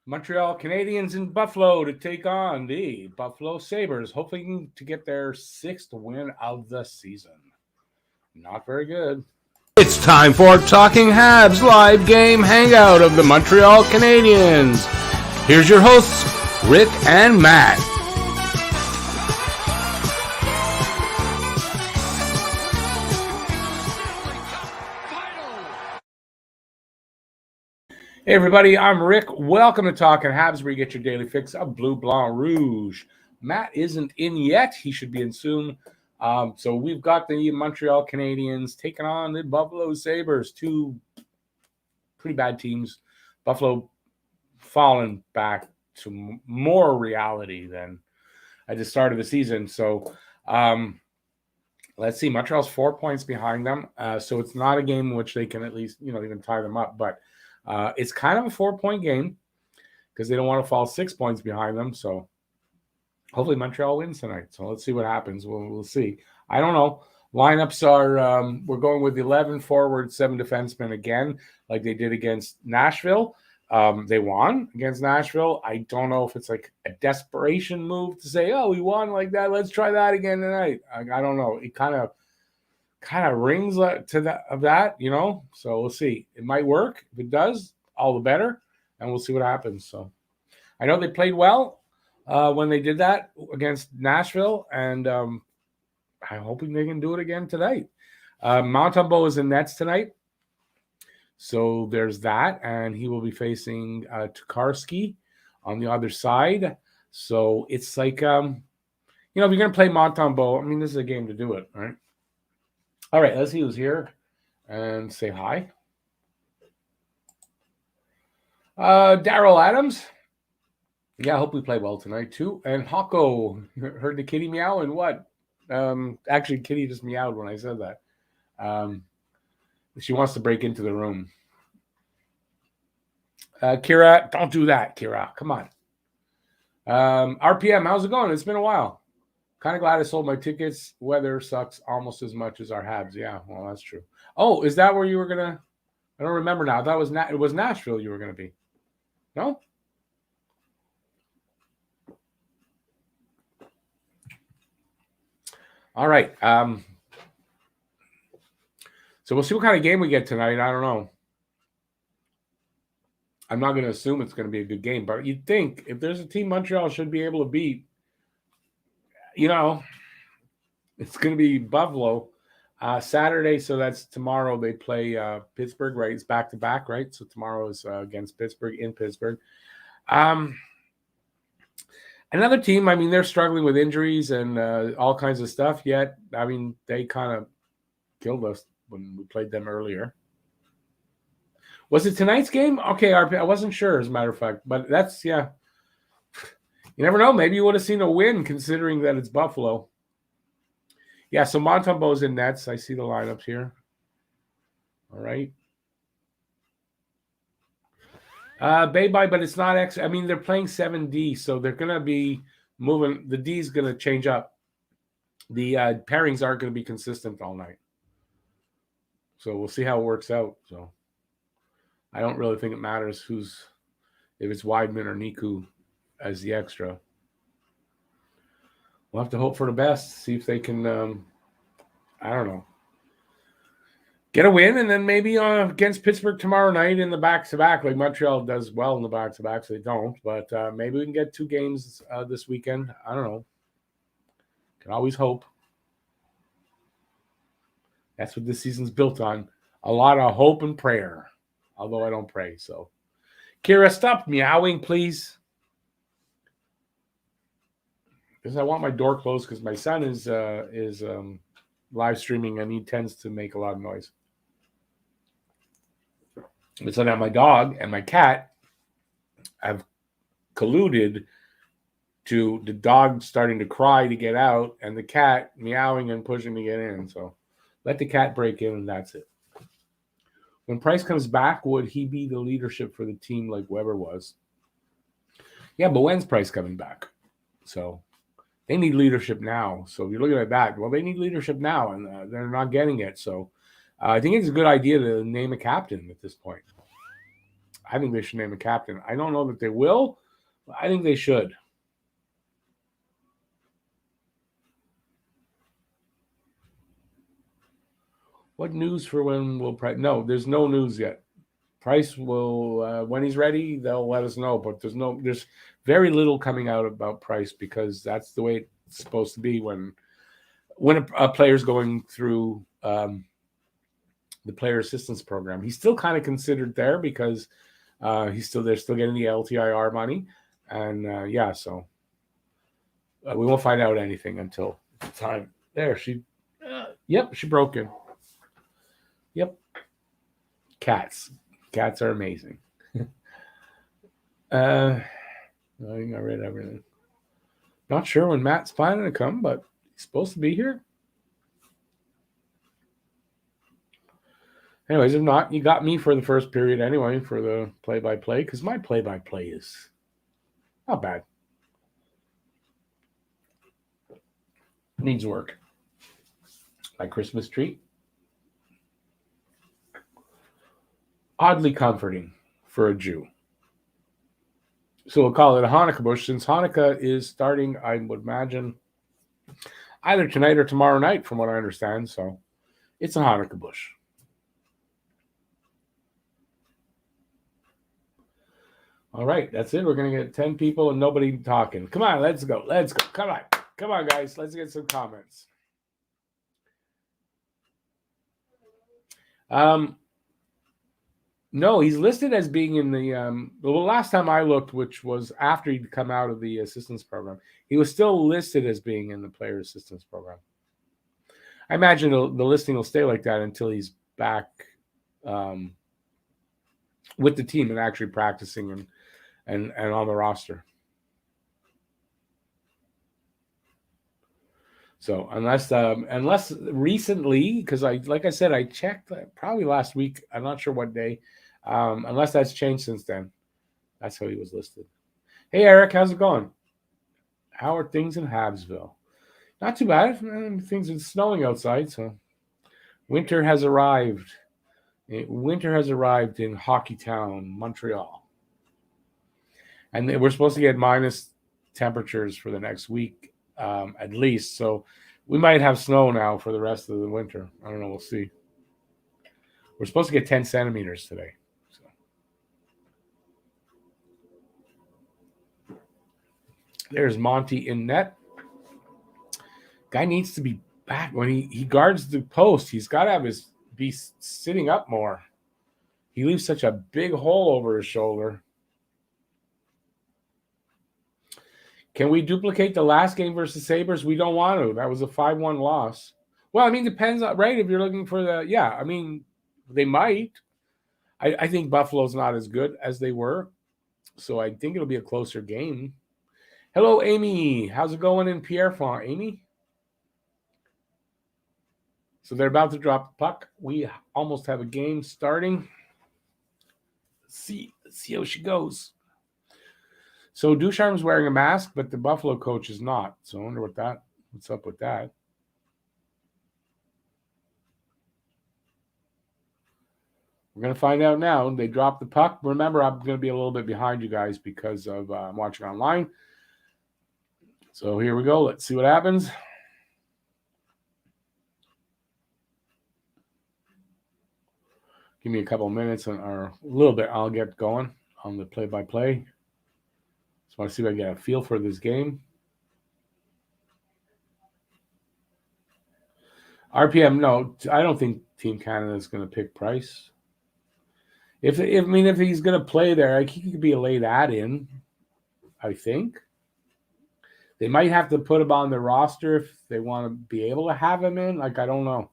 Montreal Canadiens in Buffalo to take on the Buffalo Sabres, hoping to get their 6th win of the season. Not very good. It's time for Talking Habs live game hangout of the Montreal Canadiens. Here's your hosts, Rick and Matt. Hey everybody, I'm Rick. Welcome to Talking Habs, where you get your daily fix of Bleu Blanc Rouge. Matt isn't in yet. He should be in soon. So we've got the Montreal Canadiens taking on the Buffalo Sabres, two pretty bad teams. Buffalo fallen back to more reality than at the start of the season. So let's see. Montreal's 4 points behind them. So it's not a game in which they can at least, even tie them up. But it's kind of a 4-point game because they don't want to fall 6 points behind them. So hopefully Montreal wins tonight. So let's see what happens. We'll see. I don't know. Lineups are we're going with 11 forward, 7 defensemen again, like they did against Nashville. They won against Nashville. I don't know if it's like a desperation move to say, "Oh, we won like that. Let's try that again tonight." I don't know. It kind of rings to that, So we'll see. It might work. If it does, all the better, and we'll see what happens. So I know they played well when they did that against Nashville, and I'm hoping they can do it again tonight. Montembeault is in nets tonight, so there's that, and he will be facing Tokarski on the other side. So it's like, if you're going to play Montembeault, this is a game to do it, right? All right, let's see who's here and say hi. Daryl Adams. Yeah, I hope we play well tonight too. And Hako, heard the kitty meow and what? Actually, Kitty just meowed when I said that. She wants to break into the room. Kira, don't do that, Kira. Come on. RPM, how's it going? It's been a while. Kind of glad I sold my tickets. Weather sucks almost as much as our Habs. Yeah, well, that's true. Oh, is that where you were gonna? I don't remember now. That was it was Nashville. You were gonna be. No. All right. So we'll see what kind of game we get tonight. I don't know. I'm not going to assume it's going to be a good game, but you'd think if there's a team Montreal should be able to beat, it's going to be Buffalo. Saturday, so that's tomorrow. They play Pittsburgh, right? It's back-to-back, right? So tomorrow is against Pittsburgh in Pittsburgh. Another team, they're struggling with injuries and all kinds of stuff, yet, they kind of killed us when we played them earlier. Was it tonight's game? Okay, I wasn't sure, as a matter of fact, but that's, yeah. You never know. Maybe you would have seen a win, considering that it's Buffalo. Yeah, so Montembeault's in nets. I see the lineups here. All right. Bay-Bye, but it's not X. They're playing 7D, so they're going to be moving. The D is going to change up. The pairings aren't going to be consistent all night. So we'll see how it works out. So I don't really think it matters if it's Weidman or Niku as the extra. We'll have to hope for the best, see if they can, I don't know, get a win, and then maybe against Pittsburgh tomorrow night in the back-to-back, like Montreal does well in the back-to-back, so they don't. But maybe we can get 2 games this weekend. I don't know. Can always hope. That's what this season's built on. A lot of hope and prayer, although I don't pray. So, Kira, stop meowing, please. Because I want my door closed because my son is live streaming and he tends to make a lot of noise. But so now my dog and my cat have colluded to the dog starting to cry to get out and the cat meowing and pushing to get in. So let the cat break in and that's it. When Price comes back, would he be the leadership for the team like Weber was? Yeah, but when's Price coming back? So they need leadership now. So if you're looking at that, well, they need leadership now, and they're not getting it. So I think it's a good idea to name a captain at this point. I think they should name a captain. I don't know that they will, but I think they should. What news for when will Price? No, there's no news yet. Price will when he's ready, they'll let us know. But there's very little coming out about Price because that's the way it's supposed to be when a player's going through the player assistance program. He's still kind of considered there because they're still getting the LTIR money, and so we won't find out anything until the time. There, she broke in. Yep, cats are amazing. I think I read everything. Not sure when Matt's planning to come, but he's supposed to be here. Anyways, if not, you got me for the first period anyway for the play-by-play because my play-by-play is not bad. Needs work. My Christmas tree. Oddly comforting for a Jew. So we'll call it a Hanukkah bush since Hanukkah is starting, I would imagine, either tonight or tomorrow night, from what I understand. So it's a Hanukkah bush. All right, that's it. We're going to get 10 people and nobody talking. Come on, let's go. Come on, guys. Let's get some comments. No, he's listed as being in the last time I looked, which was after he'd come out of the assistance program, he was still listed as being in the player assistance program. I imagine the listing will stay like that until he's back with the team and actually practicing and on the roster. So unless recently, because I said, I checked probably last week. I'm not sure what day. Unless that's changed since then. That's how he was listed. Hey, Eric, how's it going? How are things in Habsville? Not too bad. Things are snowing outside, so winter has arrived. Winter has arrived in Hockey Town, Montreal. And we're supposed to get minus temperatures for the next week, at least. So we might have snow now for the rest of the winter. I don't know. We'll see. We're supposed to get 10 centimeters today. There's Monty in net. Guy needs to be back when he guards the post. He's got to be sitting up more. He leaves such a big hole over his shoulder. Can we duplicate the last game versus Sabres? We don't want to. That was a 5-1 loss. Well, I mean, depends on, right? If you're looking for they might. I think Buffalo's not as good as they were. So I think it'll be a closer game. Hello, Amy. How's it going in Pierrefonds, Amy? So they're about to drop the puck. We almost have a game starting. Let's see how she goes. So Ducharme's wearing a mask, but the Buffalo coach is not. So I wonder what's up with that. We're going to find out now. They dropped the puck. Remember, I'm going to be a little bit behind you guys because of I'm watching online. So here we go. Let's see what happens. Give me a couple minutes or a little bit. I'll get going on the play-by-play. Just want to see if I get a feel for this game. RPM, no, I don't think Team Canada is going to pick Price. If he's going to play there, he could be a late add-in, I think. They might have to put him on the roster if they want to be able to have him in. I don't know.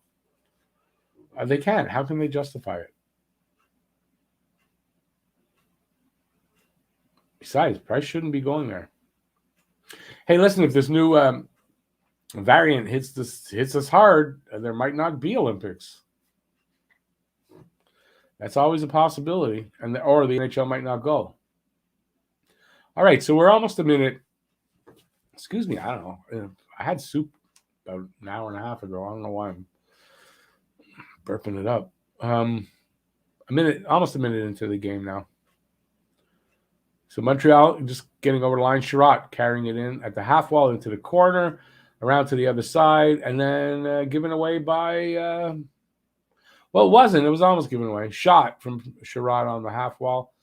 They can't. How can they justify it? Besides, Price shouldn't be going there. Hey, listen, if this new variant hits us hard, there might not be Olympics. That's always a possibility, or the NHL might not go. All right, so we're almost a minute. Excuse me, I don't know. I had soup about an hour and a half ago. I don't know why I'm burping it up. Almost a minute into the game now. So Montreal just getting over the line. Sherratt carrying it in at the half wall into the corner, around to the other side, and then given away by, well, it wasn't. It was almost given away. Shot from Sherratt on the half wall,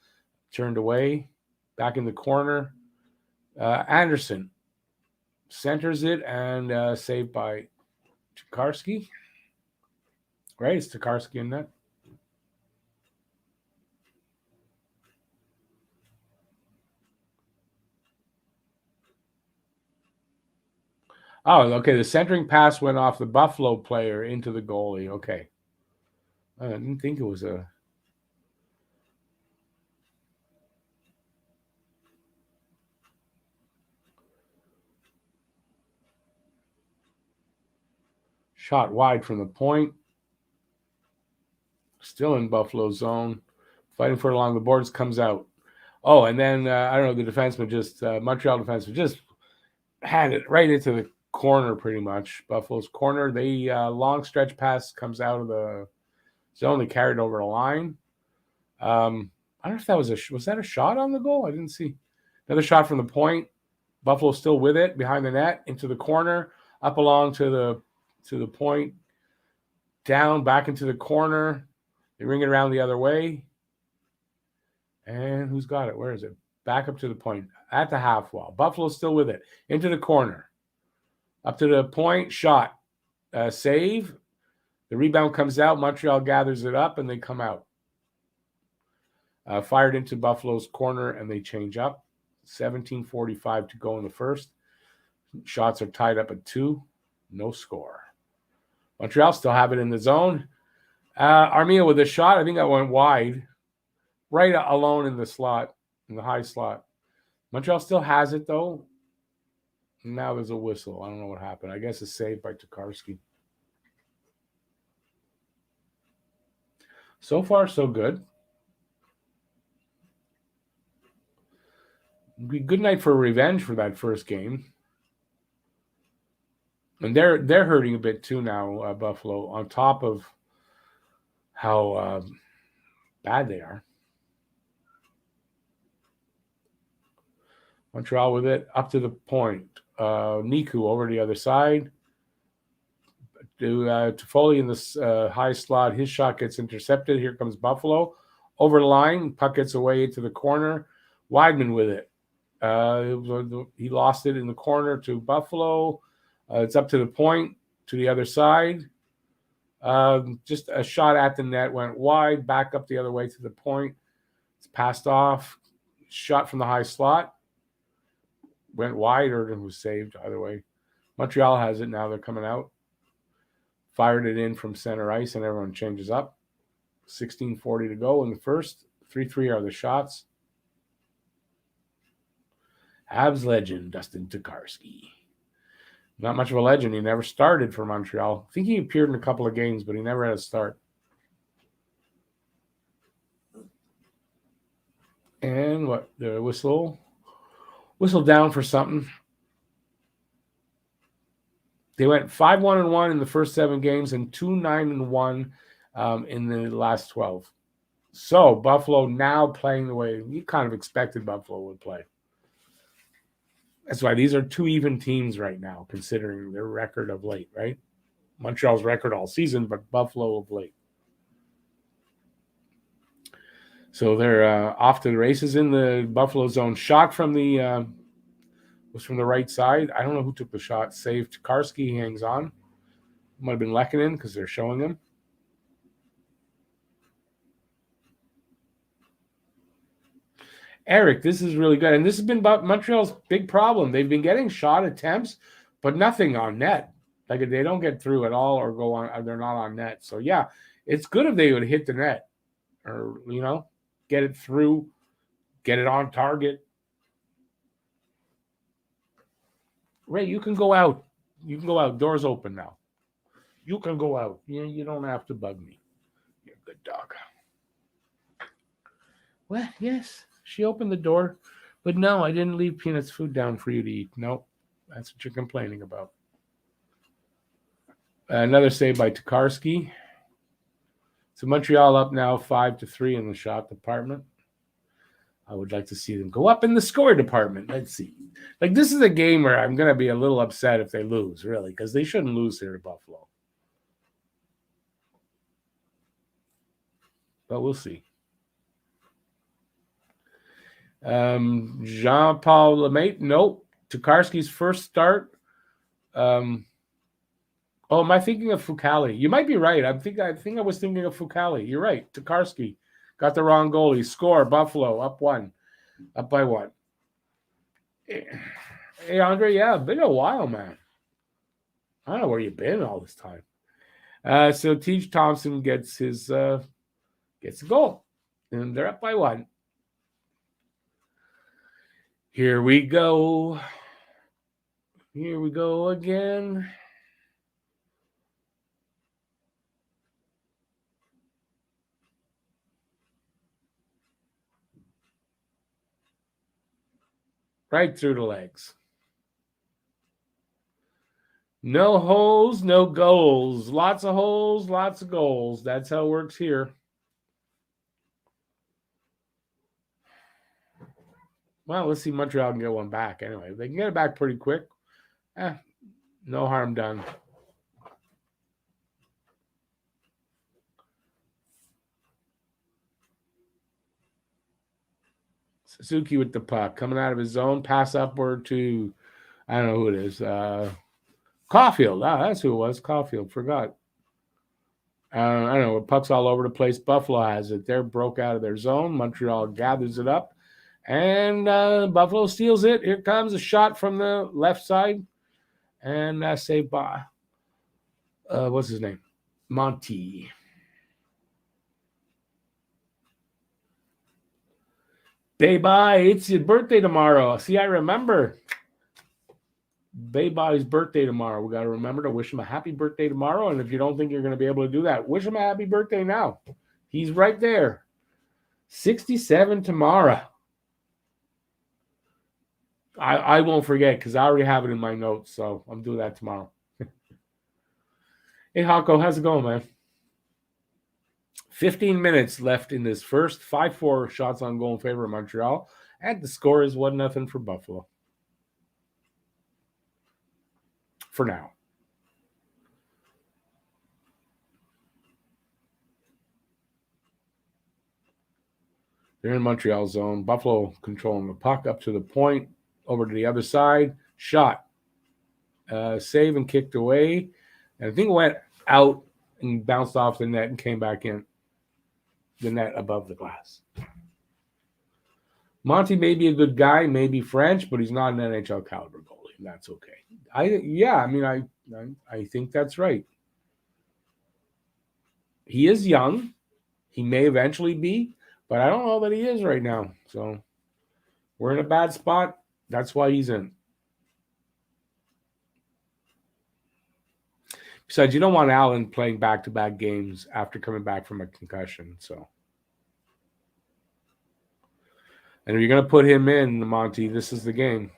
turned away, back in the corner. Anderson centers it and saved by Tokarski. Right, it's Tokarski in net. Oh, okay. The centering pass went off the Buffalo player into the goalie. Okay. I didn't think it was a... Shot wide from the point. Still in Buffalo zone. Fighting for it along the boards, comes out. Oh, and then, I don't know, the defenseman just, Montreal defenseman just had it right into the corner pretty much. Buffalo's corner. The long stretch pass comes out of the zone. They carried over the line. I don't know if that was that a shot on the goal? I didn't see. Another shot from the point. Buffalo still with it behind the net, into the corner, up along to the point, down, back into the corner. They ring it around the other way. And who's got it? Where is it? Back up to the point at the half wall. Buffalo's still with it. Into the corner. Up to the point. Shot. Save. The rebound comes out. Montreal gathers it up and they come out. Fired into Buffalo's corner and they change up. 17:45 to go in the first. Shots are tied up at 2. No score. Montreal still have it in the zone. Armia with a shot. I think that went wide. Right alone in the slot, in the high slot. Montreal still has it, though. Now there's a whistle. I don't know what happened. I guess it's saved by Tokarski. So far, so good. Good night for revenge for that first game. And they're hurting a bit too now, Buffalo, on top of how bad they are. Montreal with it, up to the point. Niku over the other side. To Foley in this high slot. His shot gets intercepted. Here comes Buffalo. Over the line. Puck gets away into the corner. Weidman with it. He lost it in the corner to Buffalo. It's up to the point, to the other side. Just a shot at the net. Went wide. Back up the other way to the point. It's passed off. Shot from the high slot. Went wide or it was saved either way. Montreal has it now. They're coming out. Fired it in from center ice and everyone changes up. 16:40 to go in the first. 3-3 are the shots. Habs legend, Dustin Tokarski. Not much of a legend. He never started for Montreal. I think he appeared in a couple of games, but he never had a start. And what? The whistle down for something. They went 5-1-1 in the first 7 games and 2-9-1 in the last 12. So Buffalo now playing the way you kind of expected Buffalo would play. That's why these are 2 even teams right now, considering their record of late, right? Montreal's record all season, but Buffalo of late. So they're off to the races in the Buffalo zone. Shot from the was from the right side. I don't know who took the shot. Saved Tokarski. He hangs on. Might have been Lehkonen because they're showing him. Eric, this is really good. And this has been Montreal's big problem. They've been getting shot attempts, but nothing on net. Like they don't get through at all or go on. They're not on net. So, yeah, it's good if they would hit the net or, get it through, get it on target. Ray, you can go out. You can go out. Doors open now. You can go out. You don't have to bug me. You're a good dog. Well, yes, she opened the door. But no, I didn't leave Peanut's food down for you to eat. No, that's what you're complaining about. Another save by Tokarski. So Montreal up now 5-3 in the shot department. I would like to see them go up in the score department. Let's see. Like, this is a game where I'm going to be a little upset if they lose, really, because they shouldn't lose here to Buffalo. But we'll see. Jean-Paul Lemaitre, nope. Tokarski's first start. Am I thinking of Fucale? You might be right. I think I was thinking of Fucale. You're right. Tokarski got the wrong goalie. Score, Buffalo, up by one. Hey, Andre, yeah, been a while, man. I don't know where you've been all this time. So Teach Thompson gets a goal, and they're up by one. Here we go. Here we go again. Right through the legs. No holes, no goals. Lots of holes, lots of goals. That's how it works here. Well, let's see Montreal can get one back anyway. They can get it back pretty quick. No harm done. Suzuki with the puck. Coming out of his zone. Pass upward to, I don't know who it is. Caulfield. That's who it was. Caulfield. Forgot. I don't know. Puck's all over the place. Buffalo has it. They're broke out of their zone. Montreal gathers it up. And Buffalo steals it. Here comes a shot from the left side. And saved by, what's his name? Monty. Bye-bye. It's your birthday tomorrow. See, I remember. Bye-bye's birthday tomorrow. We got to remember to wish him a happy birthday tomorrow. And if you don't think you're going to be able to do that, wish him a happy birthday now. He's right there. 67 tomorrow. I won't forget because I already have it in my notes, so I'm doing that tomorrow. Hey, Hako, how's it going, man? 15 minutes left in this first. 5-4 shots on goal in favor of Montreal, and the score is 1-0 for Buffalo. For now. They're in Montreal zone. Buffalo controlling the puck up to the point. Over to the other side. Shot. Save and kicked away. And I think it went out and bounced off the net and came back in. The net above the glass. Monty may be a good guy, maybe French, but he's not an NHL caliber goalie, and that's okay. I think that's right. He is young. He may eventually be, but I don't know that he is right now. So we're in a bad spot. That's why he's in. Besides, you don't want Allen playing back-to-back games after coming back from a concussion. So, and if you're going to put him in, Monty, this is the game.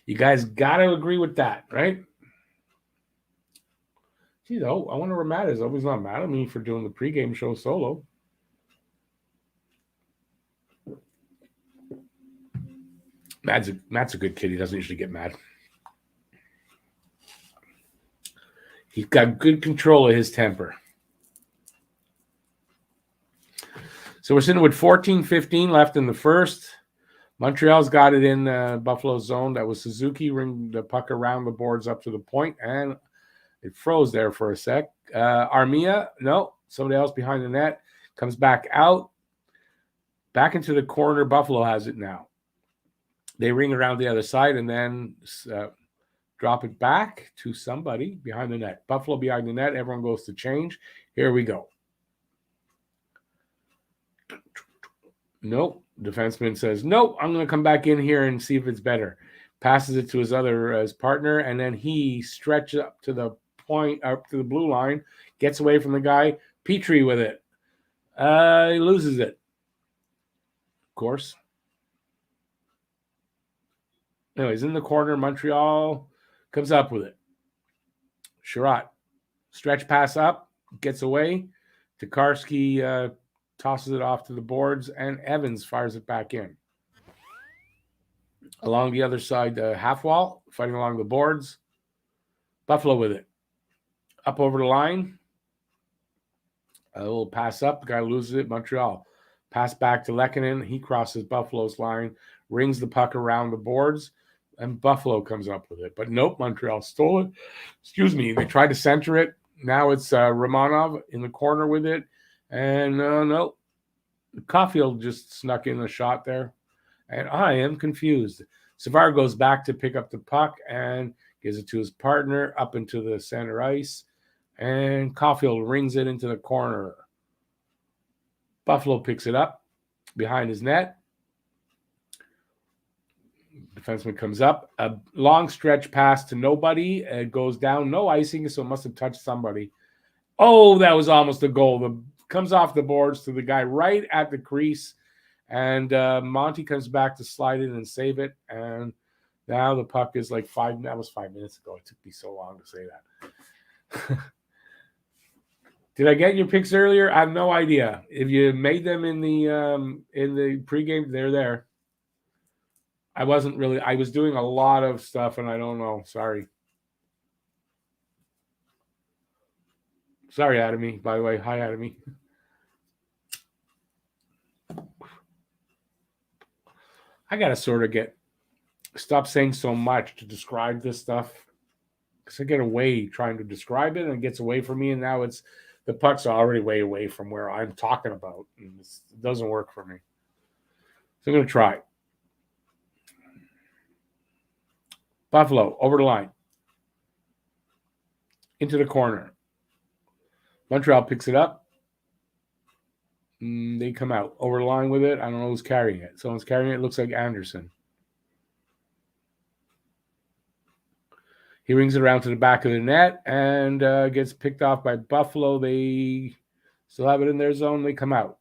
You guys got to agree with that, right? Geez, I wonder where Matt is. I was not mad at me for doing the pregame show solo. Matt's a good kid. He doesn't usually get mad. He's got good control of his temper. So we're sitting with 14-15 left in the first. Montreal's got it in Buffalo zone. That was Suzuki ring the puck around the boards up to the point, and it froze there for a sec. Armia, no, somebody else behind the net. Comes back out. Back into the corner. Buffalo has it now. They ring around the other side and then drop it back to somebody behind the net. Buffalo behind the net. Everyone goes to change. Here we go. Nope. Defenseman says, nope, I'm going to come back in here and see if it's better. Passes it to his partner, and then he stretches up to the point, up to the blue line, gets away from the guy. Petrie with it. He loses it. Of course. Anyways, in the corner, Montreal comes up with it. Sherratt. Stretch pass up. gets away. Tokarski tosses it off to the boards, and Evans fires it back in. Along the other side, half wall, fighting along the boards. Buffalo with it. Up over the line. A little pass up. The guy loses it. Montreal. Pass back to Lehkonen. He crosses Buffalo's line, rings the puck around the boards, and Buffalo comes up with it. But nope, Montreal stole it. Excuse me. They tried to center it. Now it's Romanov in the corner with it. And no, Caulfield just snuck in a shot there. And I am confused. Savard goes back to pick up the puck and gives it to his partner up into the center ice. And Caulfield rings it into the corner. Buffalo picks it up behind his net. Defenseman comes up. A long stretch pass to nobody. It goes down. No icing, so it must have touched somebody. Oh, that was almost a goal. Comes off the boards to the guy right at the crease. And Monty comes back to slide in and save it. And now the puck is like that was 5 minutes ago. It took me so long to say that. Did I get your picks earlier? I have no idea. If you made them in the pregame, they're there. I was doing a lot of stuff, and I don't know. Sorry. Sorry, Adamy, by the way. Hi, Adamy. I got to sort of stop saying so much to describe this stuff. Because I get away trying to describe it, and it gets away from me, and now the puck's already way away from where I'm talking about. And it doesn't work for me. So I'm going to try. Buffalo, over the line. Into the corner. Montreal picks it up. They come out. Over the line with it. I don't know who's carrying it. Someone's carrying it. It looks like Anderson. He rings it around to the back of the net and gets picked off by Buffalo. They still have it in their zone. They come out.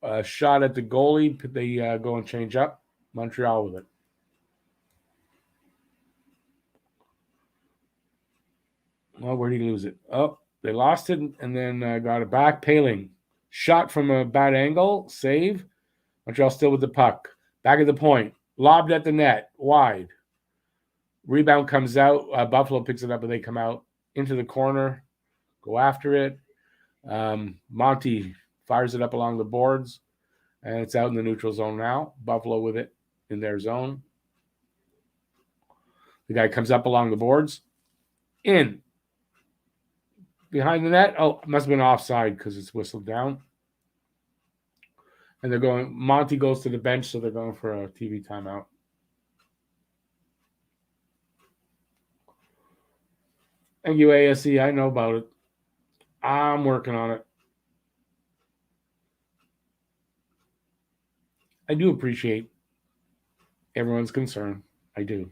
A shot at the goalie. They go and change up. Montreal with it. Well, where did he lose it? Oh, they lost it and then got it back. Paling. Shot from a bad angle. Save. Montreal still with the puck. Back at the point. Lobbed at the net. Wide. Rebound comes out. Buffalo picks it up, but they come out into the corner. Go after it. Monty fires it up along the boards. And it's out in the neutral zone now. Buffalo with it in their zone. The guy comes up along the boards. In. Behind the net. Oh, it must have been offside because it's whistled down. And they're going. Monty goes to the bench, so they're going for a TV timeout. Thank you, ASE. I know about it. I'm working on it. I do appreciate everyone's concern. I do.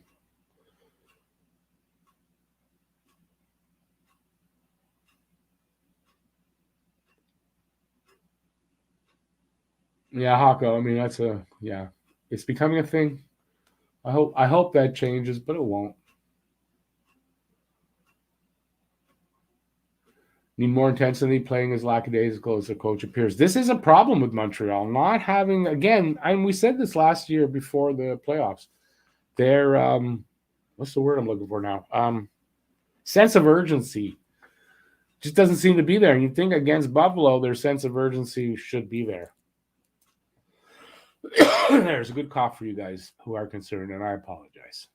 Yeah, Hako. I mean, it's becoming a thing. I hope that changes, but it won't. Need more intensity, playing as lackadaisical as the coach appears. This is a problem with Montreal, not having, again, and we said this last year before the playoffs. Their, what's the word I'm looking for now? Sense of urgency just doesn't seem to be there. And you'd think against Buffalo, their sense of urgency should be there. There's a good cough for you guys who are concerned, and I apologize.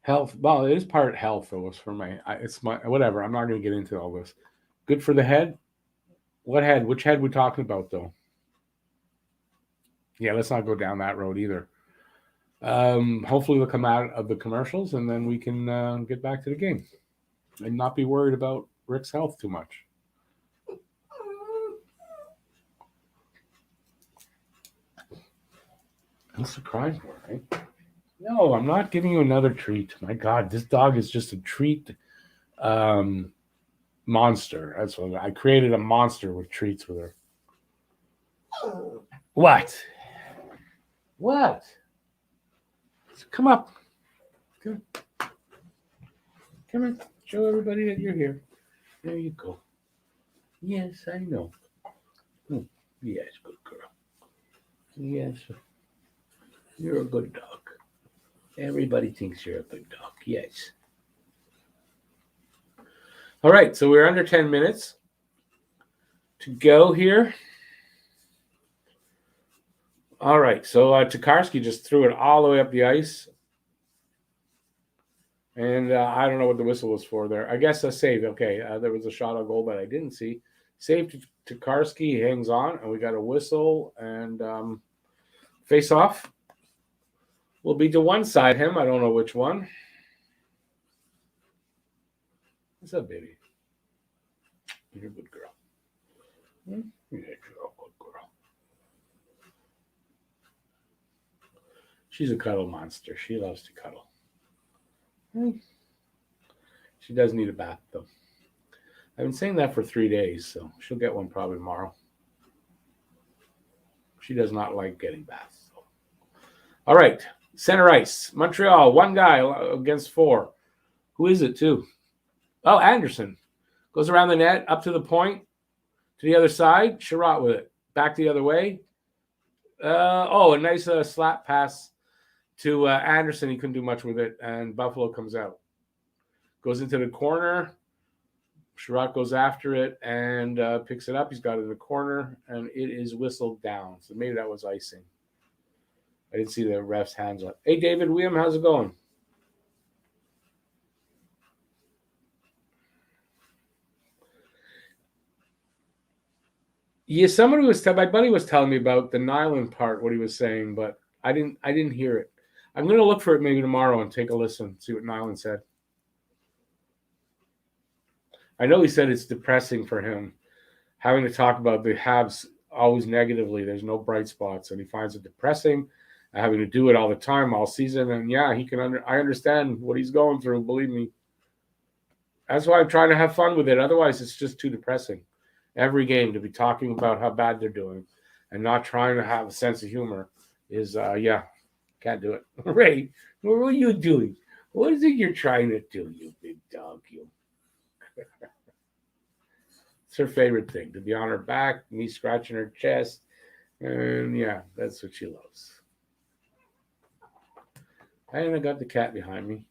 Health. Well, it is part health. It was for it's my whatever. I'm not going to get into all this. Good for the head. What head? Which head we talking about though? Yeah, let's not go down that road either. Hopefully we'll come out of the commercials and then we can get back to the game and not be worried about Rick's health too much. What's the cry for, right? No, I'm not giving you another treat. My God, this dog is just a treat monster. That's what I created, a monster with treats with her. What? What? Come up. Come on. Show everybody that you're here. There you go. Yes, I know. Yes, good girl. Yes, you're a good dog. Everybody thinks you're a good dog. Yes. All right, so we're under 10 minutes to go here. All right, so Tokarski just threw it all the way up the ice. And I don't know what the whistle was for there. I guess a save. Okay, there was a shot on goal that I didn't see. Save to Tokarski. He hangs on, and we got a whistle and face off. Will be to one side him. I don't know which one. What's up, baby? You're a good girl. Yeah, you're a good girl. She's a cuddle monster. She loves to cuddle. She does need a bath, though. I've been saying that for 3 days, so she'll get one probably tomorrow. She does not like getting baths. So. All right, center ice. Montreal, one guy against 4. Who is it, too? Oh, Anderson. Goes around the net, up to the point, to the other side. Sherratt with it. Back the other way. A nice slap pass to Anderson. He couldn't do much with it, and Buffalo comes out. Goes into the corner. Sherratt goes after it and picks it up. He's got it in the corner, and it is whistled down. So maybe that was icing. I didn't see the ref's hands up. Hey, David William, how's it going? Yeah, my buddy was telling me about the Nyland part, what he was saying, but I didn't hear it. I'm going to look for it maybe tomorrow and take a listen, see what Nyland said. I know he said it's depressing for him having to talk about the Habs always negatively. There's no bright spots, and he finds it depressing having to do it all the time, all season. And yeah, I understand what he's going through. Believe me. That's why I'm trying to have fun with it. Otherwise, it's just too depressing. Every game to be talking about how bad they're doing and not trying to have a sense of humor is, can't do it. Ray, what are you doing? What is it you're trying to do, you big dog, you? It's her favorite thing, to be on her back, me scratching her chest. And yeah, that's what she loves. And I got the cat behind me.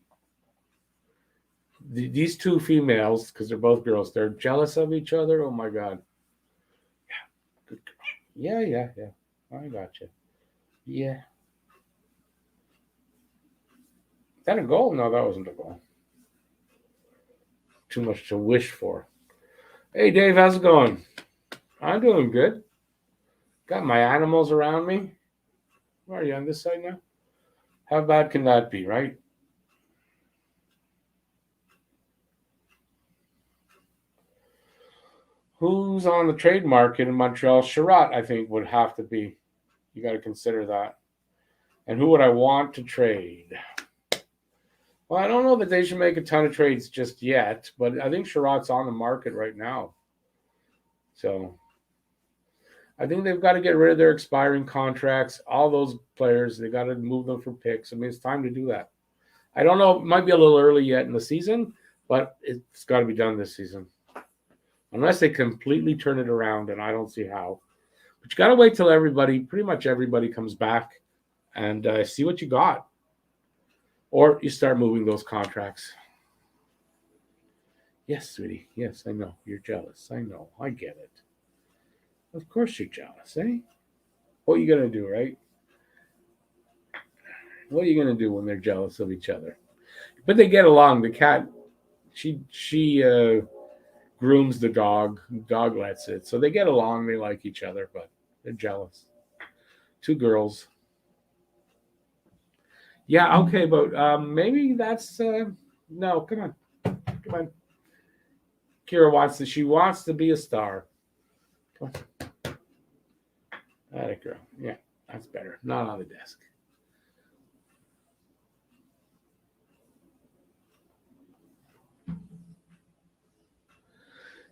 These two females, because they're both girls, they're jealous of each other. Oh my God. Yeah, good girl. Yeah. I got you. Yeah. Is that a goal? No, that wasn't a goal. Too much to wish for. Hey, Dave, how's it going? I'm doing good. Got my animals around me. Where are you, on this side now? How bad can that be, right? Who's on the trade market in Montreal? Sherratt, I think, would have to be. You got to consider that. And who would I want to trade? Well, I don't know that they should make a ton of trades just yet, but I think Sherratt's on the market right now. So I think they've got to get rid of their expiring contracts. All those players, they got to move them for picks. I mean, it's time to do that. I don't know. It might be a little early yet in the season, but it's got to be done this season. Unless they completely turn it around, and I don't see how. But you got to wait till pretty much everybody comes back and see what you got. Or you start moving those contracts. Yes, sweetie. Yes, I know. You're jealous. I know. I get it. Of course you're jealous, eh? What are you going to do, right? What are you going to do when they're jealous of each other? But they get along. The cat, she grooms the dog. The dog lets it. So they get along. They like each other, but they're jealous. 2 girls. Yeah, okay, but maybe that's no. Come on. Kira wants to be a star. Come on, that girl. Yeah, that's better. Not on the desk.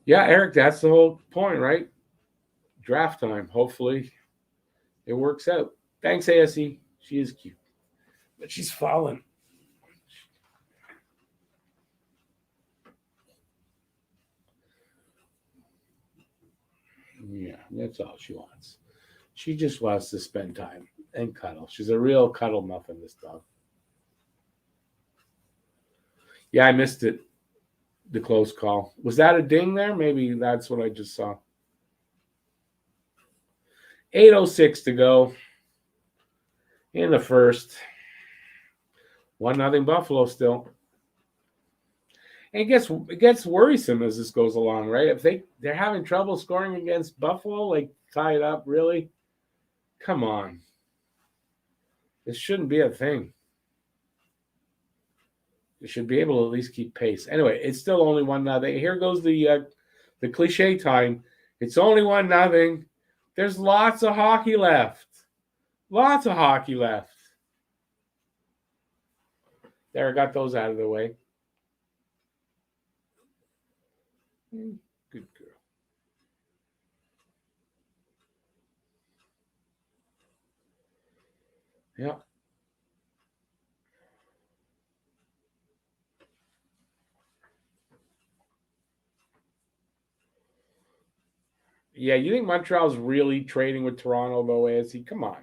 Yeah, Eric, that's the whole point, right? Draft time. Hopefully it works out. Thanks, ASE. She is cute. But she's fallen. Yeah, that's all she wants. She just wants to spend time and cuddle. She's a real cuddle muffin, this dog. Yeah, I missed it. The close call. Was that a ding there? Maybe that's what I just saw. 8:06 to go in the first. 1-0 Buffalo still. And it gets worrisome as this goes along, right? If they're having trouble scoring against Buffalo, like tie it up, really? Come on. This shouldn't be a thing. They should be able to at least keep pace. Anyway, it's still only 1-0. Here goes the cliche time. It's only 1-0. There's lots of hockey left. Lots of hockey left. There, I got those out of the way. Good girl. Yeah. Yeah, you think Montreal's really trading with Toronto, though, ASC? Come on.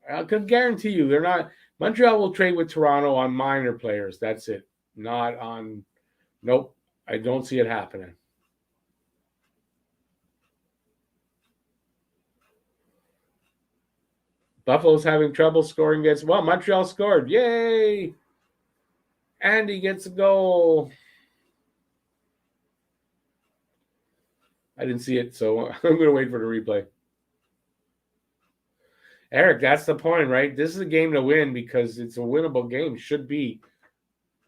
I can guarantee you they're not. Montreal will trade with Toronto on minor players. That's it. Not on. Nope. I don't see it happening. Buffalo's having trouble scoring against. Well, Montreal scored. Yay! Andy gets a goal. I didn't see it, so I'm going to wait for the replay. Eric, that's the point, right? This is a game to win because it's a winnable game. Should be.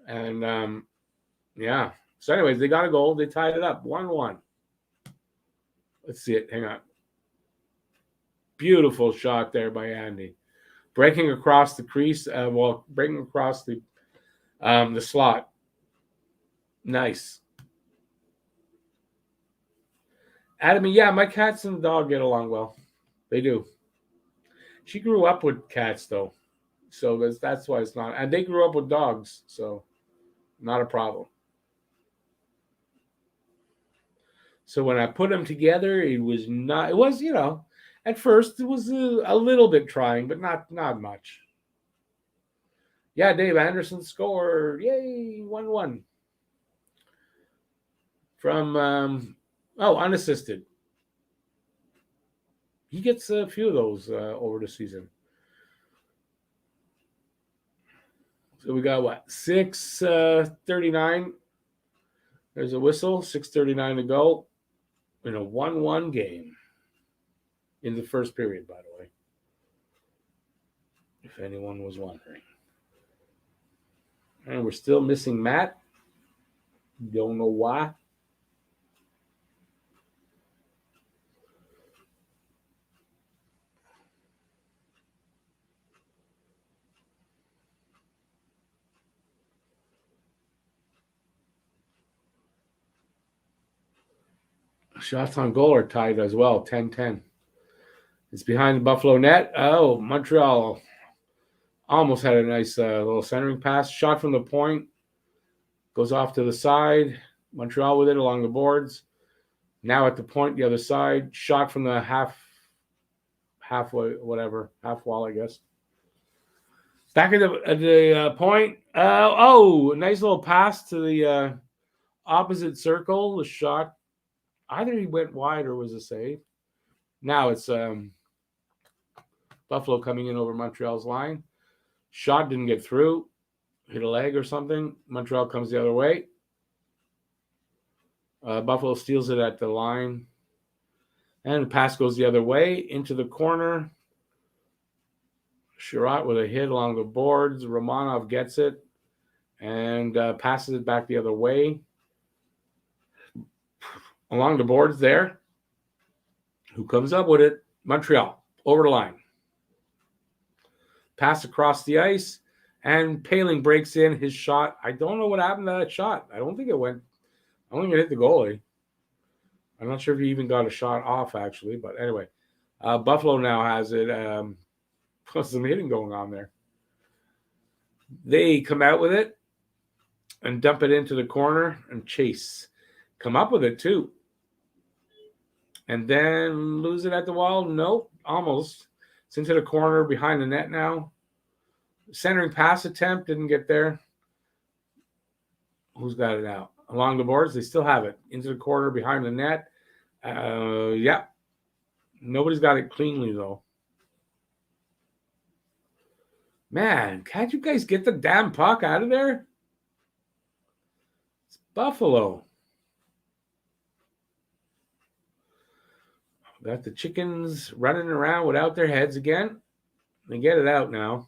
And, yeah. So, anyways, they got a goal. They tied it up 1-1. Let's see it. Hang on. Beautiful shot there by Andy. Breaking across the crease. Breaking across the slot. Nice. Adam, yeah, my cats and dog get along well. They do. She grew up with cats, though. So that's why it's not. And they grew up with dogs, so not a problem. So when I put them together, it was, at first it was a little bit trying, but not much. Yeah, Dave Anderson scored. Yay, 1-1. From, unassisted. He gets a few of those over the season. So we got what? 6:39. There's a whistle. 6:39 to go in a 1-1 game in the first period, by the way. If anyone was wondering. And we're still missing Matt. Don't know why. Shots on goal are tied as well, 10-10. It's behind the Buffalo net. Oh, Montreal almost had a nice little centering pass. Shot from the point. Goes off to the side. Montreal with it along the boards. Now at the point, the other side. Shot from the halfway, whatever. Half wall, I guess. Back at the point. A nice little pass to the opposite circle. The shot. Either he went wide or was a save. Now it's Buffalo coming in over Montreal's line. Shot didn't get through. Hit a leg or something. Montreal comes the other way. Buffalo steals it at the line. And the pass goes the other way into the corner. Sherratt with a hit along the boards. Romanov gets it and passes it back the other way. Along the boards there. Who comes up with it? Montreal. Over the line. Pass across the ice. And Poehling breaks in his shot. I don't know what happened to that shot. I don't think it hit the goalie. I'm not sure if he even got a shot off, actually. But anyway, Buffalo now has it. Plus some hitting going on there. They come out with it and dump it into the corner, and Chase come up with it too. And then lose it at the wall? Nope, almost. It's into the corner behind the net now. Centering pass attempt didn't get there. Who's got it now? Along the boards, they still have it. Into the corner behind the net. Yeah. Nobody's got it cleanly, though. Man, can't you guys get the damn puck out of there? It's Buffalo. Got the chickens running around without their heads again. They get it out now.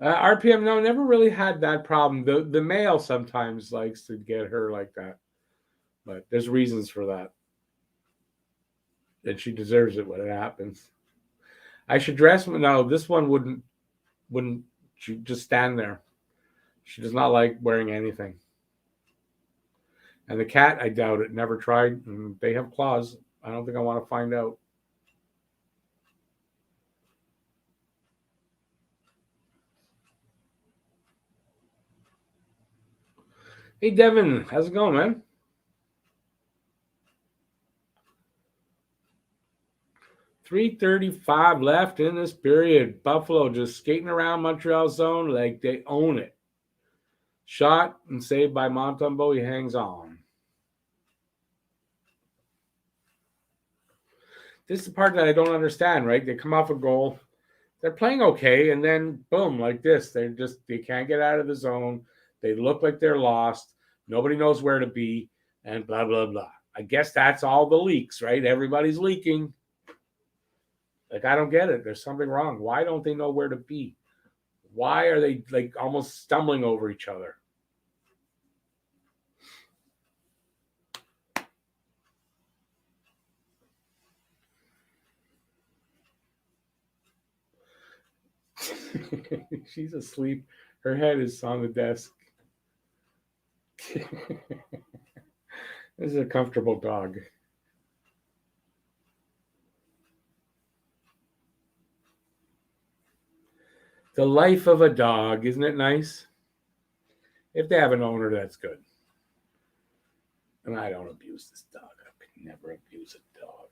RPM, no, never really had that problem. The male sometimes likes to get her like that. But there's reasons for that. And she deserves it when it happens. I should dress. No, this one wouldn't she just stand there. She does not like wearing anything. And the cat, I doubt it. Never tried. They have claws. I don't think I want to find out. Hey, Devin. How's it going, man? .335 left in this period. Buffalo just skating around Montreal zone like they own it. Shot and saved by Montembeault. He hangs on. This is the part that I don't understand, right? They come off a goal. They're playing okay, and then boom, like this. They can't get out of the zone. They look like they're lost. Nobody knows where to be, and blah, blah, blah. I guess that's all the leaks, right? Everybody's leaking. Like, I don't get it. There's something wrong. Why don't they know where to be? Why are they like almost stumbling over each other? She's asleep. Her head is on the desk. This is a comfortable dog. The life of a dog, isn't it nice? If they have an owner, that's good. And I don't abuse this dog. I could never abuse a dog.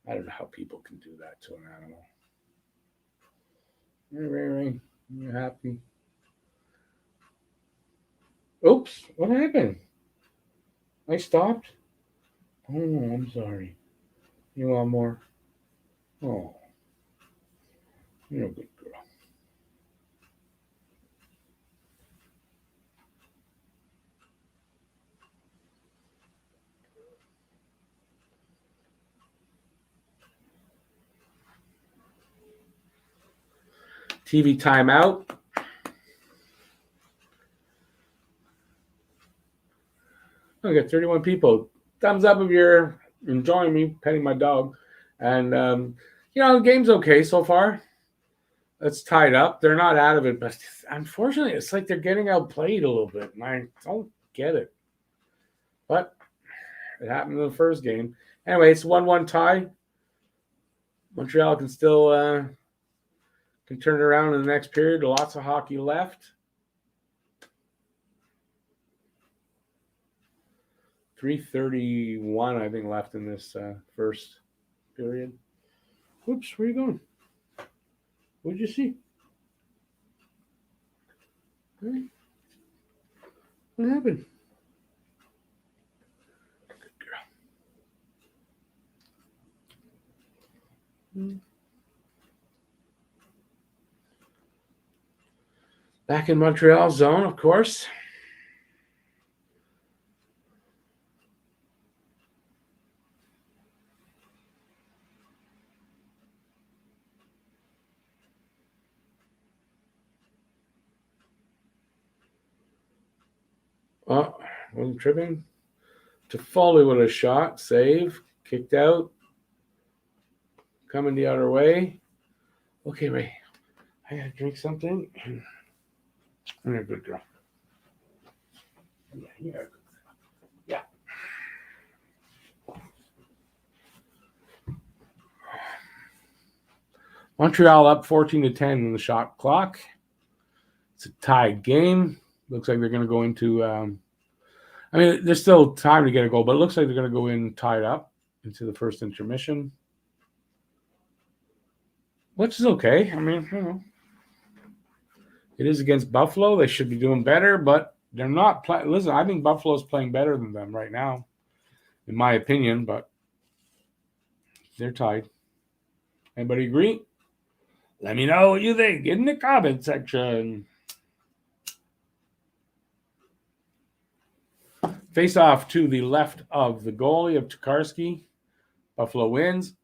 I don't know how people can do that to an animal. Ray, you're happy. Oops, what happened? I stopped? Oh, I'm sorry. You want more? Oh, you're a good girl. TV timeout. I got 31 people. Thumbs up if you're enjoying me petting my dog. And, the game's okay so far. It's tied up. They're not out of it. But unfortunately, it's like they're getting outplayed a little bit. And I don't get it. But it happened in the first game. Anyway, it's 1-1 tie. Montreal can still can turn it around in the next period. Lots of hockey left. 3:31, I think, left in this first period. Oops, where are you going? What did you see? What happened? Good girl. Back in Montreal zone, of course. Oh, wasn't tripping. Toffoli with a shot, save, kicked out, coming the other way. Okay, Ray, I gotta drink something. You're a good girl. Yeah, you're a good girl. Yeah. Montreal up 14-10 in the shot clock. It's a tied game. Looks like they're going to go into. I mean, there's still time to get a goal, but it looks like they're going to go in tied up into the first intermission, which is okay. I mean, you know, it is against Buffalo. They should be doing better, but they're not playing. Listen, I think Buffalo's playing better than them right now, in my opinion, but they're tied. Anybody agree? Let me know what you think in the comment section. Face off to the left of the goalie of Tokarski. Buffalo wins.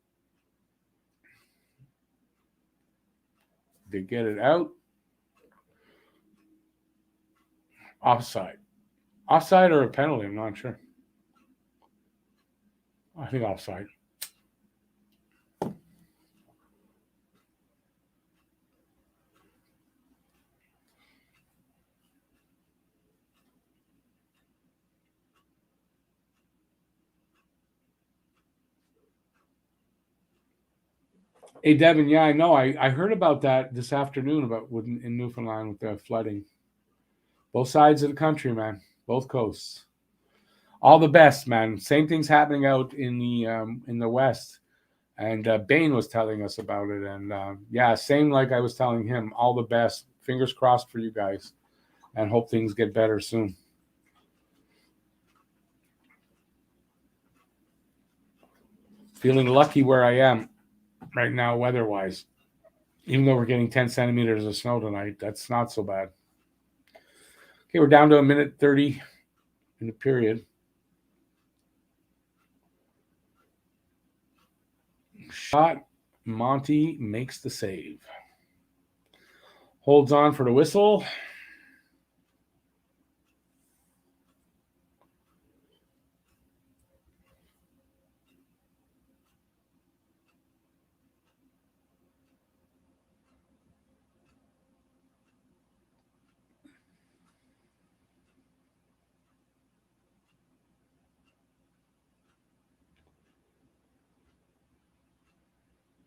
They get it out. Offside. Offside or a penalty? I'm not sure. I think offside. Hey, Devin, yeah, I know. I heard about that this afternoon in Newfoundland with the flooding. Both sides of the country, man. Both coasts. All the best, man. Same thing's happening out in the West. And Bain was telling us about it. And yeah, same like I was telling him. All the best. Fingers crossed for you guys. And hope things get better soon. Feeling lucky where I am right now, weather-wise. Even though we're getting 10 centimeters of snow tonight, that's not so bad. Okay, we're down to 1:30 in the period. Shot. Monty makes the save. Holds on for the whistle.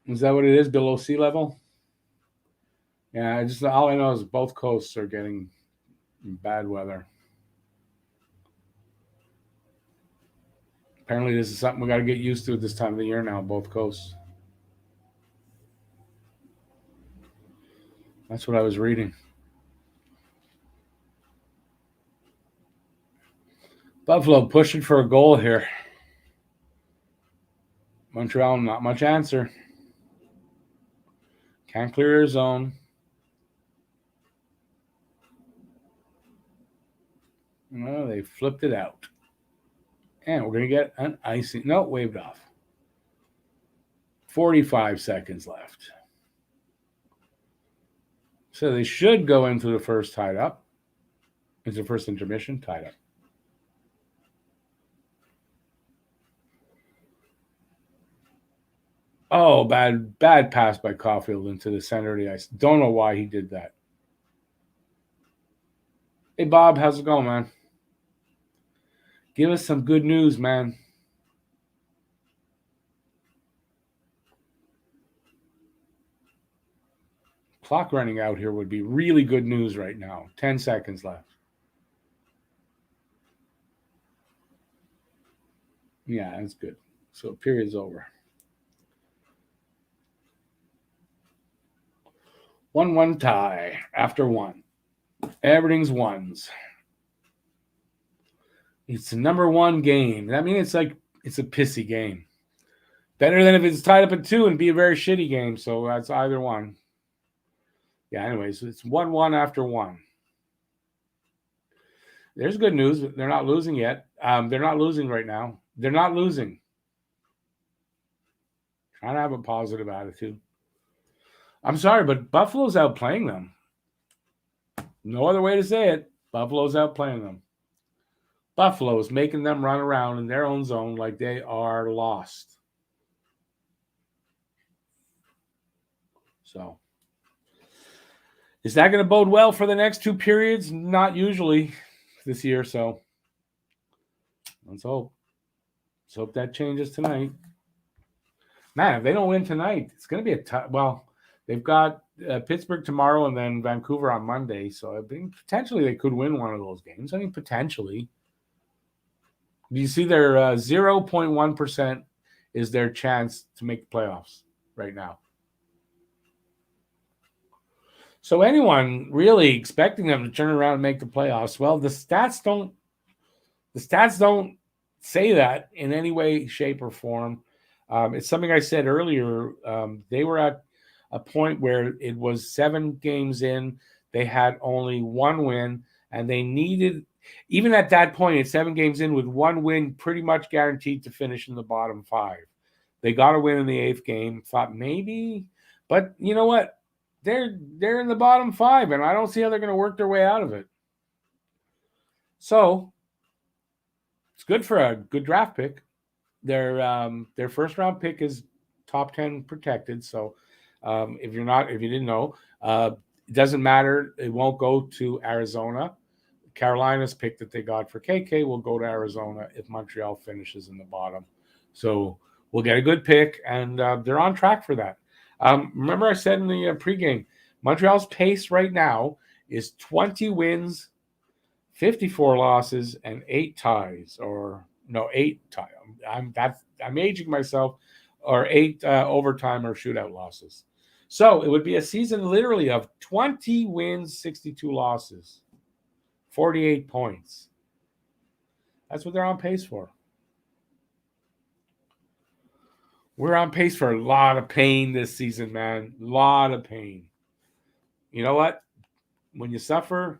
Is that what it is? Below sea level? Yeah, all I know is both coasts are getting bad weather. Apparently, this is something we got to get used to at this time of the year now, both coasts. That's what I was reading. Buffalo pushing for a goal here. Montreal, not much answer. Can't clear their zone. Well, they flipped it out. And we're going to get an icing. No, waved off. 45 seconds left. So they should go into the first tied up. It's the first intermission, tied up. Oh, bad pass by Caulfield into the center of the ice. Don't know why he did that. Hey, Bob, how's it going, man? Give us some good news, man. Clock running out here would be really good news right now. 10 seconds left. Yeah, that's good. So period's over. 1-1 tie after one. Everything's ones. It's the number one game. That means it's a pissy game. Better than if it's tied up at 2 and be a very shitty game. So that's either one. Yeah, anyways, it's 1-1 after one. There's good news. They're not losing yet. They're not losing right now. They're not losing. Trying to have a positive attitude. I'm sorry, but Buffalo's outplaying them. No other way to say it. Buffalo's outplaying them. Buffalo's making them run around in their own zone like they are lost. So, Is that going to bode well for the next two periods? Not usually this year, so let's hope. Let's hope that changes tonight. Man, if they don't win tonight, it's going to be a tough. Well, they've got Pittsburgh tomorrow and then Vancouver on Monday, so I think potentially they could win one of those games. I mean, potentially. Do you see their 0.1% is their chance to make the playoffs right now? So anyone really expecting them to turn around and make the playoffs, well, the stats don't say that in any way, shape, or form. It's something I said earlier. They were at a point where it was 7 games in. They had only 1 win, and they needed, even at that point, at 7 games in with 1 win, pretty much guaranteed to finish in the bottom 5. They got a win in the 8th game. Thought maybe, but you know what? They're in the bottom 5, and I don't see how they're going to work their way out of it. So it's good for a good draft pick. Their first round pick is top 10 protected. So if you didn't know, it doesn't matter. It won't go to Arizona. Carolina's pick that they got for KK will go to Arizona if Montreal finishes in the bottom. So we'll get a good pick, and they're on track for that. Remember I said in the pregame, Montreal's pace right now is 20 wins, 54 losses, and 8 ties, or no, 8 ties. I'm aging myself, or 8 overtime or shootout losses. So it would be a season literally of 20 wins, 62 losses, 48 points. That's what they're on pace for. We're on pace for a lot of pain this season, man. A lot of pain. You know what? When you suffer,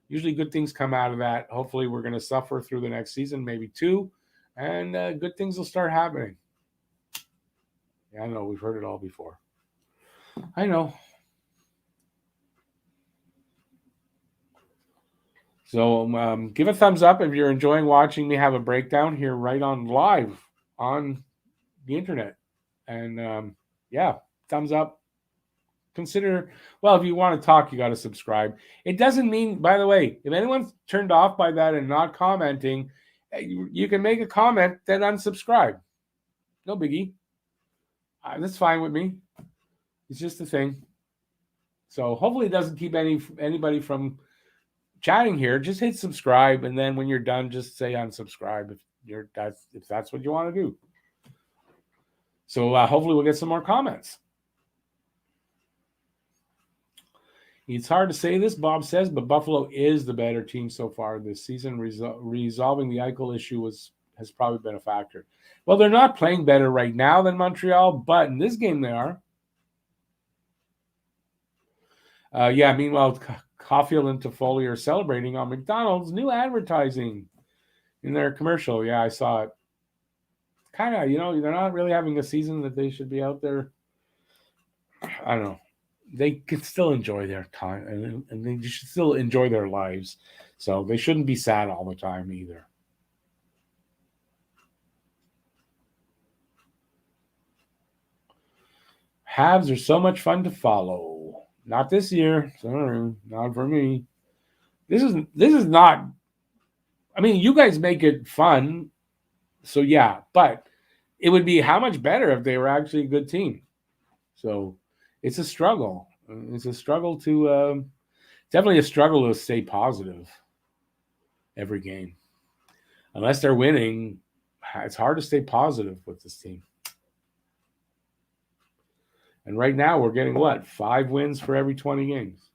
usually good things come out of that. Hopefully we're going to suffer through the next season, maybe 2, and good things will start happening. Yeah, I know. We've heard it all before. I know. So give a thumbs up if you're enjoying watching me have a breakdown here right on live on the internet. And yeah, thumbs up. Consider, well, if you want to talk, you got to subscribe. It doesn't mean, by the way, if anyone's turned off by that and not commenting, you can make a comment, then unsubscribe. No biggie. That's fine with me. It's just a thing. So hopefully it doesn't keep anybody from chatting here. Just hit subscribe, and then when you're done, just say unsubscribe if that's what you want to do. So hopefully we'll get some more comments. It's hard to say this, Bob says, but Buffalo is the better team so far this season. Resolving the Eichel issue has probably been a factor. Well, they're not playing better right now than Montreal, but in this game they are. Meanwhile, Caulfield and Toffoli are celebrating on McDonald's new advertising in their commercial. Yeah, I saw it. Kind of, they're not really having a season that they should be out there. I don't know. They can still enjoy their time, and they should still enjoy their lives. So they shouldn't be sad all the time either. Habs are so much fun to follow. Not this year. Sorry, not for me. This is not. I mean, you guys make it fun, so yeah. But it would be how much better if they were actually a good team. So it's a struggle. It's a struggle to definitely a struggle to stay positive every game. Unless they're winning, it's hard to stay positive with this team. And right now we're getting 5 wins for every 20 games.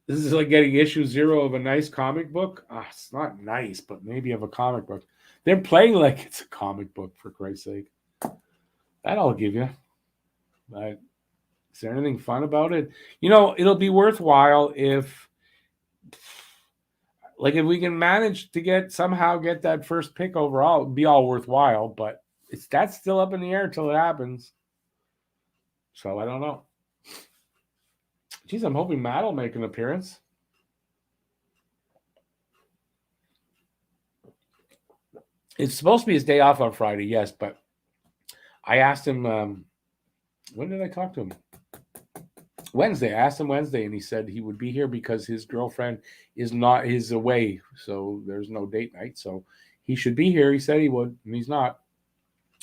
This is like getting issue 0 of a nice comic book. It's not nice, but maybe of a comic book. They're playing like it's a comic book, for Christ's sake. That I'll give you. But is there anything fun about it? It'll be worthwhile if we can manage to somehow get that first pick overall. It'd be all worthwhile, but that's still up in the air until it happens. So I don't know. Geez, I'm hoping Matt will make an appearance. It's supposed to be his day off on Friday, yes, but I asked him, when did I talk to him? Wednesday. I asked him Wednesday, and he said he would be here because his girlfriend is away, so there's no date night. So he should be here. He said he would, and he's not.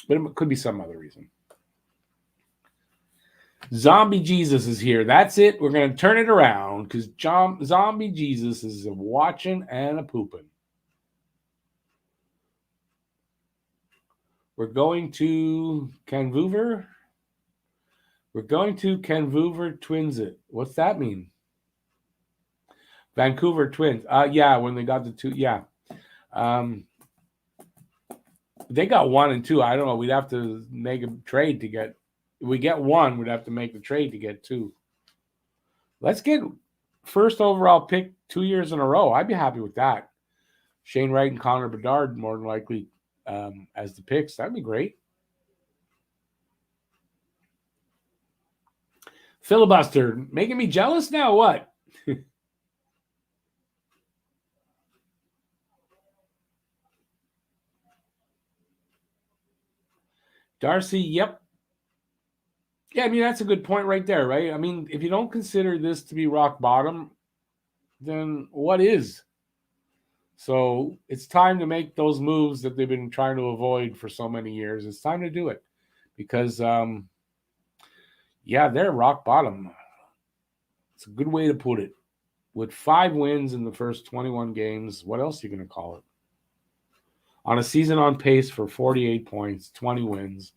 But it could be some other reason. Zombie Jesus is here. That's it. We're going to turn it around because Zombie Jesus is a watching and a pooping. We're going to Vancouver. We're going to Vancouver Twins it. What's that mean? Vancouver Twins. Yeah, when they got the two. Yeah. They got 1 and 2. I don't know. We'd have to make a trade to get. If we get 1, we'd have to make the trade to get 2. Let's get first overall pick 2 years in a row. I'd be happy with that. Shane Wright and Connor Bedard more than likely as the picks. That'd be great. Filibuster, making me jealous now? What? Darcy, yep. Yeah, I mean, that's a good point right there, right? I mean, if you don't consider this to be rock bottom, then what is? So it's time to make those moves that they've been trying to avoid for so many years. It's time to do it because, yeah, they're rock bottom. It's a good way to put it. With 5 wins in the first 21 games, what else are you going to call it? On a season on pace for 48 points, 20 wins,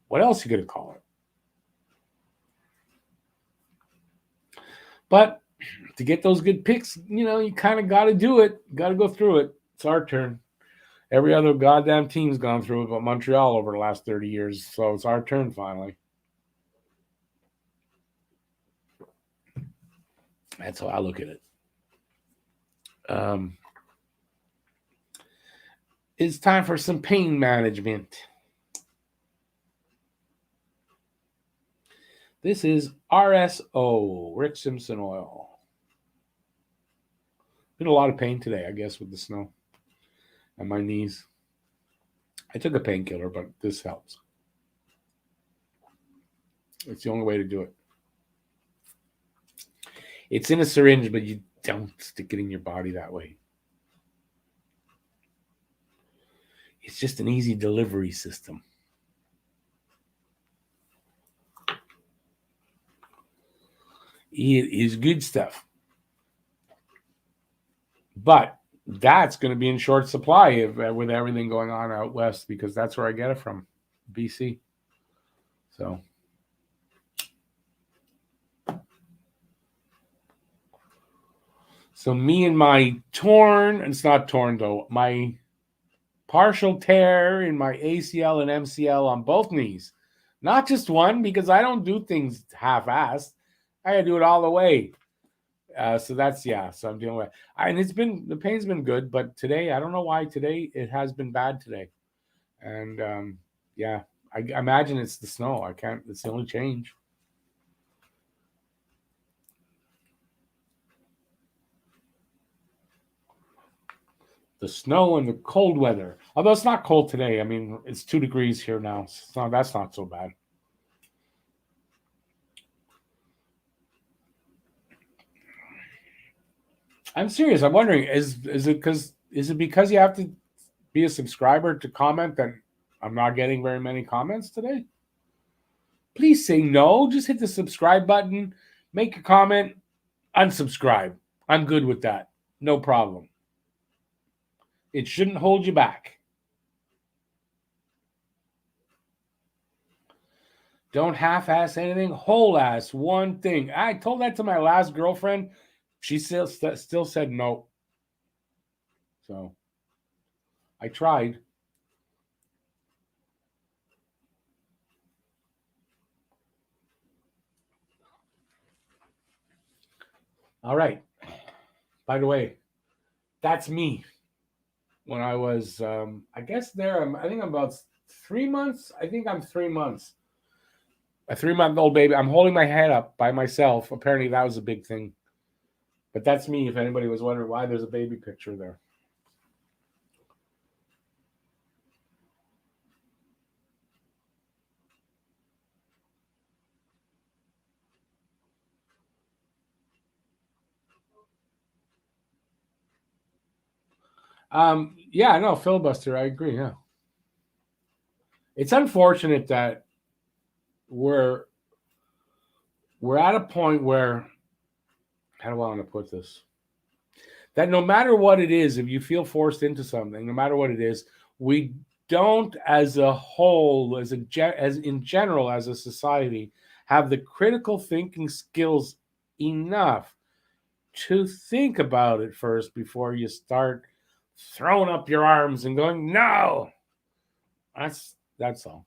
what else are you going to call it? But to get those good picks, you kind of got to do it. Got to go through it. It's our turn. Every other goddamn team's gone through it but Montreal over the last 30 years. So it's our turn finally. That's how I look at it. It's time for some pain management. This is RSO, Rick Simpson Oil. Been a lot of pain today, I guess, with the snow and my knees. I took a painkiller, but this helps. It's the only way to do it. It's in a syringe, but you don't stick it in your body that way. It's just an easy delivery system. It is good stuff. But that's going to be in short supply with everything going on out west because that's where I get it from, BC. So me and my it's not torn though, my partial tear in my ACL and MCL on both knees. Not just one, because I don't do things half-assed. I gotta do it all the way. So I'm dealing with it. And the pain's been good, but today, I don't know why today, it has been bad today. And I imagine it's the snow. It's the only change. The snow and the cold weather. Although it's not cold today. I mean, it's 2 degrees here now. So that's not so bad. I'm serious. I'm wondering, is it because you have to be a subscriber to comment that I'm not getting very many comments today? Please say no. Just hit the subscribe button, make a comment, unsubscribe. I'm good with that. No problem. It shouldn't hold you back. Don't half-ass anything. Whole-ass one thing. I told that to my last girlfriend. She still said no. So I tried. All right. By the way, that's me. When I was, I think I'm about 3 months. I think I'm 3 months. A 3-month-old baby. I'm holding my head up by myself. Apparently that was a big thing. But that's me, if anybody was wondering why there's a baby picture there. Yeah, no, filibuster. I agree. Yeah, it's unfortunate that we're we're at a point where, how do I want to put this? That no matter what it is, if you feel forced into something, no matter what it is, we don't, as a whole, as in general, as a society, have the critical thinking skills enough to think about it first before you start throwing up your arms and going, no. That's all.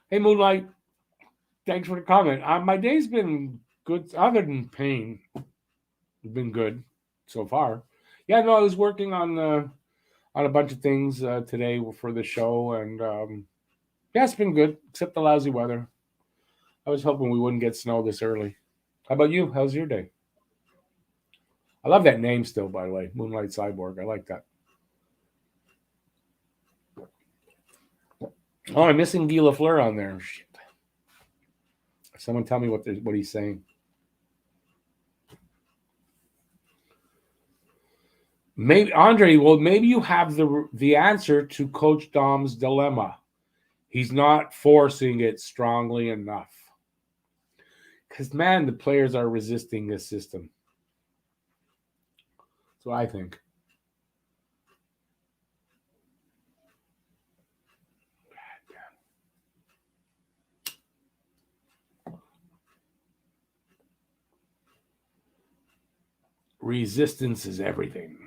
Hey, Moonlight, thanks for the comment. My day's been good, other than pain. It's been good so far. Yeah, no, I was working on a bunch of things today for the show, and yeah, it's been good, except the lousy weather. I was hoping we wouldn't get snow this early. How about you? How's your day? I love that name still, by the way, Moonlight Cyborg. I like that. Oh, I'm missing Guy Lafleur on there. Shit. Someone tell me what he's saying. Maybe Andre. Well, maybe you have the answer to Coach Dom's dilemma. He's not forcing it strongly enough. Because man, the players are resisting this system. That's what I think. Resistance is everything.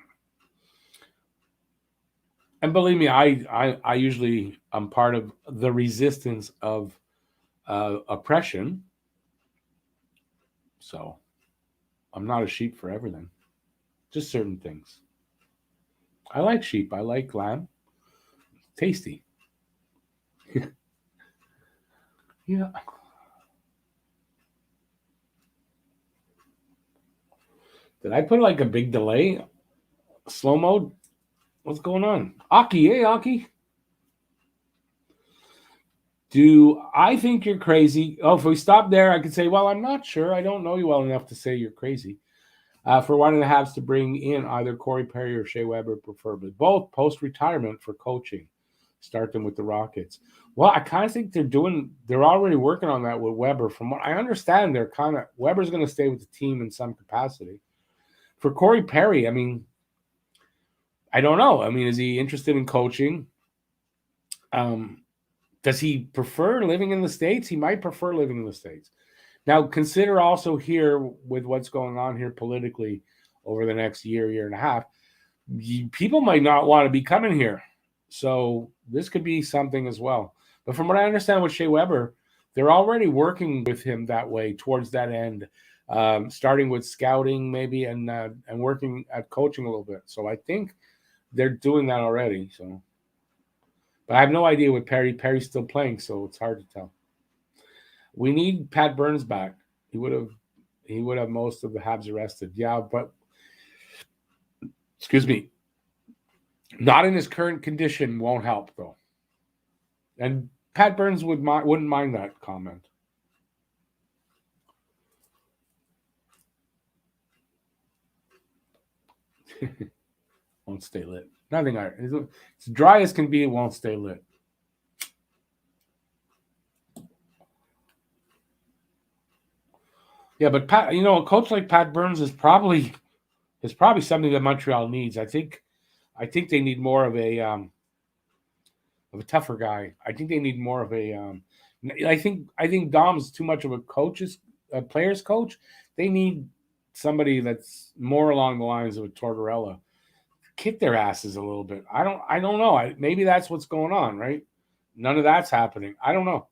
And believe me, I usually am part of the resistance of oppression. So I'm not a sheep for everything. Just certain things. I like sheep. I like lamb. Tasty. Yeah. Did I put like a big delay? Slow mode? What's going on? Aki, hey Aki. Do I think you're crazy? Oh, if we stop there, I could say, well, I'm not sure. I don't know you well enough to say you're crazy. For one of the Habs to bring in either Corey Perry or Shea Weber, preferably both post-retirement for coaching. Start them with the Rockets. Well, I kind of think they're already working on that with Weber. From what I understand, Weber's going to stay with the team in some capacity. For Corey Perry, I mean, I don't know. I mean, is he interested in coaching? Does he prefer living in the States? He might prefer living in the States. Now, consider also here with what's going on here politically over the next year and a half, people might not want to be coming here. So this could be something as well. But from what I understand with Shea Weber, they're already working with him that way towards that end, starting with scouting maybe and working at coaching a little bit. So I think they're doing that already. So, but I have no idea with Perry. Perry's still playing, so it's hard to tell. We need Pat Burns back. He would have most of the Habs arrested. Yeah, but excuse me. Not in his current condition won't help though. And Pat Burns wouldn't mind that comment. Won't stay lit. Nothing. It's dry as can be. It won't stay lit. Yeah, but Pat, a coach like Pat Burns is probably something that Montreal needs. I think they need more of a tougher guy. I think they need more of a. I think Dom's too much of a player's coach. They need somebody that's more along the lines of a Tortorella. Kick their asses a little bit. I don't know. Maybe that's what's going on, right? None of that's happening. I don't know.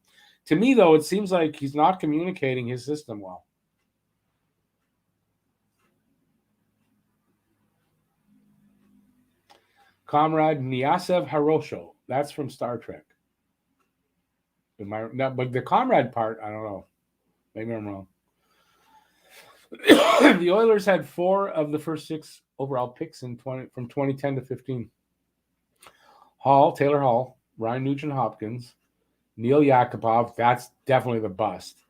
To me, though, it seems like he's not communicating his system well. Comrade Nyasev Harosho. That's from Star Trek. But the comrade part, I don't know. Maybe I'm wrong. The Oilers had 4 of the first 6 overall picks from 2010 to 15. Taylor Hall, Ryan Nugent Hopkins, Neil Yakupov, that's definitely the bust.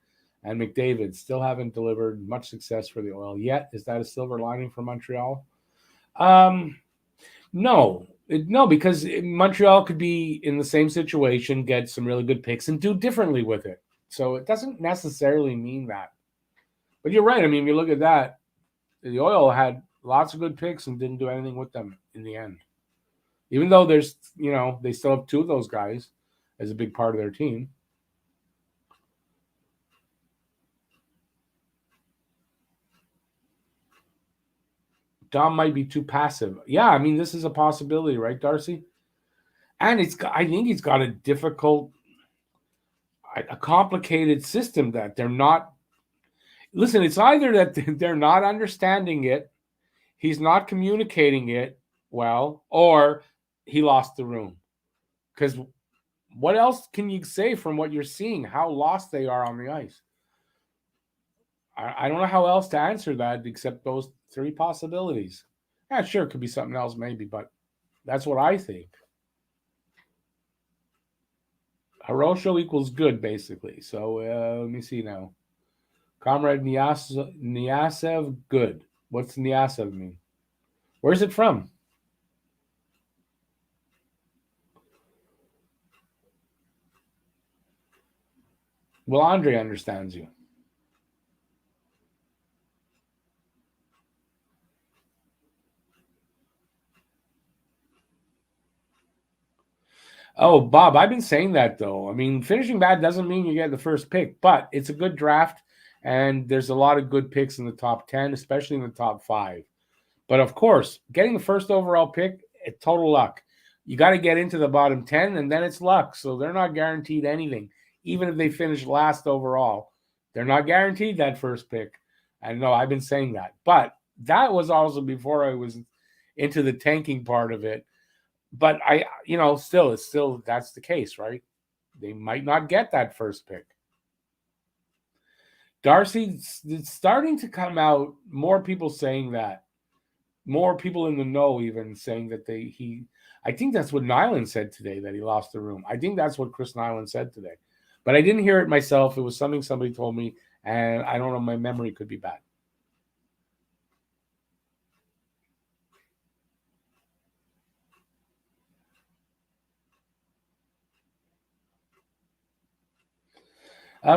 And McDavid still haven't delivered much success for the Oil yet. Is that a silver lining for Montreal? No, because Montreal could be in the same situation, get some really good picks, and do differently with it. So it doesn't necessarily mean that. But you're right. I mean, you look at that. The Oil had lots of good picks and didn't do anything with them in the end. Even though there's, they still have two of those guys as a big part of their team. Dom might be too passive. Yeah, I mean, this is a possibility, right, Darcy? And I think he's got a complicated system that they're not. Listen, it's either that they're not understanding it, he's not communicating it well, or he lost the room. Because what else can you say from what you're seeing, how lost they are on the ice? I don't know how else to answer that except those three possibilities. Yeah, sure, it could be something else maybe, but that's what I think. Hirosho equals good, basically. So let me see now. Comrade Niasev, good. What's Niasev mean? Where's it from? Well, Andre understands you. Oh, Bob, I've been saying that, though. I mean, finishing bad doesn't mean you get the first pick, but it's a good draft, and there's a lot of good picks in the top 10, especially in the top 5. But, of course, getting the first overall pick, it's total luck. You got to get into the bottom 10, and then it's luck. So they're not guaranteed anything. Even if they finish last overall, they're not guaranteed that first pick. I know I've been saying that. But that was also before I was into the tanking part of it. But still that's the case, right? They might not get that first pick. Darcy, it's starting to come out, more people saying that. More people in the know even saying that I think that's what Nyland said today, that he lost the room. I think that's what Chris Nyland said today. But I didn't hear it myself. It was something somebody told me, and I don't know, my memory could be bad.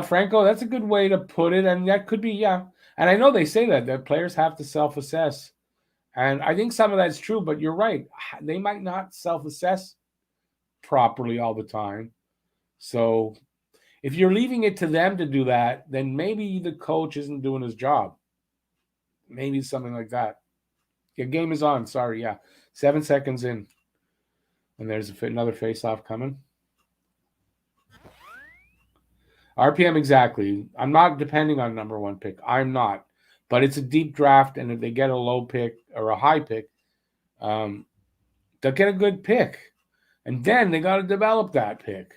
Franco, that's a good way to put it, and that could be, yeah. And I know they say that players have to self-assess, and I think some of that's true. But you're right; they might not self-assess properly all the time. So, if you're leaving it to them to do that, then maybe the coach isn't doing his job. Maybe something like that. Your game is on. Sorry, yeah, 7 seconds in, and there's another face-off coming. RPM exactly. I'm not depending on number one pick. I'm not. But it's a deep draft, and if they get a low pick or a high pick, they'll get a good pick. And then they got to develop that pick.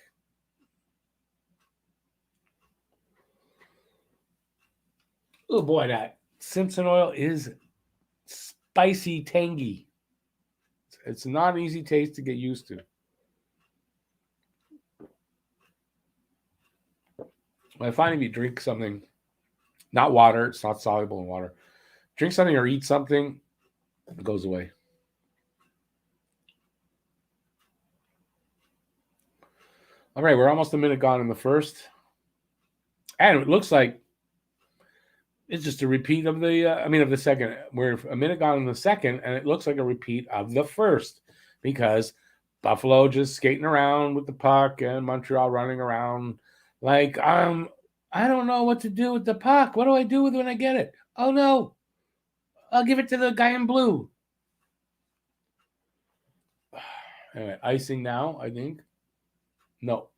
Oh, boy, that Simpson oil is spicy, tangy. It's not an easy taste to get used to. I find if you drink something, not water, it's not soluble in water. Drink something or eat something, it goes away. All right, we're almost a minute gone in the first. And it looks like it's just a repeat of the second. We're a minute gone in the second, and it looks like a repeat of the first because Buffalo just skating around with the puck and Montreal running around like, I don't know what to do with the puck. What do I do with it when I get it? Oh, no. I'll give it to the guy in blue. Anyway, icing now, I think. No.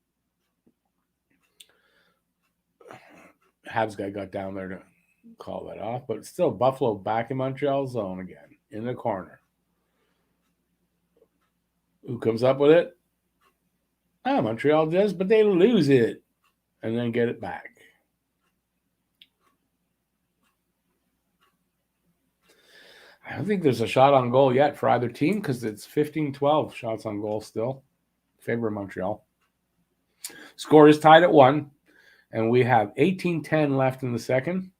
Habs guy got down there to call that off, but still Buffalo back in Montreal zone again in the corner. Who comes up with it? Montreal does, but they lose it and then get it back. I don't think there's a shot on goal yet for either team because it's 15-12 shots on goal still. Favor Montreal. Score is tied at 1, and we have 18-10 left in the second.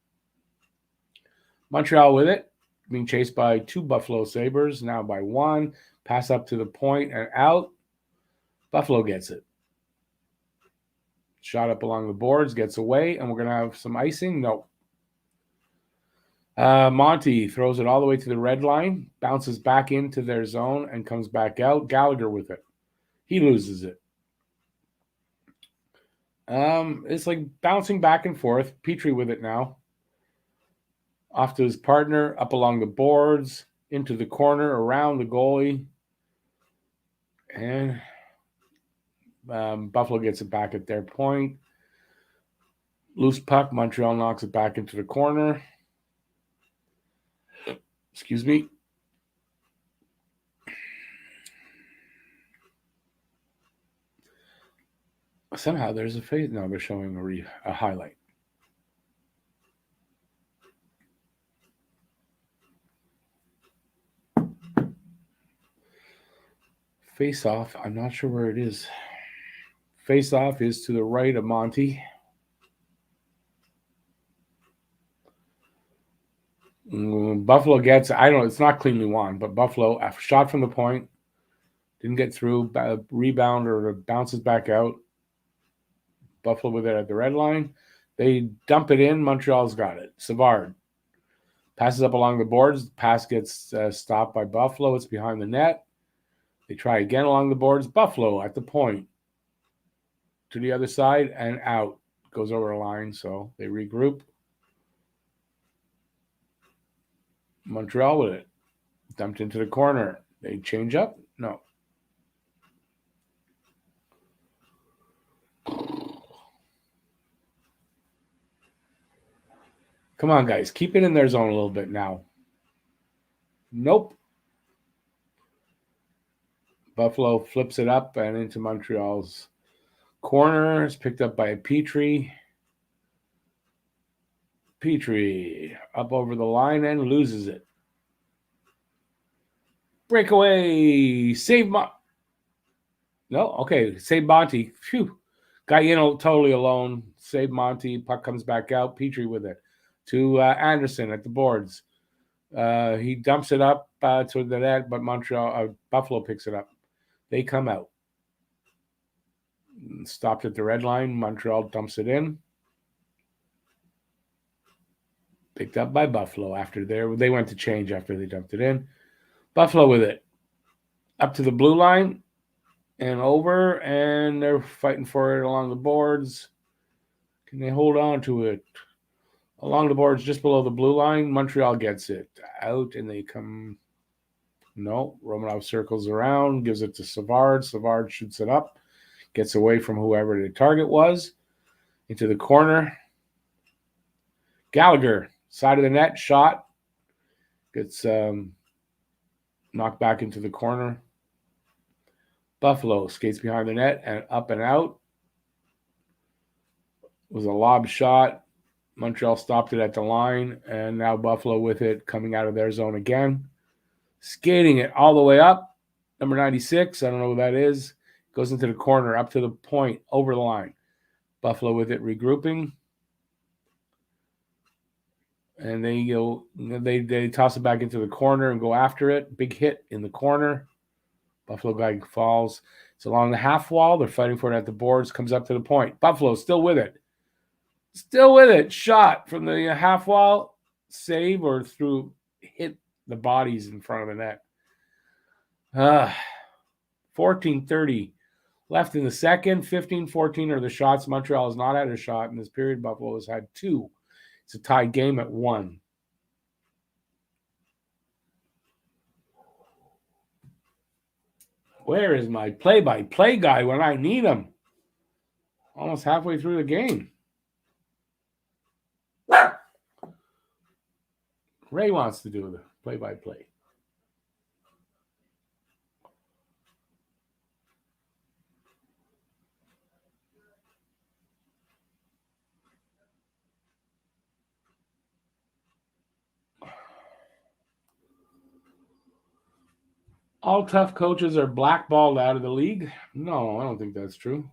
Montreal with it, being chased by 2 Buffalo Sabres, now by 1. Pass up to the point and out. Buffalo gets it. Shot up along the boards, gets away, and we're going to have some icing. No. Monty throws it all the way to the red line, bounces back into their zone, and comes back out. Gallagher with it. He loses it. It's like bouncing back and forth. Petrie with it now. Off to his partner, up along the boards, into the corner, around the goalie. And Buffalo gets it back at their point. Loose puck. Montreal knocks it back into the corner. Excuse me. Somehow there's a face. No, they're showing a highlight. Face off. I'm not sure where it is. Face off is to the right of Monty. Buffalo gets, I don't know, it's not cleanly won, but Buffalo, a shot from the point, didn't get through, rebound or bounces back out. Buffalo with it at the red line. They dump it in. Montreal's got it. Savard passes up along the boards. The pass gets stopped by Buffalo. It's behind the net. They try again along the boards. Buffalo at the point. To the other side and out. Goes over a line, so they regroup. Montreal with it. Dumped into the corner. They change up? No. Come on, guys. Keep it in their zone a little bit now. Nope. Buffalo flips it up and into Montreal's corner. It's picked up by Petrie. Petrie up over the line and loses it. Breakaway. Save No, okay. Save Monty. Phew. Got totally alone. Save Monty. Puck comes back out. Petrie with it. To Anderson at the boards. He dumps it up to the net, but Buffalo picks it up. They come out. Stopped at the red line. Montreal dumps it in. Picked up by Buffalo after they went to change after they dumped it in. Buffalo with it. Up to the blue line and over, and they're fighting for it along the boards. Can they hold on to it? Along the boards just below the blue line, Montreal gets it out, and they come. No, Romanov circles around, gives it to Savard. Savard shoots it up, gets away from whoever the target was, into the corner. Gallagher, side of the net, shot. Gets knocked back into the corner. Buffalo skates behind the net and up and out. It was a lob shot. Montreal stopped it at the line, and now Buffalo with it coming out of their zone again. Skating it all the way up. Number 96, I don't know who that is. Goes into the corner, up to the point, over the line. Buffalo with it regrouping. And they toss it back into the corner and go after it. Big hit in the corner. Buffalo guy falls. It's along the half wall. They're fighting for it at the boards. Comes up to the point. Buffalo still with it. Still with it. Shot from the half wall. Save or through. Hit the bodies in front of the net. 14:30 left in the second. 15-14 are the shots. Montreal has not had a shot in this period. Buffalo has had 2. It's a tied game at 1. Where is my play-by-play guy when I need him? Almost halfway through the game. Ray wants to do the play-by-play. All tough coaches are blackballed out of the league? No, I don't think that's true.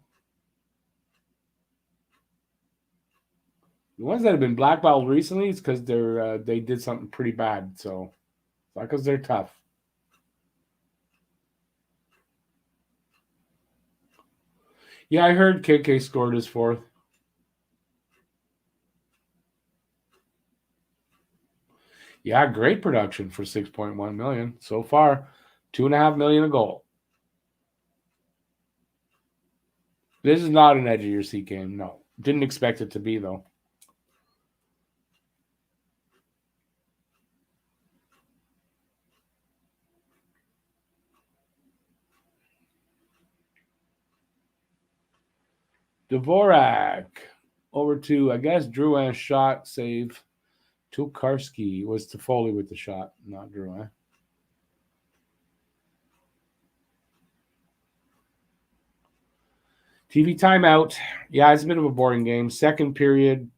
The ones that have been blackballed recently is because they did something pretty bad. So it's not because they're tough. Yeah, I heard KK scored his fourth. Yeah, great production for 6.1 million so far. 2.5 million a goal. This is not an edge of your seat game. No, didn't expect it to be though. Dvorak over to, I guess, Drouin shot save. Tokarski was Toffoli with the shot, not Drouin. TV timeout. Yeah, it's a bit of a boring game. Second period,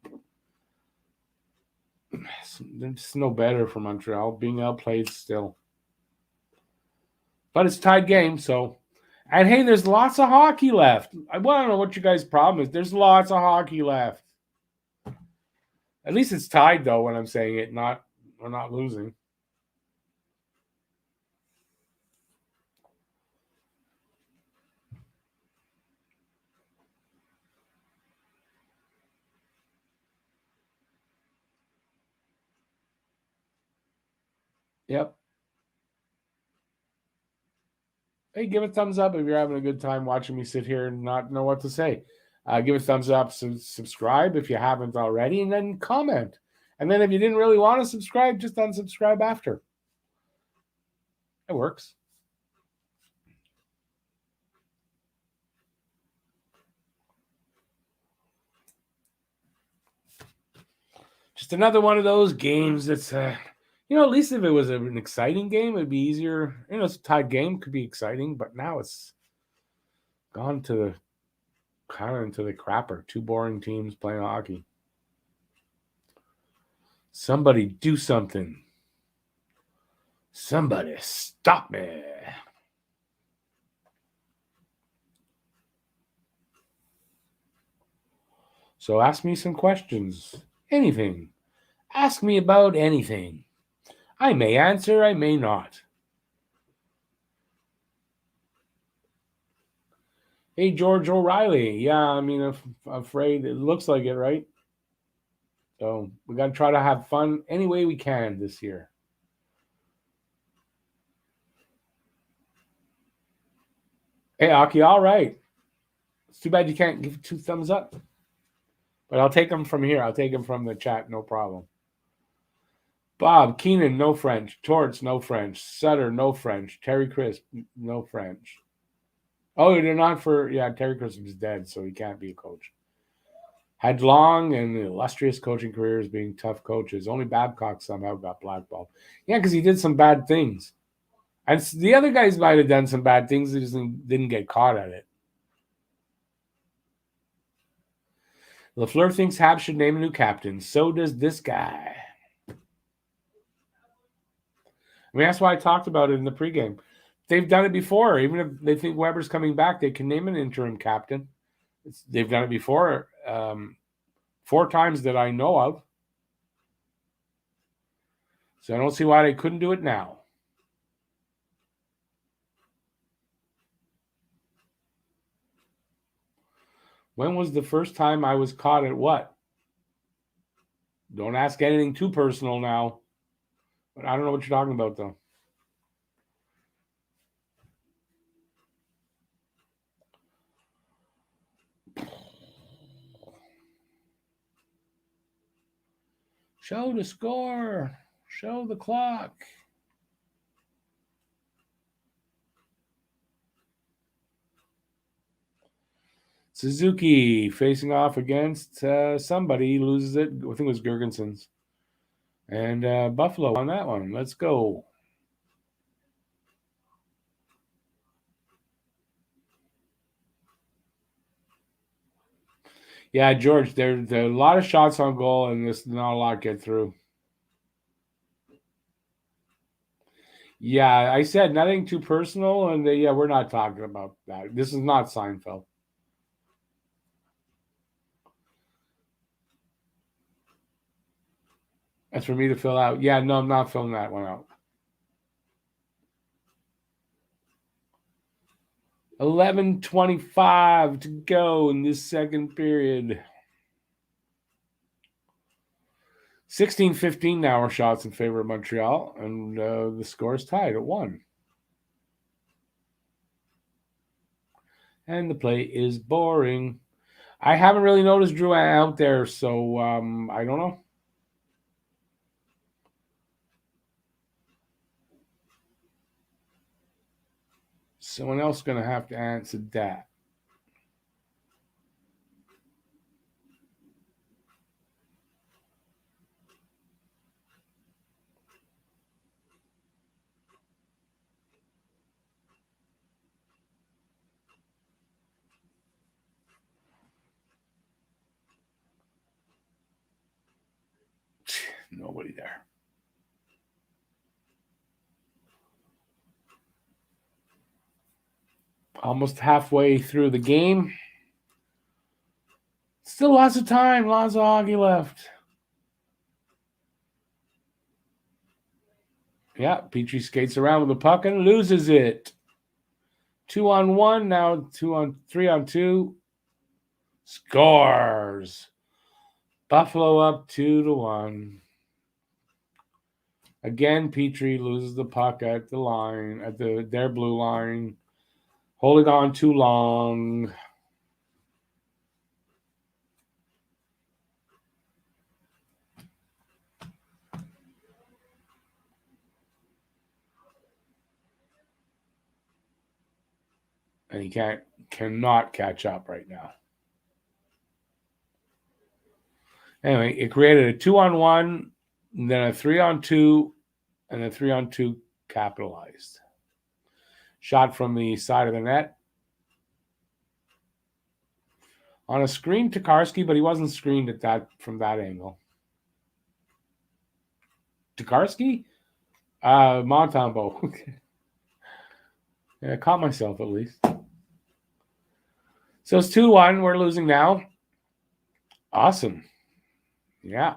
it's no better for Montreal. Being outplayed still. But it's a tied game, so. And hey, there's lots of hockey left. I want to know what you guys' problem is. There's lots of hockey left. At least it's tied, though, when I'm saying it. We're not losing. Yep. Hey, give a thumbs up if you're having a good time watching me sit here and not know what to say. Give a thumbs up, subscribe if you haven't already, and then comment. And then if you didn't really want to subscribe, just unsubscribe after. It works. Just another one of those games that's, at least if it was an exciting game, it'd be easier. It's a tied game, could be exciting, but now it's gone to the kind of into the crapper. Two boring teams playing hockey. Somebody do something. Somebody stop me. So ask me some questions. Anything. Ask me about anything. I may answer, I may not. Hey, George O'Reilly. Yeah, I'm afraid it looks like it, right? So we got to try to have fun any way we can this year. Hey, Aki, all right. It's too bad you can't give 2 thumbs up. But I'll take them from here. I'll take them from the chat, no problem. Bob, Keenan, no French. Torts, no French. Sutter, no French. Terry Crisp, no French. Oh, they're not Terry Crisp is dead, so he can't be a coach. Had long and illustrious coaching careers being tough coaches. Only Babcock somehow got blackballed. Yeah, because he did some bad things. And the other guys might have done some bad things. They just didn't get caught at it. LaFleur thinks Habs should name a new captain. So does this guy. That's why I talked about it in the pregame. They've done it before. Even if they think Weber's coming back, they can name an interim captain. They've done it before 4 times that I know of. So I don't see why they couldn't do it now. When was the first time I was caught at what? Don't ask anything too personal now. But I don't know what you're talking about, though. Show the score. Show the clock. Suzuki facing off against somebody. Loses it. I think it was Gergensons. And Buffalo on that one. Let's go. Yeah, George, there's a lot of shots on goal, and there's not a lot get through. Yeah, I said nothing too personal, and we're not talking about that. This is not Seinfeld. That's for me to fill out. Yeah, no, I'm not filling that one out. 11:25 to go in this second period. 16-15 now are shots in favor of Montreal, and the score is tied at 1. And the play is boring. I haven't really noticed Drew out there, so I don't know. Someone else going to have to answer that. Nobody there. Almost halfway through the game. Still lots of time, lots of hockey left. Yeah, Petrie skates around with the puck and loses it. 2-on-1, now 3-on-2. Scores. Buffalo up 2-1. Again, Petrie loses the puck at the line, at their blue line. Holding on too long. And he cannot catch up right now. Anyway, it created a 2-on-1, then a 3-on-2, and a 3-on-2 capitalized. Shot from the side of the net. On a screen, Tokarski, but he wasn't screened from that angle. Tokarski? Montembeault. Yeah, I caught myself at least. So it's 2-1. We're losing now. Awesome. Yeah.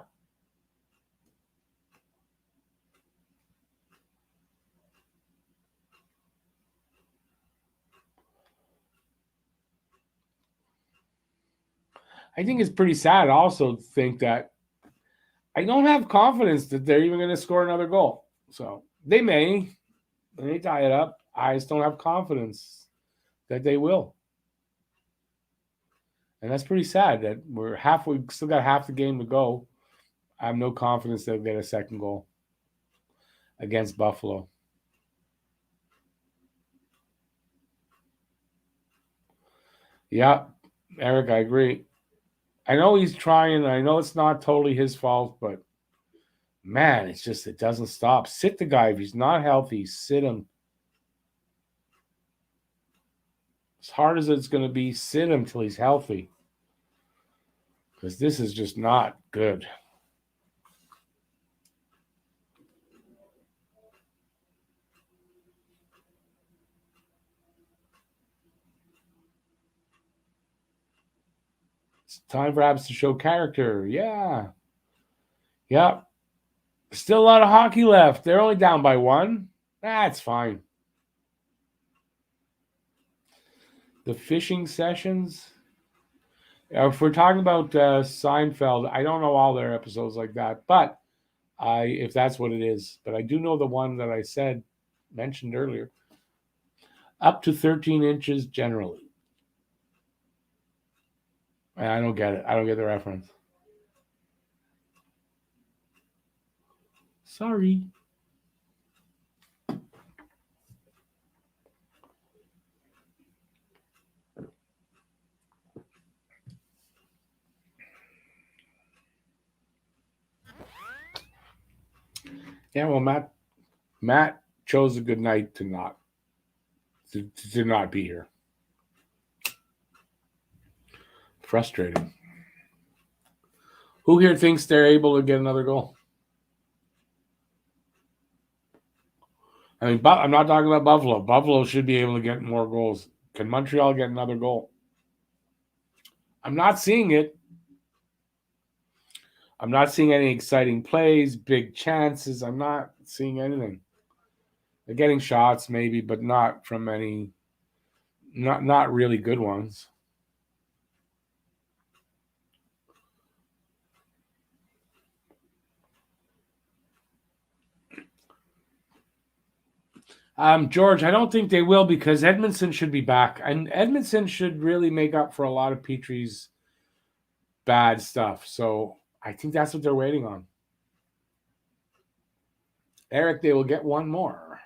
I think it's pretty sad also to think that I don't have confidence that they're even going to score another goal. So they may tie it up. I just don't have confidence that they will. And that's pretty sad that we're still got half the game to go. I have no confidence they'll get a second goal against Buffalo. Yeah, Eric, I agree. I know he's trying. I know it's not totally his fault, but man, it doesn't stop. Sit the guy. If he's not healthy, sit him. As hard as it's going to be, sit him till he's healthy. Because this is just not good. It's time for Habs to show character. Yeah. Yep. Still a lot of hockey left. They're only down by 1. That's fine. The fishing sessions. If we're talking about Seinfeld, I don't know all their episodes like that, but if that's what it is. But I do know the one that I mentioned earlier. Up to 13 inches generally. I don't get it. I don't get the reference. Sorry. Yeah, well, Matt chose a good night to not be here. Frustrating. Who here thinks they're able to get another goal? I mean, I'm not talking about Buffalo. Buffalo should be able to get more goals. Can Montreal get another goal? I'm not seeing it. I'm not seeing any exciting plays, big chances. I'm not seeing anything. They're getting shots maybe, but not from any, not really good ones. George, I don't think they will because Edmondson should be back. And Edmondson should really make up for a lot of Petrie's bad stuff. So I think that's what they're waiting on. Eric, they will get one more.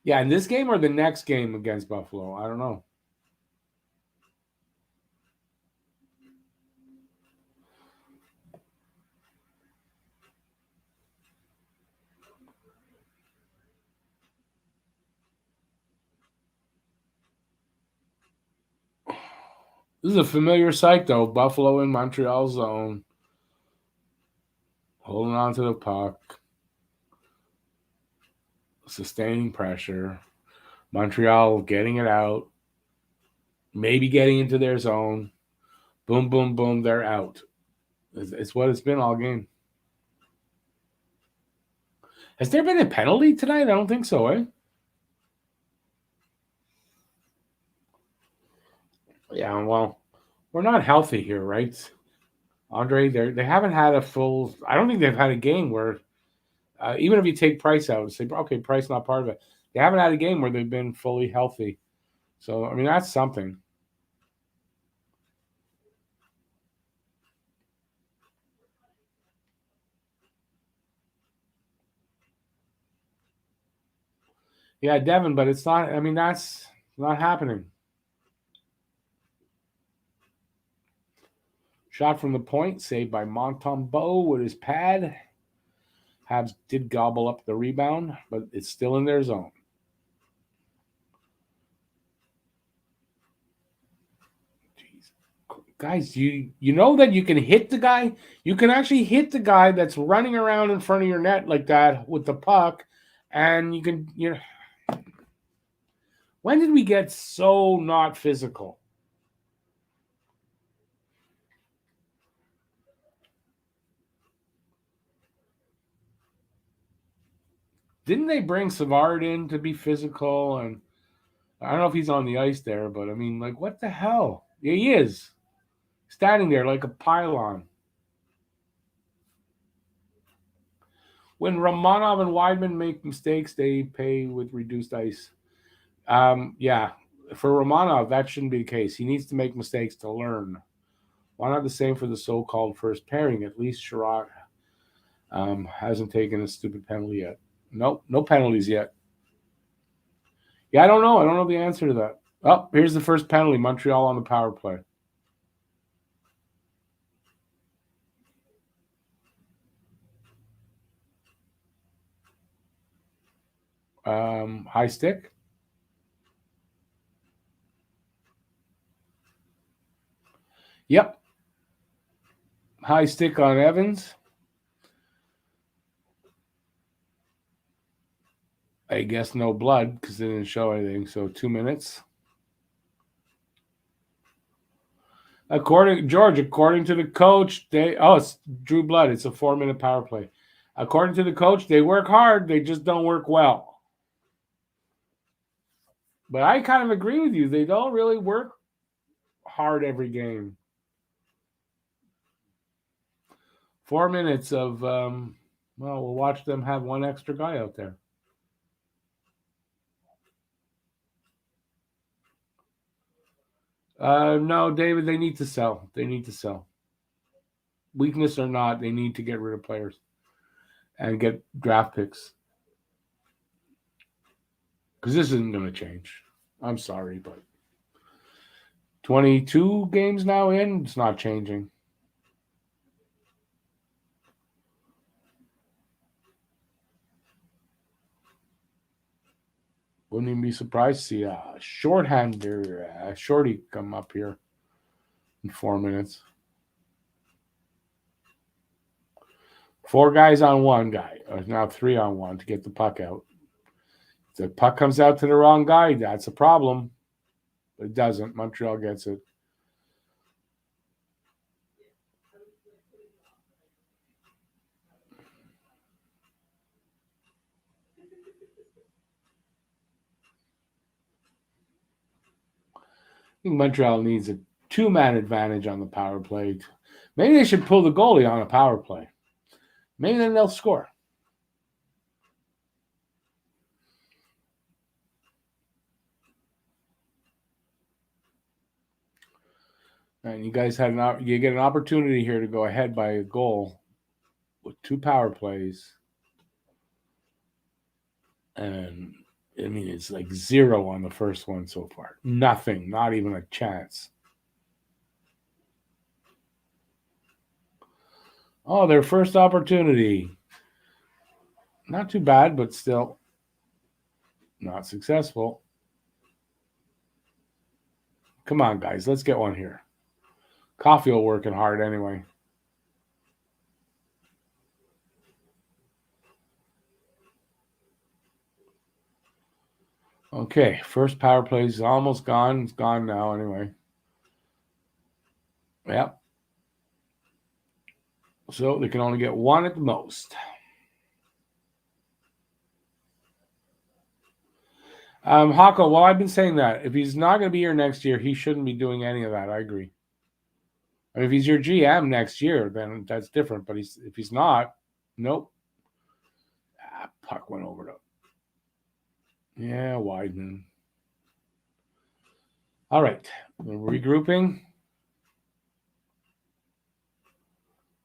Yeah, in this game or the next game against Buffalo? I don't know. This is a familiar sight, though. Buffalo in Montreal zone. Holding on to the puck. Sustaining pressure. Montreal getting it out. Maybe getting into their zone. Boom, boom, boom. They're out. It's what it's been all game. Has there been a penalty tonight? I don't think so, eh? Yeah, well, we're not healthy here, right? Andre, they haven't had a full. I don't think they've had a game where, even if you take Price out and say, okay, Price not part of it, they haven't had a game where they've been fully healthy. So I mean, that's something. Yeah, Devin, but it's not. I mean, that's not happening. Shot from the point, saved by Montembeault with his pad. Habs did gobble up the rebound, but it's still in their zone. Jeez. Guys, you know that you can hit the guy? You can actually hit the guy that's running around in front of your net like that with the puck, and you can, when did we get so not physical? Didn't they bring Savard in to be physical? And I don't know if he's on the ice there, but I mean, like, what the hell? Yeah, he is. Standing there like a pylon. When Romanov and Weidman make mistakes, they pay with reduced ice. Yeah, for Romanov, that shouldn't be the case. He needs to make mistakes to learn. Why not the same for the so-called first pairing? At least Sherratt hasn't taken a stupid penalty yet. Nope, no penalties yet. Yeah, I don't know. I don't know the answer to that. Oh, here's the first penalty. Montreal on the power play. High stick. Yep. High stick on Evans. I guess no blood because they didn't show anything. So 2 minutes. According to the coach, it's Drew Blood. It's a 4-minute power play. According to the coach, they work hard. They just don't work well. But I kind of agree with you. They don't really work hard every game. 4 minutes of, we'll watch them have one extra guy out there. No, David, they need to sell. They need to sell. Weakness or not, they need to get rid of players and get draft picks. Because this isn't going to change. I'm sorry, but 22 games now in, it's not changing. Wouldn't even be surprised to see a shorthander, a shorty come up here in 4 minutes. 4 guys on one guy, or now 3 on one to get the puck out. If the puck comes out to the wrong guy, that's a problem. But it doesn't. Montreal gets it. think Montreal needs a 2-man advantage on the power play. Maybe they should pull the goalie on a power play. Maybe then they'll score. And you guys get an opportunity here to go ahead by a goal with 2 power plays. And I mean, it's like 0 on the first one so far. Nothing, not even a chance. Oh, their first opportunity. Not too bad, but still not successful. Come on, guys, let's get one here. Caulfield working hard anyway. Okay, first power play is almost gone. It's gone now anyway. Yep. So they can only get 1 at the most. Hako, well, I've been saying that. If he's not going to be here next year, he shouldn't be doing any of that. I agree. I mean, if he's your GM next year, then that's different. But if he's not, nope. Puck went over to. Yeah, Wyden. All right. Regrouping.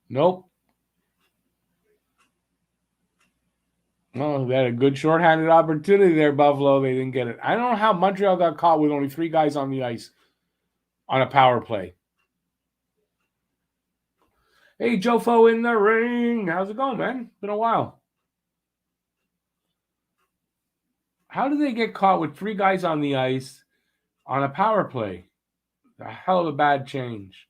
Nope. Well, they had a good shorthanded opportunity there, Buffalo. They didn't get it. I don't know how Montreal got caught with only 3 guys on the ice on a power play. Hey, Jofo in the ring. How's it going, man? Been a while. How did they get caught with 3 guys on the ice on a power play? A hell of a bad change.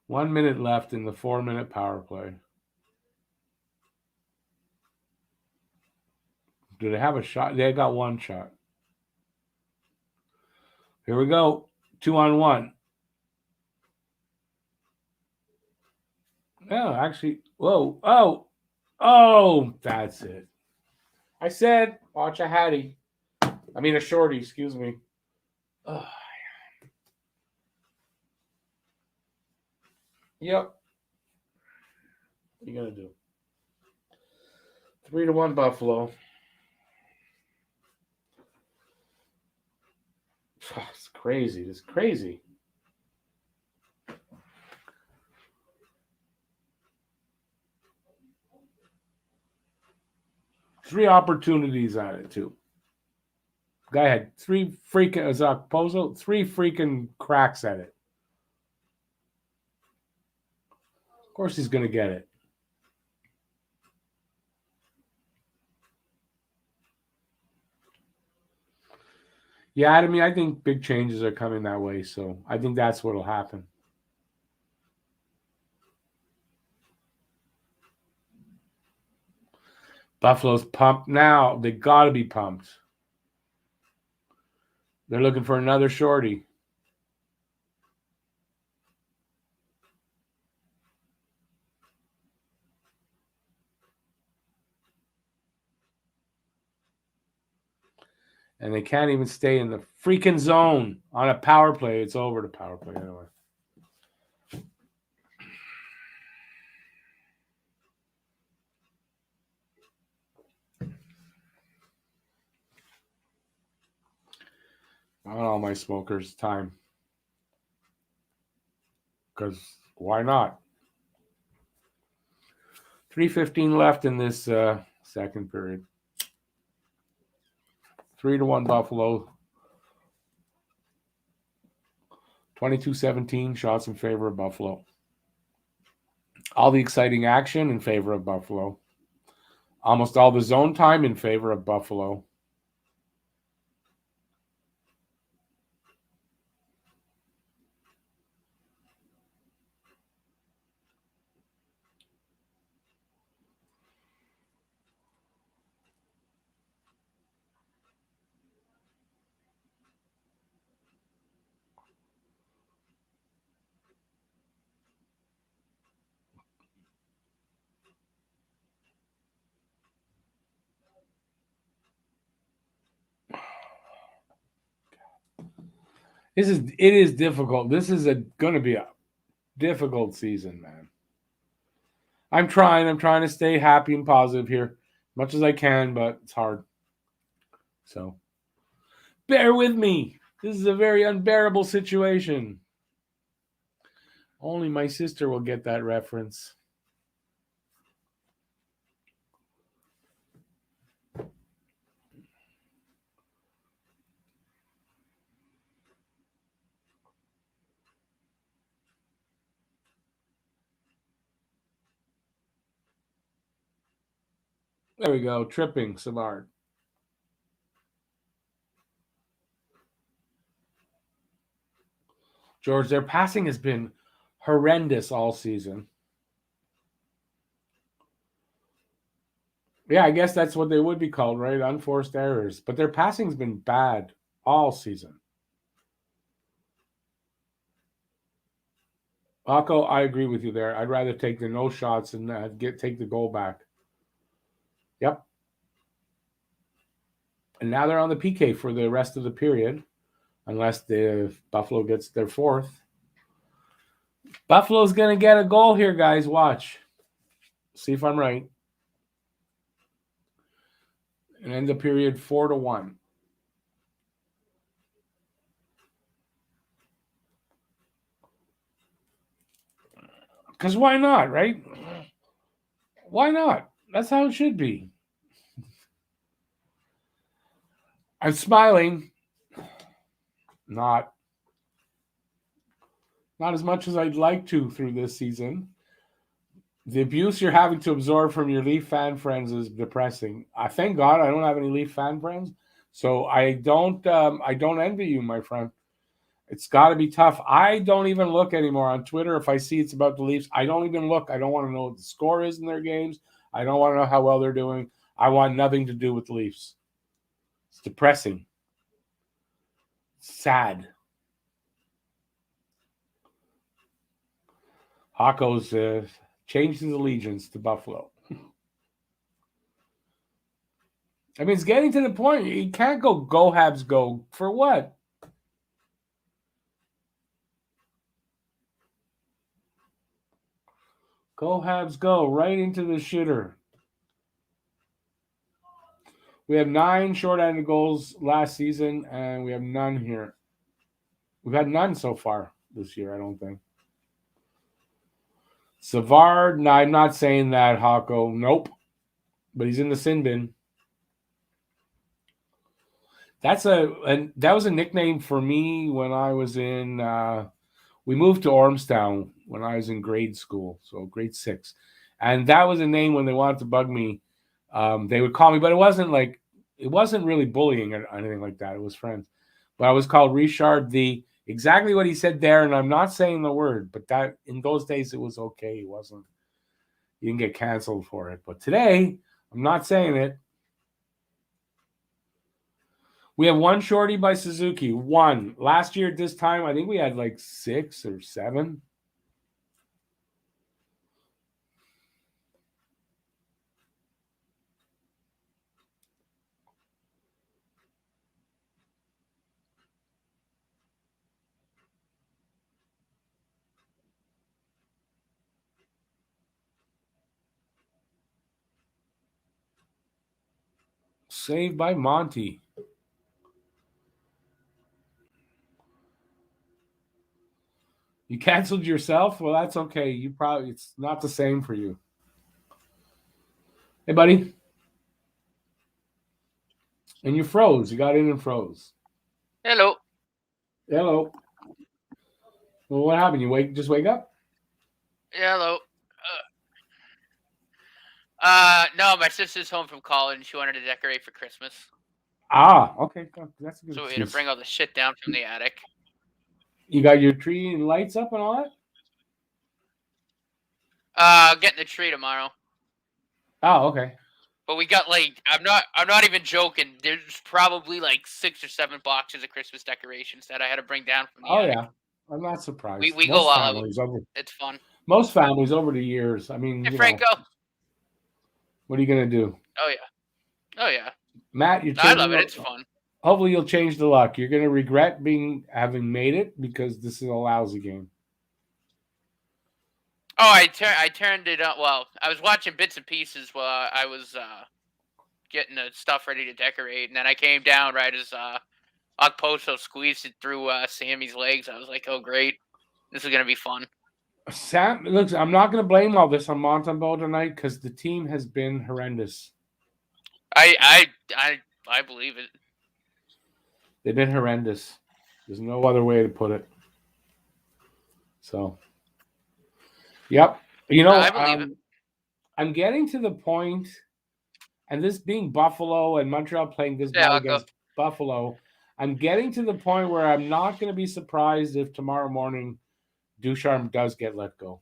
1 minute left in the 4-minute power play. Do they have a shot? They got 1 shot. Here we go. 2-on-1. Oh, actually, whoa. Oh, that's it. I said, watch a hattie. I mean, a shorty, excuse me. Oh, yep. What are you going to do? 3-1 Buffalo. It's crazy. It's crazy. Three opportunities at it, too. Guy had 3 freaking, Pozo, 3 freaking cracks at it. Of course he's going to get it. Yeah, I mean, I think big changes are coming that way, so I think that's what will happen. Buffalo's pumped now. They got to be pumped. They're looking for another shorty. And they can't even stay in the freaking zone on a power play. It's over to power play anyway. I want all my smokers time. Because why not? 3:15 left in this second period. 3-1 Buffalo. 22-17 shots in favor of Buffalo. All the exciting action in favor of Buffalo. Almost all the zone time in favor of Buffalo. It is difficult. This is going to be a difficult season, man. I'm trying to stay happy and positive here as much as I can, but it's hard. So bear with me. This is a very unbearable situation. Only my sister will get that reference. There we go. Tripping, Savard. George, their passing has been horrendous all season. Yeah, I guess that's what they would be called, right? Unforced errors. But their passing's been bad all season. Akko, I agree with you there. I'd rather take the no shots and take the goal back. Yep. And now they're on the PK for the rest of the period, unless the Buffalo gets their fourth. Buffalo's going to get a goal here, guys. Watch. See if I'm right. And end the period 4-1. Because why not, right? Why not? That's how it should be. I'm smiling. Not as much as I'd like to through this season. The abuse you're having to absorb from your Leaf fan friends is depressing. I thank God I don't have any Leaf fan friends, so I don't envy you, my friend. It's got to be tough. I don't even look anymore on Twitter if I see it's about the Leafs. I don't even look. I don't want to know what the score is in their games. I don't want to know how well they're doing. I want nothing to do with the Leafs. It's depressing. Sad. Hakko's changed his allegiance to Buffalo. I mean, it's getting to the point. You can't go Habs, go. For what? Go Habs, go. Right into the shitter. We have 9 short-handed goals last season, and we have none here. We've had none so far this year, I don't think. Savard, no, I'm not saying that, Hakko. Nope. But he's in the sin bin. That was a nickname for me when I was in we moved to Ormstown when I was in grade school, so grade 6. And that was a name when they wanted to bug me. They would call me, but it wasn't really bullying or anything like that. It was friends. But I was called Richard the exactly what he said there, and I'm not saying the word, but that in those days it was okay. It wasn't. You didn't get canceled for it. But today, I'm not saying it. We have 1 shorty by Suzuki. 1. Last year at this time, I think we had like 6 or 7. Saved by Monty. You canceled yourself? Well, that's okay. It's not the same for you. Hey, buddy. And you froze. You got in and froze. Hello. Hello. Well, what happened? You just wake up? Yeah, hello. No, my sister's home from college and she wanted to decorate for Christmas. Ah, okay. That's a good So we had to bring all the shit down from the attic. You got your tree and lights up and all that? Getting the tree tomorrow. Oh, okay. But we got I'm not even joking. There's probably 6 or 7 boxes of Christmas decorations that I had to bring down from the attic. Yeah. I'm not surprised. We go all out. It's fun. Most families over the years. I mean, hey, Franco. What are you gonna do? Oh yeah. Matt, I love it. It's fun. hopefully you'll change the luck. You're going to regret having made it because this is a lousy game. Oh, I turned it up. Well, I was watching bits and pieces while I was getting the stuff ready to decorate, and then I came down right as Okposo squeezed it through Sammy's legs. I was like, oh great, this is gonna be fun. Sam, look, I'm not going to blame all this on Montembeau tonight because the team has been horrendous. I believe it. They've been horrendous. There's no other way to put it. So, yep. You know, I believe it. I'm getting to the point, and this being Buffalo and Montreal playing this bad against Buffalo, I'm getting to the point where I'm not going to be surprised if tomorrow morning Ducharme does get let go.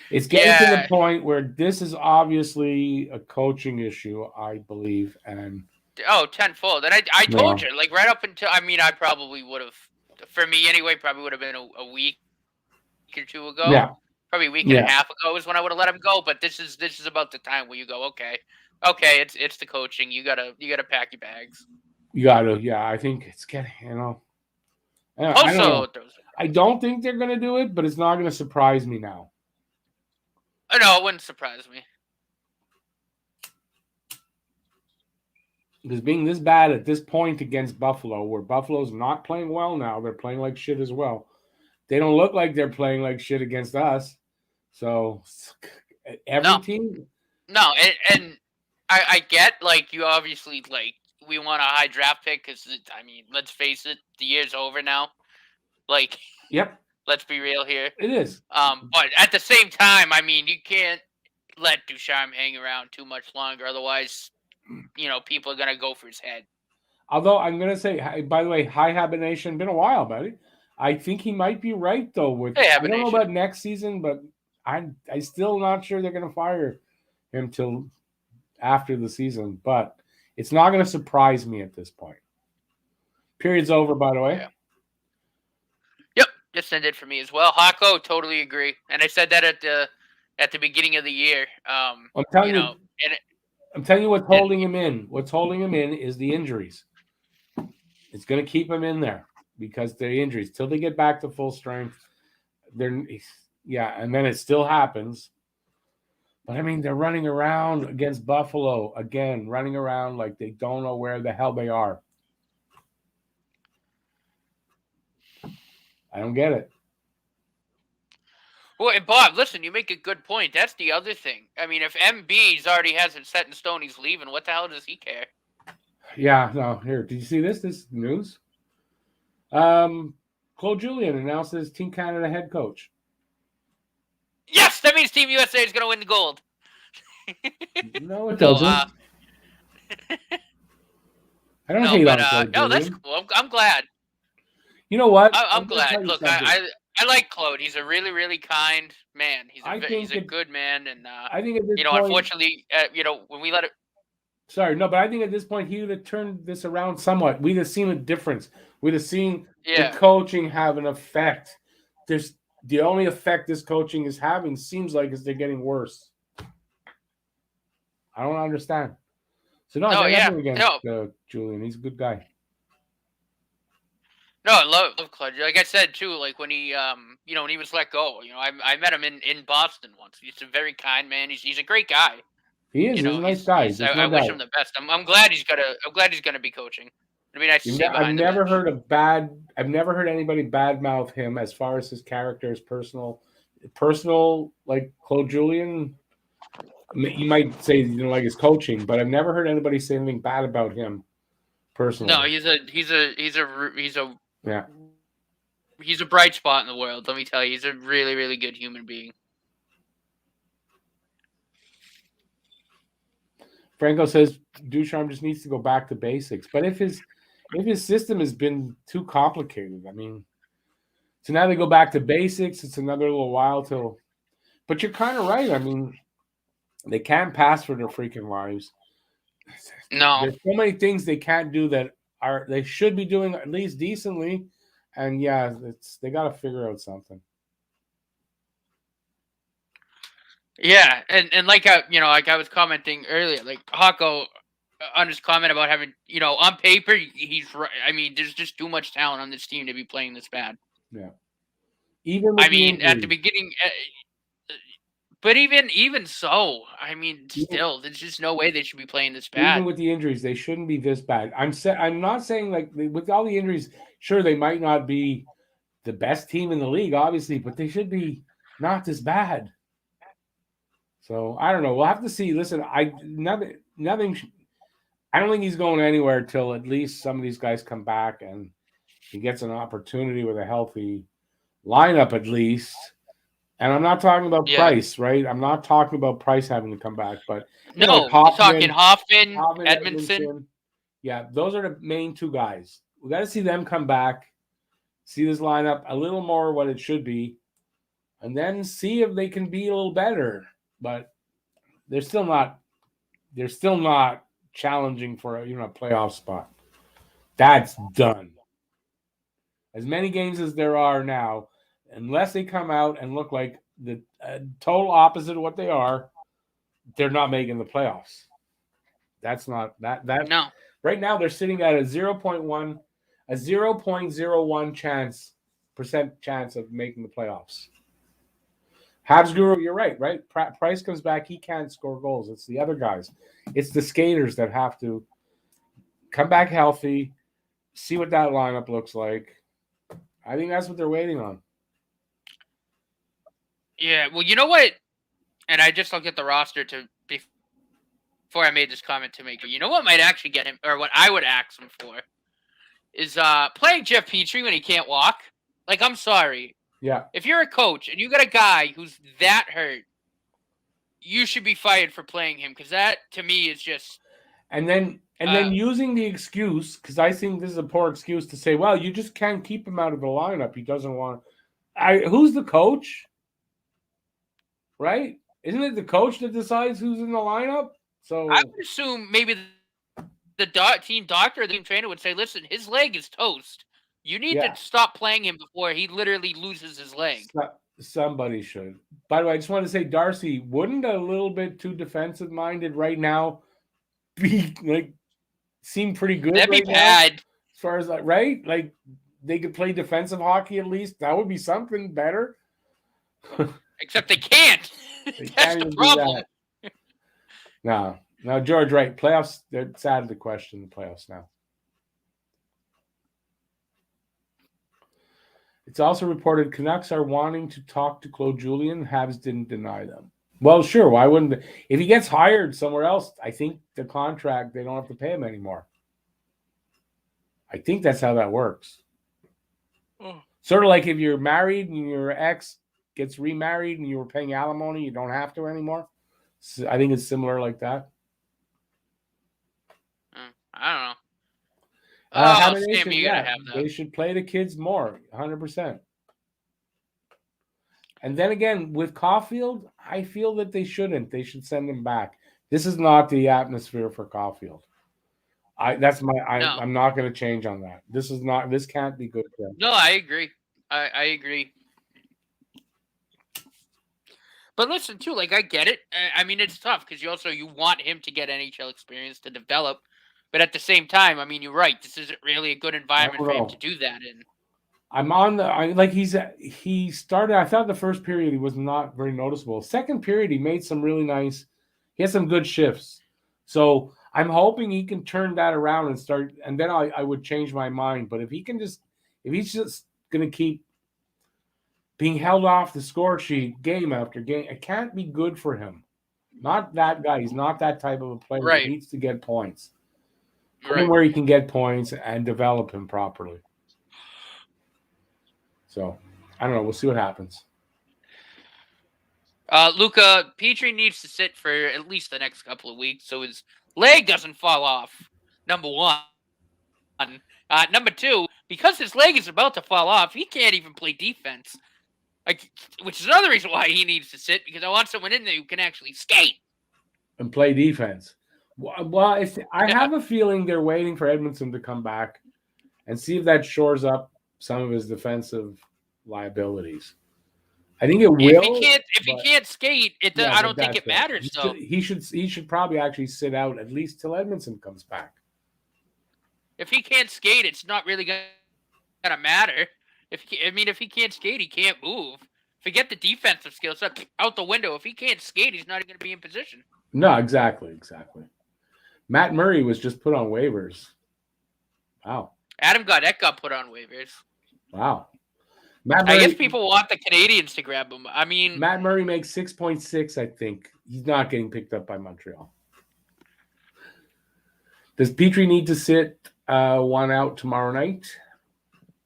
It's getting to the point where this is obviously a coaching issue, I believe, and tenfold. And I told you, like right up until I probably would have, for me anyway, probably would have been a week or two ago. Yeah. Probably a week and a half ago is when I would have let him go. But this is about the time where you go, okay, it's the coaching. You gotta pack your bags. You gotta, yeah. I think it's getting, I don't think they're gonna do it, but it's not gonna surprise me now. No, it wouldn't surprise me. Because being this bad at this point against Buffalo, where Buffalo's not playing well now, they're playing like shit as well. They don't look like they're playing like shit against us. So every team. No, and I get, like, you obviously, like, we want a high draft pick because, let's face it, the year's over now. Like, yep. Let's be real here. It is. But at the same time, you can't let Ducharme hang around too much longer. Otherwise, people are going to go for his head. Although I'm going to say, by the way, High Habination, been a while, buddy. I think he might be right, though. I don't know about next season, but I'm still not sure they're going to fire him till after the season. But it's not going to surprise me at this point. Period's over, by the way. Yeah. Yep, just ended for me as well. Hako, totally agree. And I said that at the beginning of the year. I'm telling you, I'm telling you what's holding him in. What's holding him in is the injuries. It's going to keep him in there because they're injuries. Till they get back to full strength, and then it still happens. But, they're running around against Buffalo again, running around like they don't know where the hell they are. I don't get it. Well, and Bob, listen, you make a good point. That's the other thing. If MB's already has it set in stone he's leaving, what the hell does he care? Yeah, no, here. Did you see this? This news? Claude Julien announced as Team Canada head coach. Yes, that means Team USA is going to win the gold. No, it doesn't. I don't hate on Claude Julien. That's cool. I'm glad. You know what? I'm glad. Look, I like Claude. He's a really, really kind man. He's a good man, and I think at this point, unfortunately, when we let it. Sorry, no, but I think at this point he would have turned this around somewhat. We'd have seen a difference. We'd have seen the coaching have an effect. There's the only effect this coaching is having seems like is they're getting worse. I don't understand. So nothing against Julien. He's a good guy. No, I love Claude. Like I said too, like when he when he was let go, I met him in Boston once. He's a very kind man. He's a great guy. He is. He's a nice guy. I wish him the best. I'm glad he's gonna be coaching. I've never heard anybody badmouth him as far as his character, his personal like Claude Julien. You might say you don't like his coaching, but I've never heard anybody say anything bad about him personally. No, he's a bright spot in the world. Let me tell you, he's a really, really good human being. Franco says Ducharme just needs to go back to basics. But if his system has been too complicated, so now they go back to basics. It's another little while till. But you're kind of right. They can't pass for their freaking lives. No, there's so many things they can't do that they should be doing at least decently, and they got to figure out something. Yeah, and like I was commenting earlier, like Hako, on his comment about having, on paper, he's right. I mean, there's just too much talent on this team to be playing this bad. Yeah. Even with I mean, at the beginning, but even so, I mean, still, there's just no way they should be playing this bad. Even with the injuries, they shouldn't be this bad. I'm not saying like with all the injuries, sure they might not be the best team in the league, obviously, but they should be not this bad. So I don't know. We'll have to see. Listen, nothing. I don't think he's going anywhere till at least some of these guys come back and he gets an opportunity with a healthy lineup at least. And I'm not talking about Price, right? I'm not talking about Price having to come back, but no, you're talking Hoffman, Edmondson. Yeah, those are the main two guys. We got to see them come back, see this lineup a little more what it should be, and then see if they can be a little better. But they're still not challenging for a playoff spot. That's done. As many games as there are now, unless they come out and look like the total opposite of what they are, they're not making the playoffs. That's not that. No. Right now they're sitting at a 0.01 percent chance of making the playoffs. Habs Guru, you're right? Price comes back, he can't score goals. It's the other guys. It's the skaters that have to come back healthy, see what that lineup looks like. I think that's what they're waiting on. Yeah, well, you know what? And I just looked at the roster before I made this comment to make it. You know what might actually get him, or what I would ask him for, is playing Jeff Petrie when he can't walk. Like, I'm sorry. Yeah. If you're a coach and you got a guy who's that hurt, you should be fired for playing him, because that, to me, is just... And then using the excuse, because I think this is a poor excuse to say, well, you just can't keep him out of the lineup. He doesn't want... Who's the coach? Right? Isn't it the coach that decides who's in the lineup? So I would assume maybe the team doctor or the team trainer would say, listen, his leg is toast. You need to stop playing him before he literally loses his leg. Somebody should. By the way, I just want to say, Darcy, wouldn't a little bit too defensive-minded right now be seem pretty good? That'd be bad. As far as right? Like they could play defensive hockey at least. That would be something better. Except they can't. That's the problem. No, George, right? Playoffs, it's out of the question, the playoffs now. It's also reported Canucks are wanting to talk to Claude Julien. Habs didn't deny them. Well, sure. Why wouldn't they? If he gets hired somewhere else, I think the contract, they don't have to pay him anymore. I think that's how that works. Oh. Sort of like if you're married and your ex gets remarried and you were paying alimony, you don't have to anymore. So I think it's similar like that. I don't know. Sam, you gotta have that. They should play the kids more, 100%. And then again, with Caulfield, I feel that they shouldn't. They should send him back. This is not the atmosphere for Caulfield. I'm not going to change on that. This can't be good for him. No, I agree. I agree. But listen, too, I get it. I mean, it's tough because you want him to get NHL experience to develop. But at the same time, I mean, you're right. This isn't really a good environment for him to do that in. He started, I thought the first period he was not very noticeable. Second period, he made some really nice, he had some good shifts. So I'm hoping he can turn that around and start, and then I would change my mind. But if he's just going to keep being held off the score sheet game after game, it can't be good for him. Not that guy. He's not that type of a player. Right. He needs to get points. Put him where he can get points and develop him properly. So, I don't know. We'll see what happens. Luca, Petrie needs to sit for at least the next couple of weeks so his leg doesn't fall off, number one. Number two, because his leg is about to fall off, he can't even play defense. Which is another reason why he needs to sit, because I want someone in there who can actually skate. And play defense. Well, I have a feeling they're waiting for Edmondson to come back and see if that shores up some of his defensive liabilities. I think it will. If he can't skate, I don't think it matters. So he should probably actually sit out at least till Edmondson comes back. If he can't skate, it's not really gonna matter. If he can't skate, he can't move. Forget the defensive skills out the window. If he can't skate, he's not going to be in position. No, exactly. Matt Murray was just put on waivers. Wow. Adam Gaudette got put on waivers. Wow. I guess people want the Canadiens to grab him. I mean, Matt Murray makes 6.6, I think. He's not getting picked up by Montreal. Does Petrie need to sit one out tomorrow night?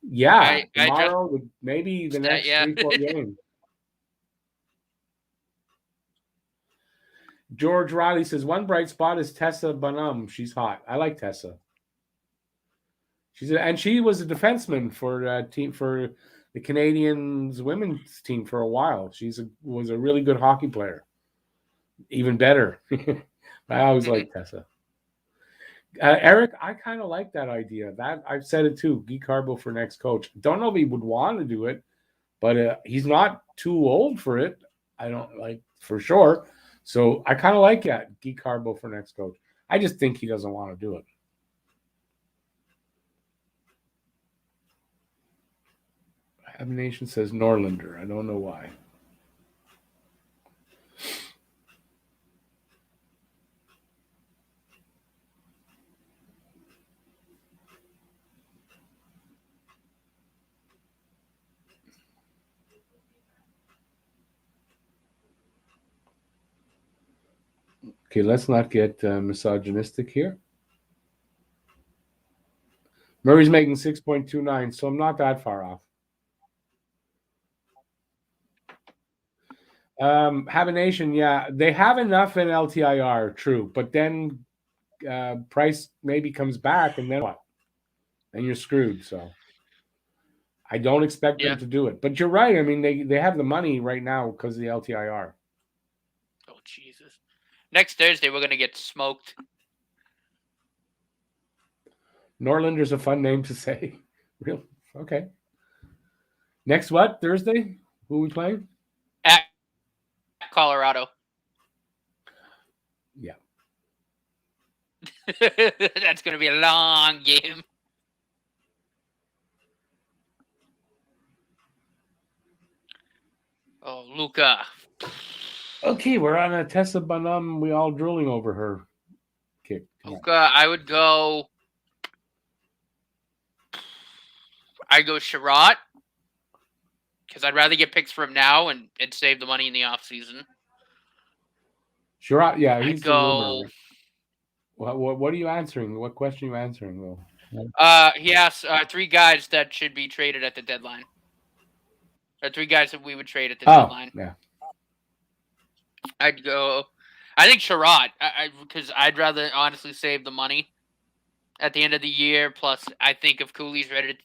Yeah, tomorrow, maybe the next 3-4 games. George Riley says, one bright spot is Tessa Bonhomme. She's hot. I like Tessa. She was a defenseman for the Canadiens women's team for a while. Was a really good hockey player. Even better. I always like Tessa. Eric, I kind of like that idea. I've said it too. Guy Carbo for next coach. Don't know if he would want to do it, but he's not too old for it. I don't like for sure. So I kind of like that. Guy Carbo for next coach. I just think he doesn't want to do it. Nation says Norlander. I don't know why. Okay, let's not get misogynistic here. Murray's making 6.29, so I'm not that far off. Nation, yeah, they have enough in LTIR, true, but then Price maybe comes back, and then what? Then you're screwed. So I don't expect them to do it. But you're right. I mean, they have the money right now because of the LTIR. Oh, Jesus. Next Thursday, we're going to get smoked. Norlander's a fun name to say. Real? Okay. Next what? Thursday? Who are we playing? At Colorado. Yeah. That's going to be a long game. Oh, Luca. Okay, we're on a Tessa Bonhomme. We all drooling over her kick. Luca, I would go. I go Sherratt because I'd rather get picks from now and save the money in the offseason. Sherratt, yeah, he's I'd go. What are you answering? What question are you answering, though? He asked 3 guys that should be traded at the deadline. Or 3 guys that we would trade at the deadline. Yeah. I'd go. I think Sherratt, because I'd rather honestly save the money at the end of the year. Plus, I think if Cooley's ready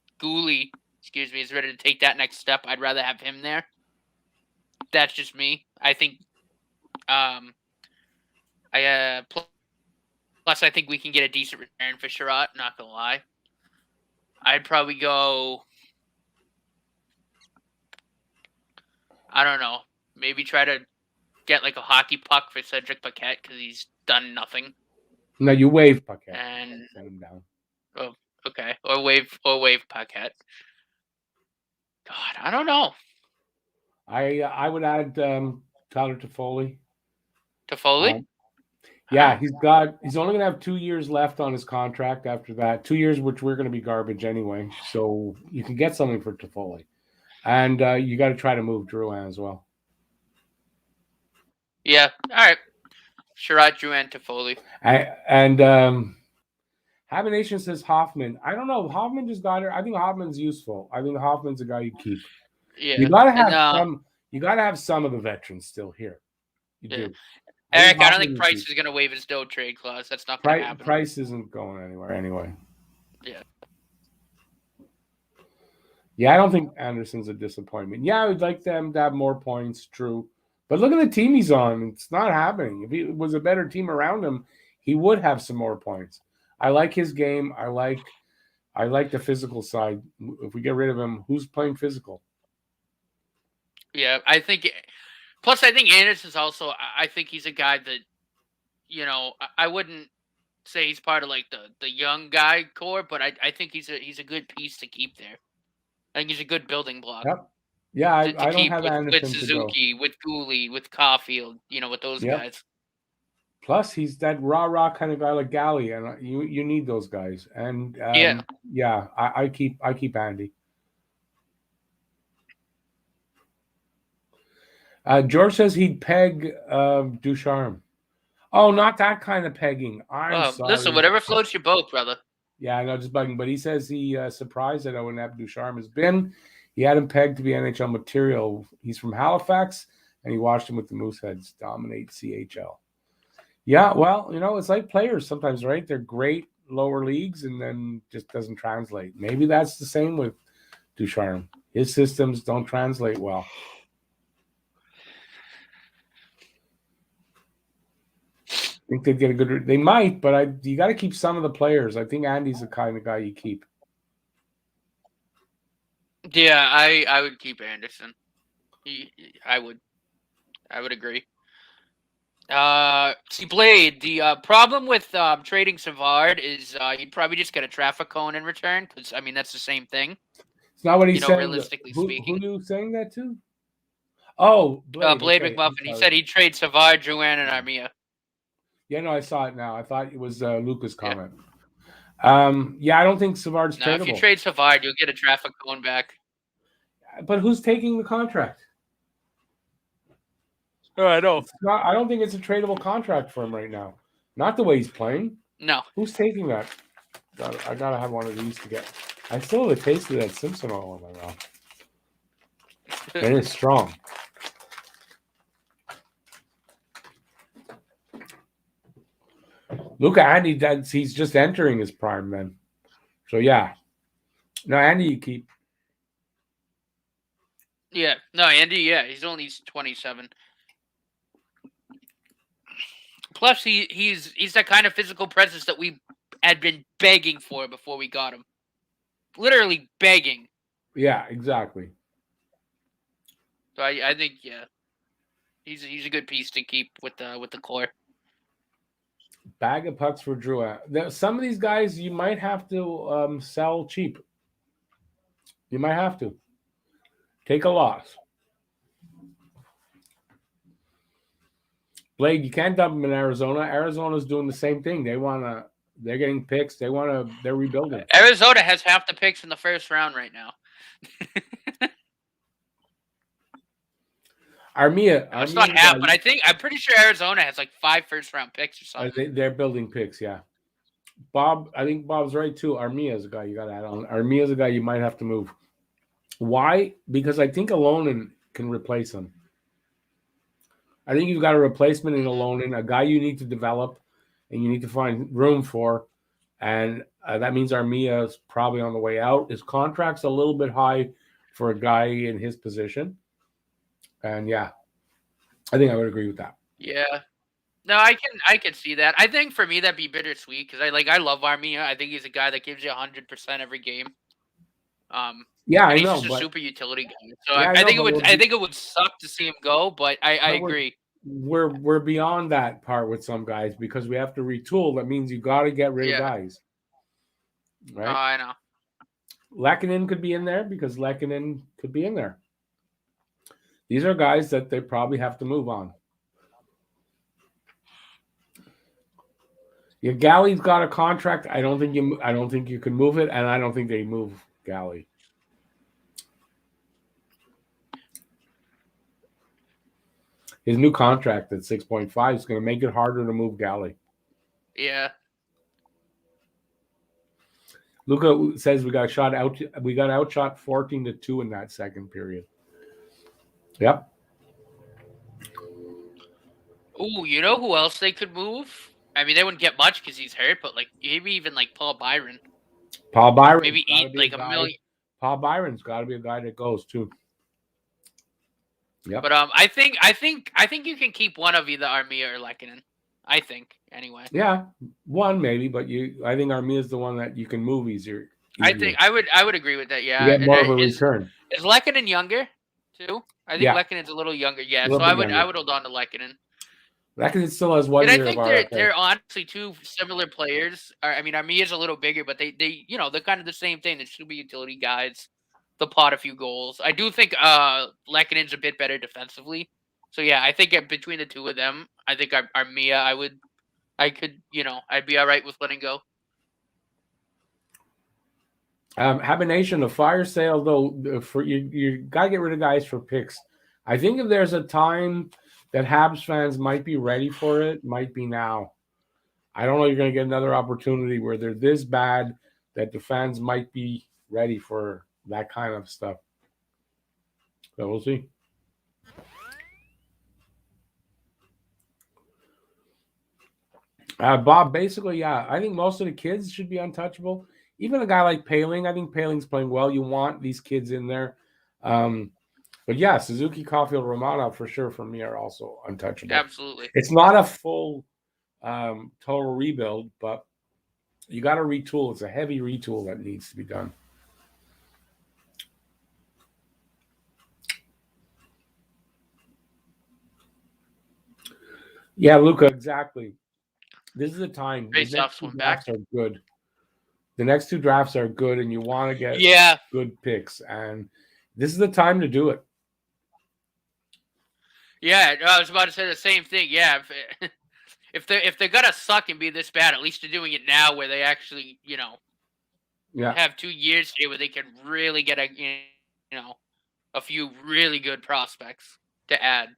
is ready to take that next step, I'd rather have him there. That's just me. I think. Plus, I think we can get a decent return for Sherratt. Not gonna lie. I'd probably go. I don't know. Maybe try to get like a hockey puck for Cedric Paquette because he's done nothing. No, you waive Paquette and send him down. Oh, okay. Or waive Paquette. God, I don't know. I would add Tyler Toffoli. Toffoli? Yeah, he's only gonna have 2 years left on his contract after that. 2 years, which we're gonna be garbage anyway. So you can get something for Toffoli. And you got to try to move Drouin as well. Yeah. All right. Sherratt, Drouin, Toffoli. Nation says Hoffman. I don't know. Hoffman just got here. I think Hoffman's useful. I think Hoffman's a guy you keep. Yeah. You got to have some. You got to have some of the veterans still here. You do. Eric, I don't think Price is going to waive his no trade clause. That's not going to happen. Price isn't going anywhere anyway. Yeah. Yeah, I don't think Anderson's a disappointment. Yeah, I would like them to have more points, true. But look at the team he's on. It's not happening. If he was a better team around him, he would have some more points. I like his game. I like the physical side. If we get rid of him, who's playing physical? Yeah, I think. Plus, I think Anderson's also. I think he's a guy that, I wouldn't say he's part of like the young guy core, but I think he's a good piece to keep there. I think he's a good building block Yep. Yeah, to I don't keep have with Anderson to go. Suzuki, with Cooley, with Caulfield, with those Yep. guys. Plus, he's that rah kind of guy like Galley, and you need those guys. And I keep Andy. George says he'd peg Ducharme. Oh, not that kind of pegging. I'm sorry. Listen, whatever floats your boat, brother. Yeah, I know, just bugging. But he says he surprised at how inept Ducharme has been. He had him pegged to be NHL material. He's from Halifax, and he watched him with the Mooseheads dominate CHL. Yeah, well, it's like players sometimes, right? They're great lower leagues, and then just doesn't translate. Maybe that's the same with Ducharme. His systems don't translate well. I think they'd get a good. They might, but you got to keep some of the players. I think Andy's the kind of guy you keep. Yeah, I would keep Anderson. I would agree. See, Blade, the problem with trading Savard is you'd probably just get a traffic cone in return, because, I mean, that's the same thing. It's not what he's saying. Realistically speaking. Who are you saying that to? Oh, Blade okay. McMuffin. He said he'd trade Savard, Drouin, and Armia. Yeah, no, I saw it now. I thought it was Luca's comment. Yeah, I don't think Savard's tradable. If you trade Savard, you'll get a traffic cone back. But who's taking the contract? Oh, I know. I don't think it's a tradable contract for him right now. Not the way he's playing. No. Who's taking that? I gotta have one of these to get. I still have the taste of that Simpson oil in my mouth. And it's strong. Luca, Andy, he's just entering his prime then. So yeah. No, Andy, you keep. Yeah. No, Andy, yeah. He's only 27. Plus, he's that kind of physical presence that we had been begging for before we got him. Literally begging. Yeah, exactly. So I think, yeah, he's a good piece to keep with the core. Bag of pucks for Drew. Some of these guys you might have to sell cheap. You might have to take a loss. Blade, you can't dump them in Arizona. Arizona's doing the same thing. They're getting picks. They're rebuilding. Arizona has half the picks in the first round right now. Armia. It's not half, but I'm pretty sure Arizona has like 5 first-round picks or something. They're building picks, yeah. Bob, I think Bob's right too. Armia is a guy you got to add on. Armia is a guy you might have to move. Why? Because I think Alonen can replace him. I think you've got a replacement in Alonen, a guy you need to develop and you need to find room for. And that means Armia is probably on the way out. His contract's a little bit high for a guy in his position. And yeah, I think I would agree with that. Yeah. No, I can see that. I think for me that'd be bittersweet because I love Armia. I think he's a guy that gives you 100% every game. Yeah, I he's know. He's just a super utility guy. So yeah, I think it would suck to see him go, but I agree. We're beyond that part with some guys because we have to retool. That means you got to get rid of guys. Right? Oh, I know. Lehkonen could be in there because Lehkonen could be in there. These are guys that they probably have to move on. Yeah, Galley's got a contract. I don't think you can move it, and I don't think they move Galley. His new contract at 6.5 is going to make it harder to move Galley. Yeah. Luca says we got outshot 14-2 in that second period. Yep. Ooh, you know who else they could move? I mean, they wouldn't get much because he's hurt, but maybe even Paul Byron. Paul Byron. Maybe eat $1 million. Paul Byron's got to be a guy that goes too. Yeah. But I think you can keep one of either Armia or Lehkonen. I think anyway. Yeah, one maybe, but I think Armia is the one that you can move easier. I think I would agree with that. Yeah, you get more of a return. Is Lehkonen younger too. I think Yeah. Lekkonen's a little younger. Yeah, A so little I bit would younger. hold on to Lekkonen. That still has 1 And I year of think RFA. they're honestly two similar players. I mean, Armia's a little bigger, but they they're kind of the same thing. They should be utility guys. They'll pot a few goals. I do think Lekkonen's a bit better defensively. So yeah, I think between the two of them, I think Armia, I'd be all right with letting go. Habination, the fire sale though, for you got to get rid of guys for picks. I think if there's a time that Habs fans might be ready for it, might be now. I don't know. You're going to get another opportunity where they're this bad that the fans might be ready for that kind of stuff. So we'll see. Bob, basically, yeah, I think most of the kids should be untouchable. Even a guy like Paling, I think Paling's playing well. You want these kids in there. But yeah, Suzuki, Caulfield, Romano for sure for me are also untouchable. Absolutely. It's not a full total rebuild, but you got to retool. It's a heavy retool that needs to be done. Yeah, Luca, exactly. This is the time. The next two drafts are good. The next two drafts are good, and you want to get good picks. And this is the time to do it. Yeah, I was about to say the same thing. Yeah, if they're gonna suck and be this bad, at least they're doing it now, where they actually, have 2 years here where they can really get a few really good prospects to add.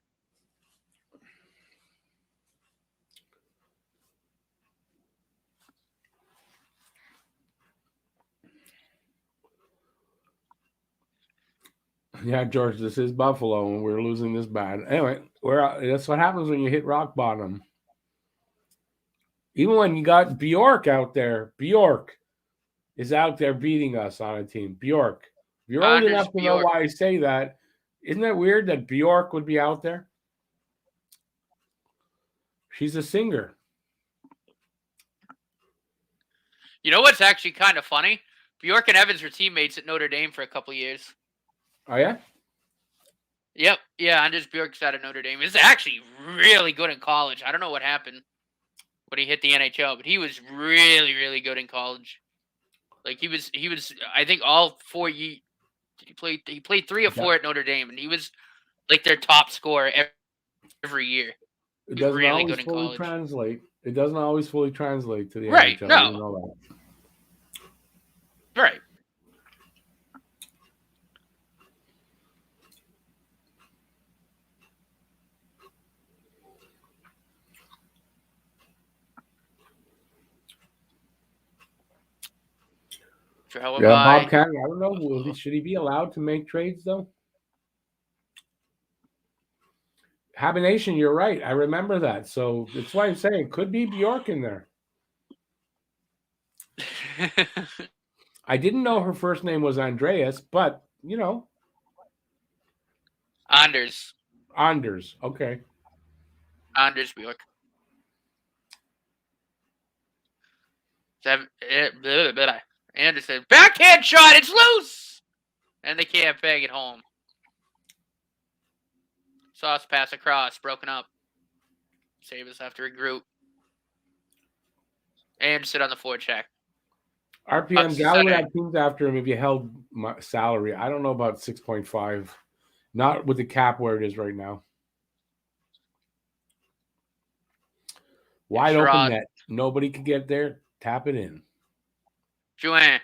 Yeah, George, this is Buffalo, and we're losing this bad. Anyway, that's what happens when you hit rock bottom. Even when you got Bjork out there, Bjork is out there beating us on a team. Bjork. You're old enough to know why I say that. Isn't that weird that Bjork would be out there? She's a singer. You know what's actually kind of funny? Bjork and Evans were teammates at Notre Dame for a couple years. Oh, yeah? Yep. Yeah, Anders Bjork's out of Notre Dame. He's actually really good in college. I don't know what happened when he hit the NHL, but he was really, really good in college. Like he was I think all 4 years he played 3 or 4 at Notre Dame, and he was like their top scorer every year. It doesn't really always fully translate. It doesn't always fully translate to the NHL. No. You know that. Right. Bob Cannon, I don't know. Should he be allowed to make trades, though? Habination, you're right. I remember that. So that's why I'm saying it could be Bjork in there. I didn't know her first name was Andreas, but, Anders. Okay. Anders Bjork. Anderson, backhand shot, it's loose! And they can't bang it home. Sauce pass across, broken up. Sabres have to regroup. Anderson on the forecheck. RPM Galley would have teams after him if you held my salary. I don't know about 6.5. Not with the cap where it is right now. Wide open net. Nobody can get there. Tap it in. Drouin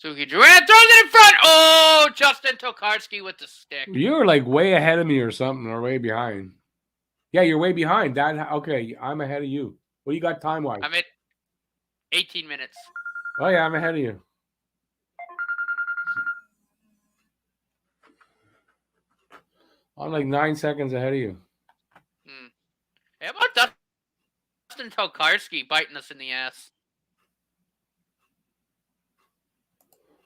throws it in front. Oh, Justin Tokarski with the stick. You're like way ahead of me or something, or way behind. Yeah, you're way behind. Okay, I'm ahead of you. What do you got time-wise? I'm at 18 minutes. Oh, yeah, I'm ahead of you. I'm like 9 seconds ahead of you. How about Justin Tokarski biting us in the ass?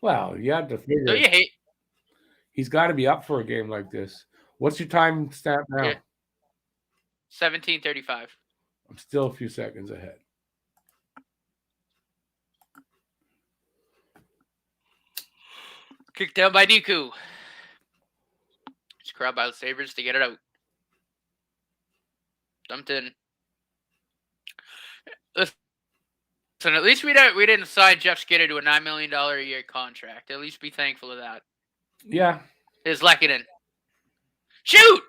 Well, you have to figure. Don't you hate? He's got to be up for a game like this. What's your time stamp now? Yeah. 17:35. I'm still a few seconds ahead. Kicked down by Niku. scrub out Sabres to get it out. Dumped in. Listen, at least we didn't sign Jeff Skinner to a $9 million a year contract. At least be thankful of that. Yeah. Is Lehkonen. Shoot!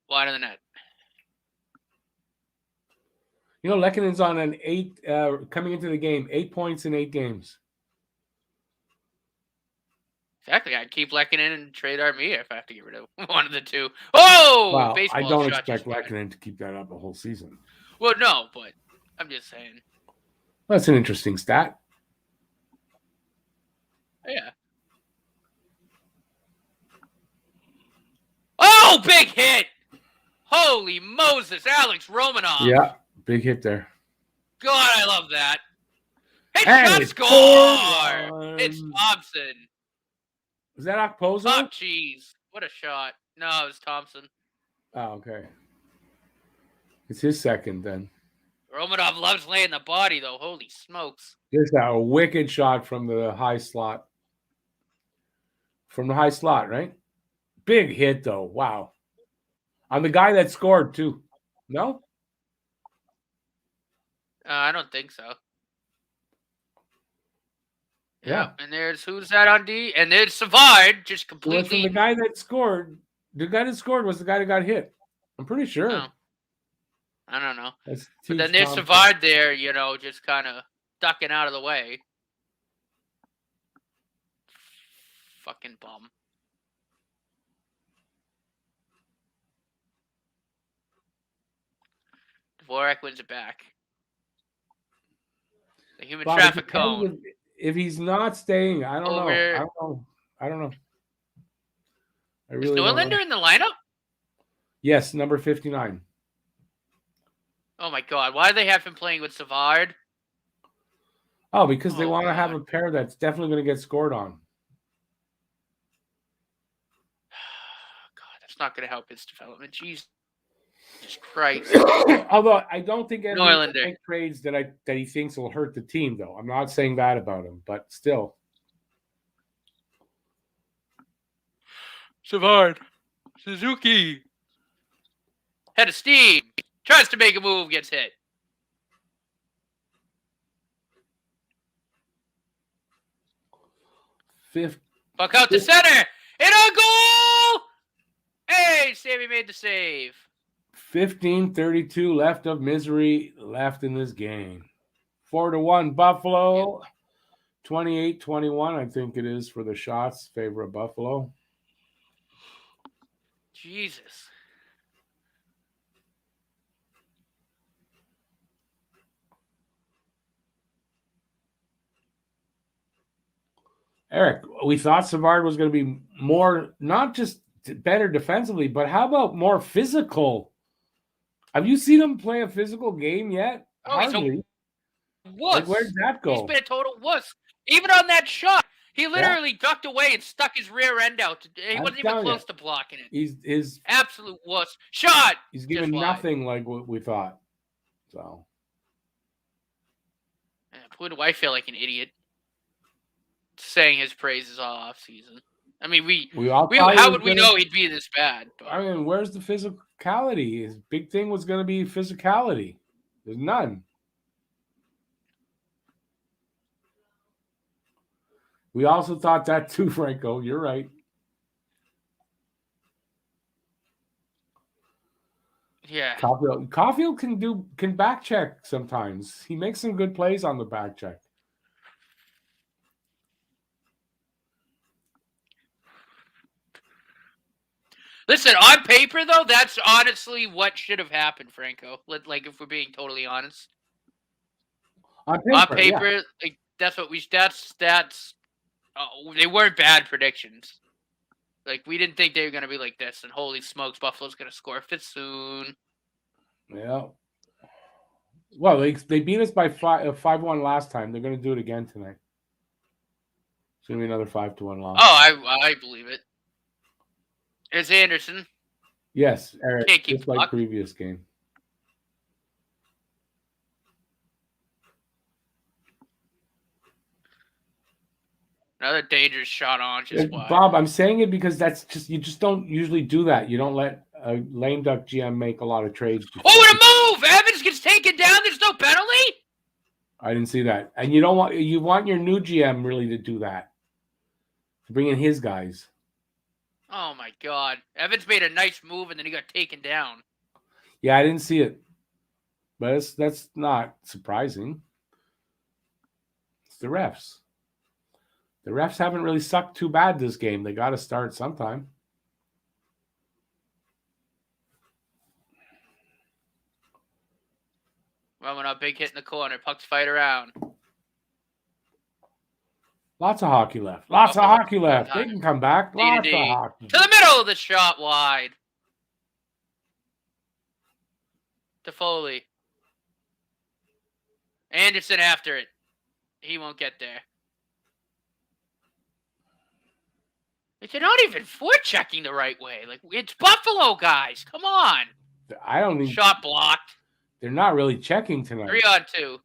Wide of the net. You know, Lehkonen's on an 8, coming into the game, 8 points in 8 games. Exactly. I'd keep Lehkonen and trade Armia if I have to get rid of one of the two. Oh! Well, Baseball I don't shot expect just Lehkonen to keep that up the whole season. Well, no, but I'm just saying. That's an interesting stat. Yeah. Oh, big hit! Holy Moses, Alex Romanov. Yeah, big hit there. God, I love that. Hey, And shot score! It's Thompson. Was that Okposo? Top cheese. What a shot. No, it was Thompson. Oh, okay. It's his second then. Romanov loves laying the body, though. Holy smokes. Just a wicked shot from the high slot. From the high slot, right? Big hit, though. Wow. On the guy that scored, too. No? I don't think so. Yeah. And there's who's that on D? And there's Savard, just Well, completely. from the guy that scored. The guy that scored was the guy that got hit. I'm pretty sure. No. I don't know. That's But then there's Savard there, just kind of ducking out of the way. Fucking bum. Dvorak wins it back. The human Bob, traffic cone. If he's not staying, I don't know. I don't know. I really Is Norlander in the lineup? Yes, number 59. Oh my God! Why do they have him playing with Savard? Oh, because they want to have a pair that's definitely going to get scored on. God, that's not going to help his development. Jesus Christ! Although I don't think any Norlander trades that he thinks will hurt the team, though. I'm not saying that about him, but still. Savard, Suzuki, head of steam. Tries to make a move, gets hit. Puck out to center. And a goal! Hey, Sammy made the save. 15:32 left of misery left in this game. 4-1 Buffalo. 28-21, I think it is, for the shots. Favor of Buffalo. Jesus. Eric, we thought Savard was going to be more, not just better defensively, but how about more physical? Have you seen him play a physical game yet? Oh, he's a wuss. Like, where'd that go? He's been a total wuss. Even on that shot, he literally ducked away and stuck his rear end out. He wasn't even close to blocking it. He's absolute wuss. Shot! He's given nothing like what we thought. So. Boy, do I feel like an idiot saying his praises all off season. I mean, how would we know he'd be this bad? But. I mean, where's the physicality? His big thing was going to be physicality. There's none. We also thought that too, Franco. You're right. Yeah. Caulfield can back check sometimes. He makes some good plays on the back check. Listen, on paper though, that's honestly what should have happened, Franco. Like, if we're being totally honest. On paper, yeah. Like, that's what that's. They weren't bad predictions. Like, we didn't think they were going to be like this, and holy smokes, Buffalo's going to score fifth soon. Yeah. Well, they beat us by 5-1 last time. They're going to do it again tonight. It's going to be another 5-1 loss. Oh, I believe it. It's Anderson. Yes, Eric. Can't keep just like previous game. Another dangerous shot on just wide. Bob, I'm saying it because you just don't usually do that. You don't let a lame duck GM make a lot of trades. Oh, what a move! Evans gets taken down. There's no penalty. I didn't see that. And you want your new GM really to do that. To bring in his guys. Oh my God. Evans made a nice move and then he got taken down. Yeah, I didn't see it. But that's not surprising. It's the refs. The refs haven't really sucked too bad this game. They got to start sometime. Well, when a big hit in the corner, pucks fight around. Lots of hockey left. Lots of hockey left. They can come back. Lots of D-to-D. hockey. To the middle of the shot wide. To Foley. Anderson after it. He won't get there. They're not even forechecking the right way. Like, it's Buffalo, guys. Come on. I don't think shot blocked. They're not really checking tonight. 3-on-2.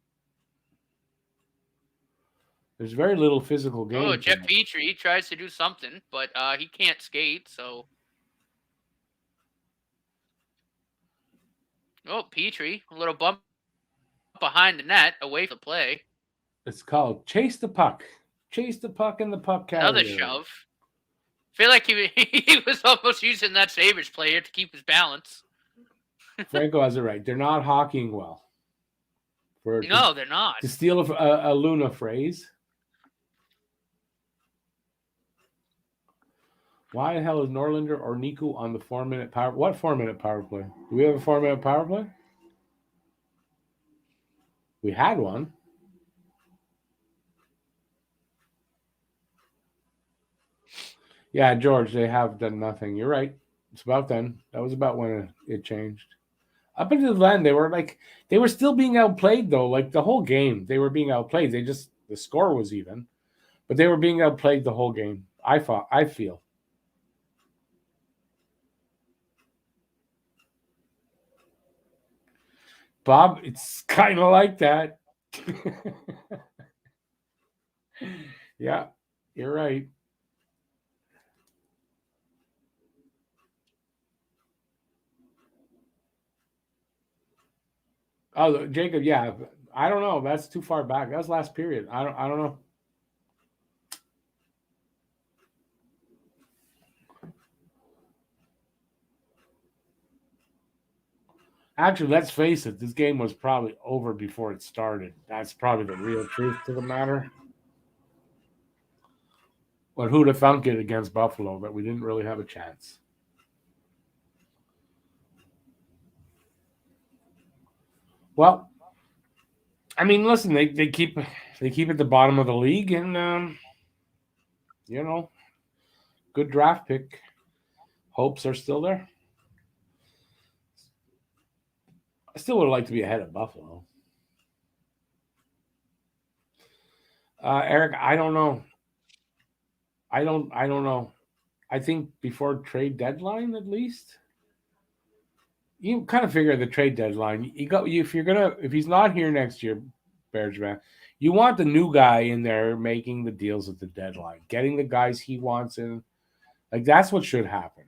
There's very little physical game. Oh, Jeff Petrie tries to do something, but he can't skate, so. Oh, Petrie, a little bump behind the net, away from the play. It's called chase the puck. Chase the puck in the puck carrier. Another shove. I feel like he was almost using that Sabres player to keep his balance. Franco has it right. They're not hockeying well. No, they're not. To steal a Luna phrase. Why the hell is Norlinder or Niku on the 4-minute power? What 4-minute power play? Do we have a 4-minute power play? We had one. Yeah, George, they have done nothing. You're right. It's about then. That was about when it changed. Up until then, they were still being outplayed though. Like the whole game, they were being outplayed. The score was even, but they were being outplayed the whole game. I feel. Bob, it's kind of like that. Yeah, you're right. Oh, Jacob, yeah. I don't know. That's too far back. That was last period. I don't know. Actually, let's face it. This game was probably over before it started. That's probably the real truth to the matter. But who'd have thunk it against Buffalo that we didn't really have a chance? Well, I mean, listen, they keep at the bottom of the league, and good draft pick. Hopes are still there. I still would like to be ahead of Buffalo. Eric, I don't know. I don't know. I think before trade deadline, at least. You kind of figure the trade deadline. If he's not here next year, Bergman, you want the new guy in there making the deals at the deadline, getting the guys he wants in. Like that's what should happen.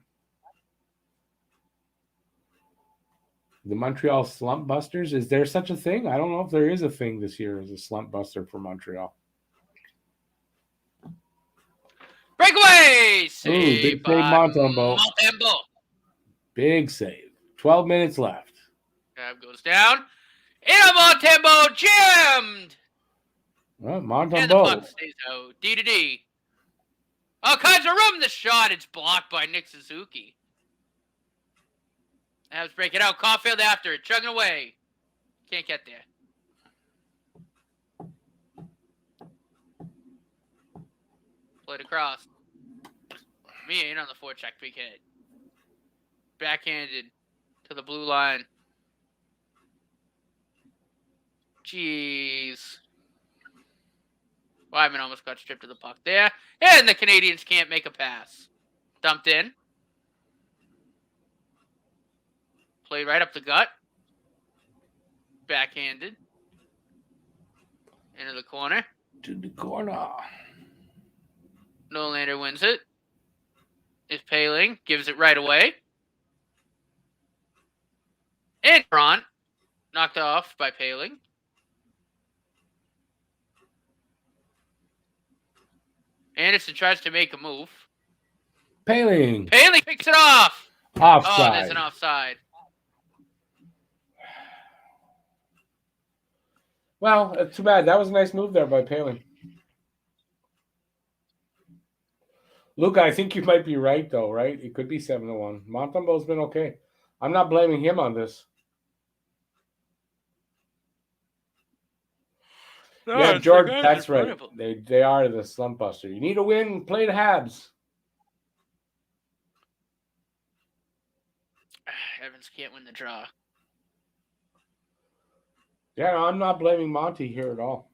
The Montreal slump busters. Is there such a thing? I don't know if there is a thing this year as a slump buster for Montreal. Breakaway! Save big save, Montembeault. Big save. 12 minutes left. Cab goes down. And Montembeault jammed! Well, And the Montembeault. puck stays out. D-to-D. All kinds of room. The shot. It's blocked by Nick Suzuki. Habs break it out. Caulfield after it. Chugging away. Can't get there. Played across. Me ain't on the forecheck. Big hit. Backhanded to the blue line. Jeez. Wyman almost got stripped of the puck there. And the Canadiens can't make a pass. Dumped in. Played right up the gut. Backhanded. Into the corner. To the corner. Norlander wins it. Is Paling. Gives it right away. And Front. Knocked off by Paling. Anderson tries to make a move. Paling. Paling picks it off. Offside. Oh, there's an offside. Well, too bad. That was a nice move there by Paling. Luca, I think you might be right, though, right? It could be 7-1. Montembeau's been okay. I'm not blaming him on this. No, yeah, George, that's right. They are the slump buster. You need a win, play the Habs. Evans can't win the draw. Yeah, no, I'm not blaming Monty here at all.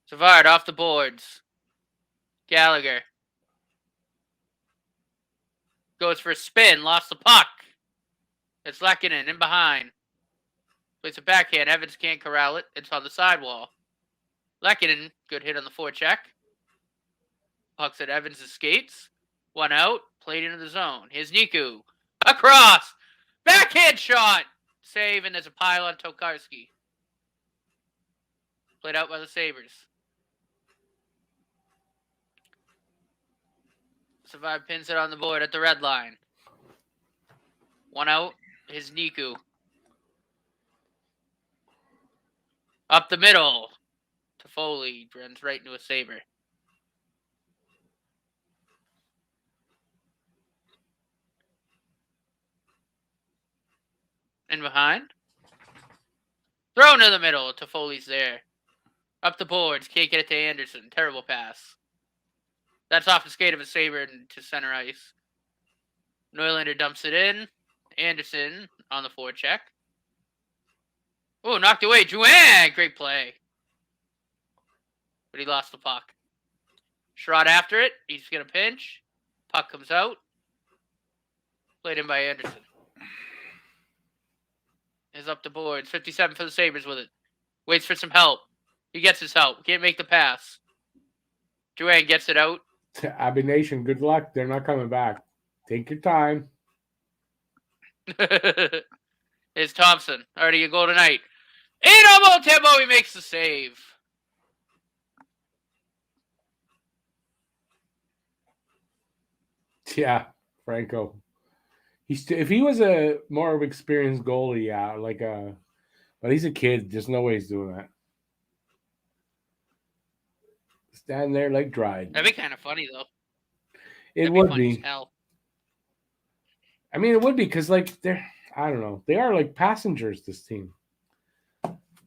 Savard off the boards. Gallagher. Goes for a spin. Lost the puck. It's Lehkonen in behind. Plays a backhand. Evans can't corral it. It's on the sidewall. Lehkonen, good hit on the forecheck. Puck's at Evans' skates. One out. Played into the zone. Here's Niku. Across. Backhand shot. Save, and there's a pile on Tokarski. Played out by the Sabres. Savard pins it on the board at the red line. One out. His Niku. Up the middle. Toffoli runs right into a Sabre. In behind. Thrown to the middle. Toffoli's there. Up the boards. Can't get it to Anderson. Terrible pass. That's off the skate of a Sabre into center ice. Norlander dumps it in. Anderson on the forecheck. Oh, knocked away. Drouin! Great play. But he lost the puck. Schrott after it. He's going to pinch. Puck comes out. Played in by Anderson. Is up the boards. 57 for the Sabres with it. Waits for some help. He gets his help. Can't make the pass. Drouin gets it out. Abbey Nation, good luck. They're not coming back. Take your time. Here's Thompson. Already a goal tonight. And on tempo, he makes the save. Yeah, Franco. If he was a more experienced goalie, yeah, but he's a kid. There's no way he's doing that. Stand there like dried. That'd be kind of funny, though. It would be. I mean, it would be because, they're, I don't know. They are like passengers, this team.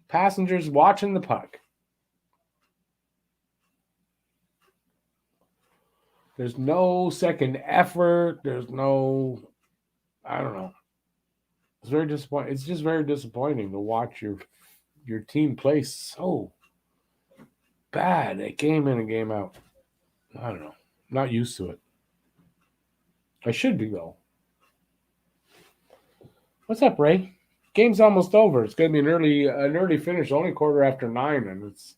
Passengers watching the puck. There's no second effort. There's no, I don't know. It's very disappointing. It's just very disappointing to watch your team play so bad at game in and game out. I don't know. Not used to it. I should be, though. What's up, Ray? Game's almost over. It's going to be an early finish, only 9:15, and it's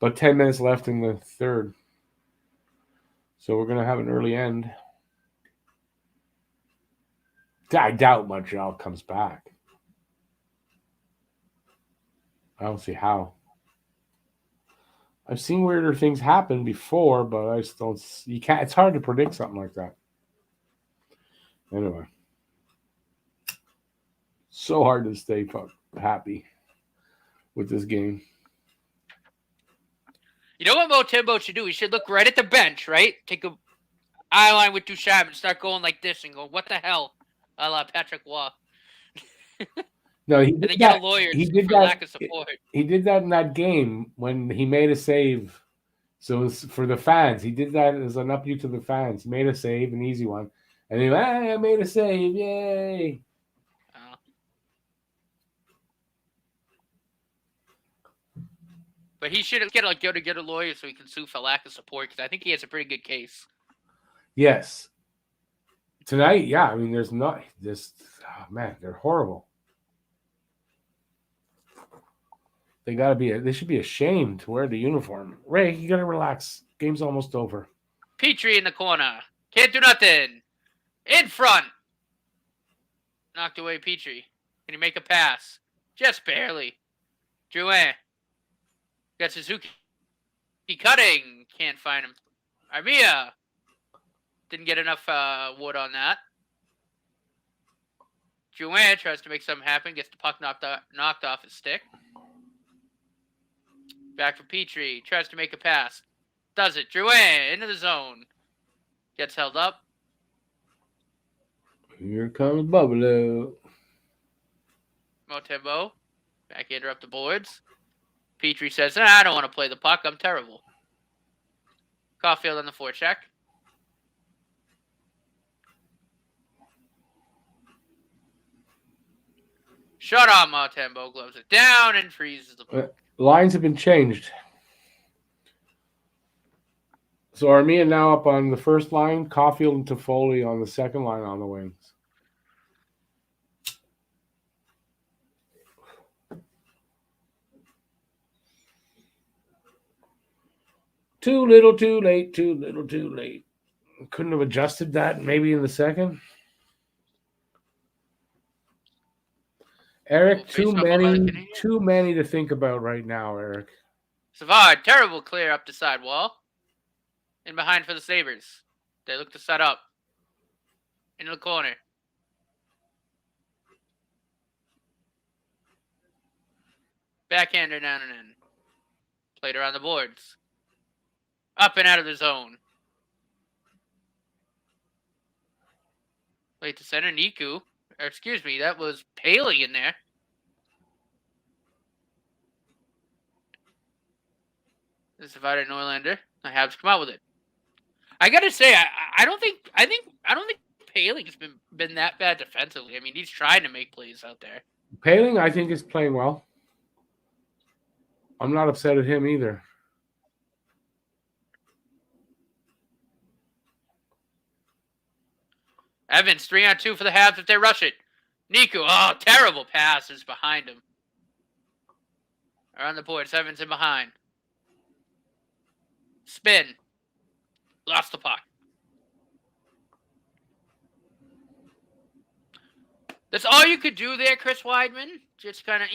about 10 minutes left in the third. So we're going to have an early end. I doubt Montreal comes back. I don't see how. I've seen weirder things happen before, but I just don't. You can't. It's hard to predict something like that. Anyway, so hard to stay happy with this game. You know what Mutombo should do? He should look right at the bench, right? Take a eye line with Duchamp and start going like this and go, "What the hell?" A la Patrick Waugh. No, he and did then that. Get a lawyer he did for that. Lack of support. He did that in that game when he made a save. So it was for the fans. He did that as an up you to the fans. He made a save, an easy one. And he went, I made a save. Yay. But he should get a lawyer so he can sue for lack of support because I think he has a pretty good case. Yes. Tonight, yeah. I mean, there's not this. Oh, man, they're horrible. They should be ashamed to wear the uniform. Ray, you gotta relax. Game's almost over. Petrie in the corner. Can't do nothing. In front. Knocked away Petrie. Can he make a pass? Just barely. Drouin. Got Suzuki. He cutting. Can't find him. Armia. Didn't get enough wood on that. Drouin tries to make something happen. Gets the puck knocked off his stick. Back for Petrie. Tries to make a pass. Does it. Drouin into the zone. Gets held up. Here comes Buffalo. Montembeault. Backhander up the boards. Petrie says, I don't want to play the puck. I'm terrible. Caulfield on the forecheck. Shut on Montembeault. Gloves it down and freezes the puck. Lines have been changed. So Armia now up on the first line, Caulfield and Toffoli on the second line on the wings. Too little, too late, too little, too late. Couldn't have adjusted that maybe in the second. Eric, too many to think about right now, Eric. Savard, terrible clear up the sidewall. In behind for the Sabres. They look to set up. Into the corner. Backhander down and in. Played around the boards. Up and out of the zone. Late to center, Niku. Or excuse me, that was Paley in there. This is Savard and Norlander. The Habs come out with it. I gotta say, I don't think Paling's been that bad defensively. I mean, he's trying to make plays out there. Paling, I think, is playing well. I'm not upset at him either. Evans, 3-on-2 for the Habs if they rush it. Niku, terrible passes behind him. Around the boards, Evans in behind. Spin. Lost the puck. That's all you could do there, Chris Weidman? Just kind of...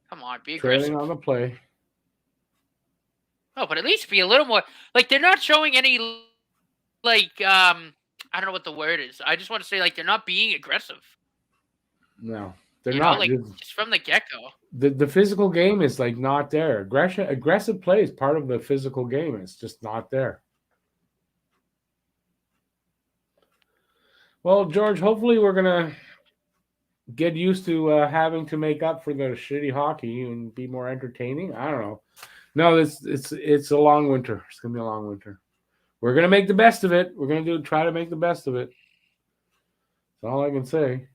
Come on, be aggressive. Trailing on the play. Oh, but at least be a little more... Like, they're not showing any... Like, I don't know what the word is. I just want to say, like, they're not being aggressive. No, they're not. Like, just from the get-go. The physical game is, like, not there. Aggressive play is part of the physical game. It's just not there. Well, George, hopefully we're going to get used to having to make up for the shitty hockey and be more entertaining. I don't know. No, it's a long winter. It's going to be a long winter. We're going to make the best of it. We're going to try to make the best of it. That's all I can say.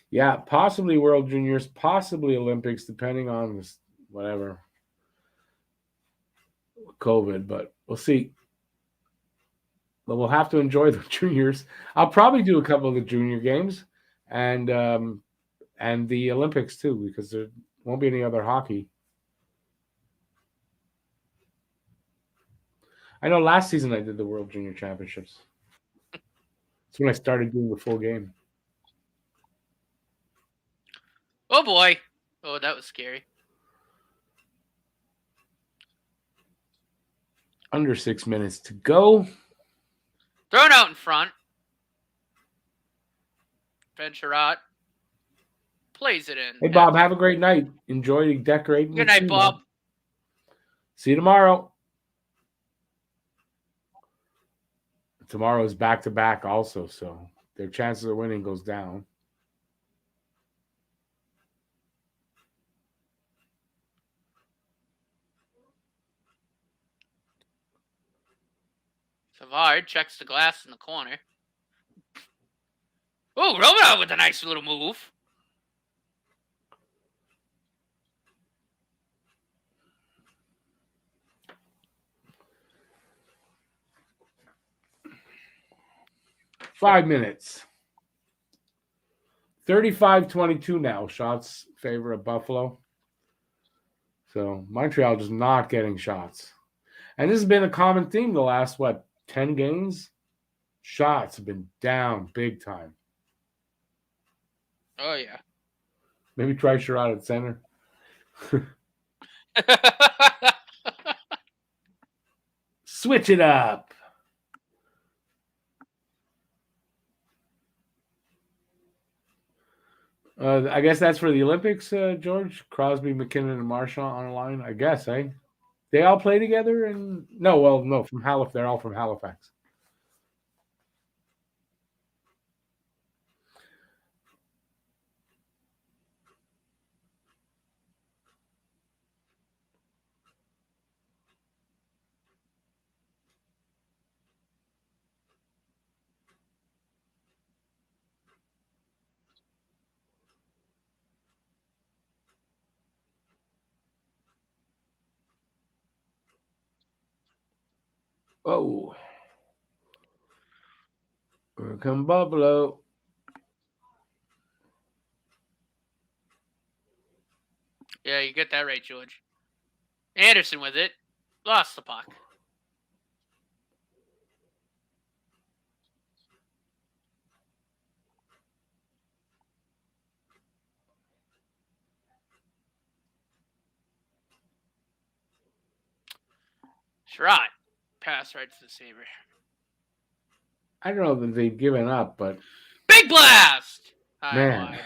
Yeah, possibly World Juniors, possibly Olympics, depending on this, whatever, COVID, but we'll see. But we'll have to enjoy the juniors. I'll probably do a couple of the junior games and the Olympics too, because there won't be any other hockey. I know last season I did the World Junior Championships. That's when I started doing the full game. Oh, boy. Oh, that was scary. Under 6 minutes to go. Thrown out in front. Venturat plays it in. Hey, Bob, have a great night. Enjoy decorating. Good night, Bob. See you tomorrow. Tomorrow is back-to-back also, so their chances of winning goes down. Savard checks the glass in the corner. Oh, Romanov with a nice little move. 5 minutes. 35-22 now. Shots favor of Buffalo. So Montreal just not getting shots. And this has been a common theme the last, 10 games? Shots have been down big time. Oh, yeah. Maybe try Sherrod at center. Switch it up. I guess that's for the Olympics, George. Crosby, McKinnon, and Marchand on the line. I guess, eh? They all play together? And no, from Halifax. They're all from Halifax. Oh. Here come Buffalo. Yeah, you get that right, George. Anderson with it. Lost the puck. Sherrod. Pass right to the Sabre. I don't know that they've given up, but Big blast! High man. wide.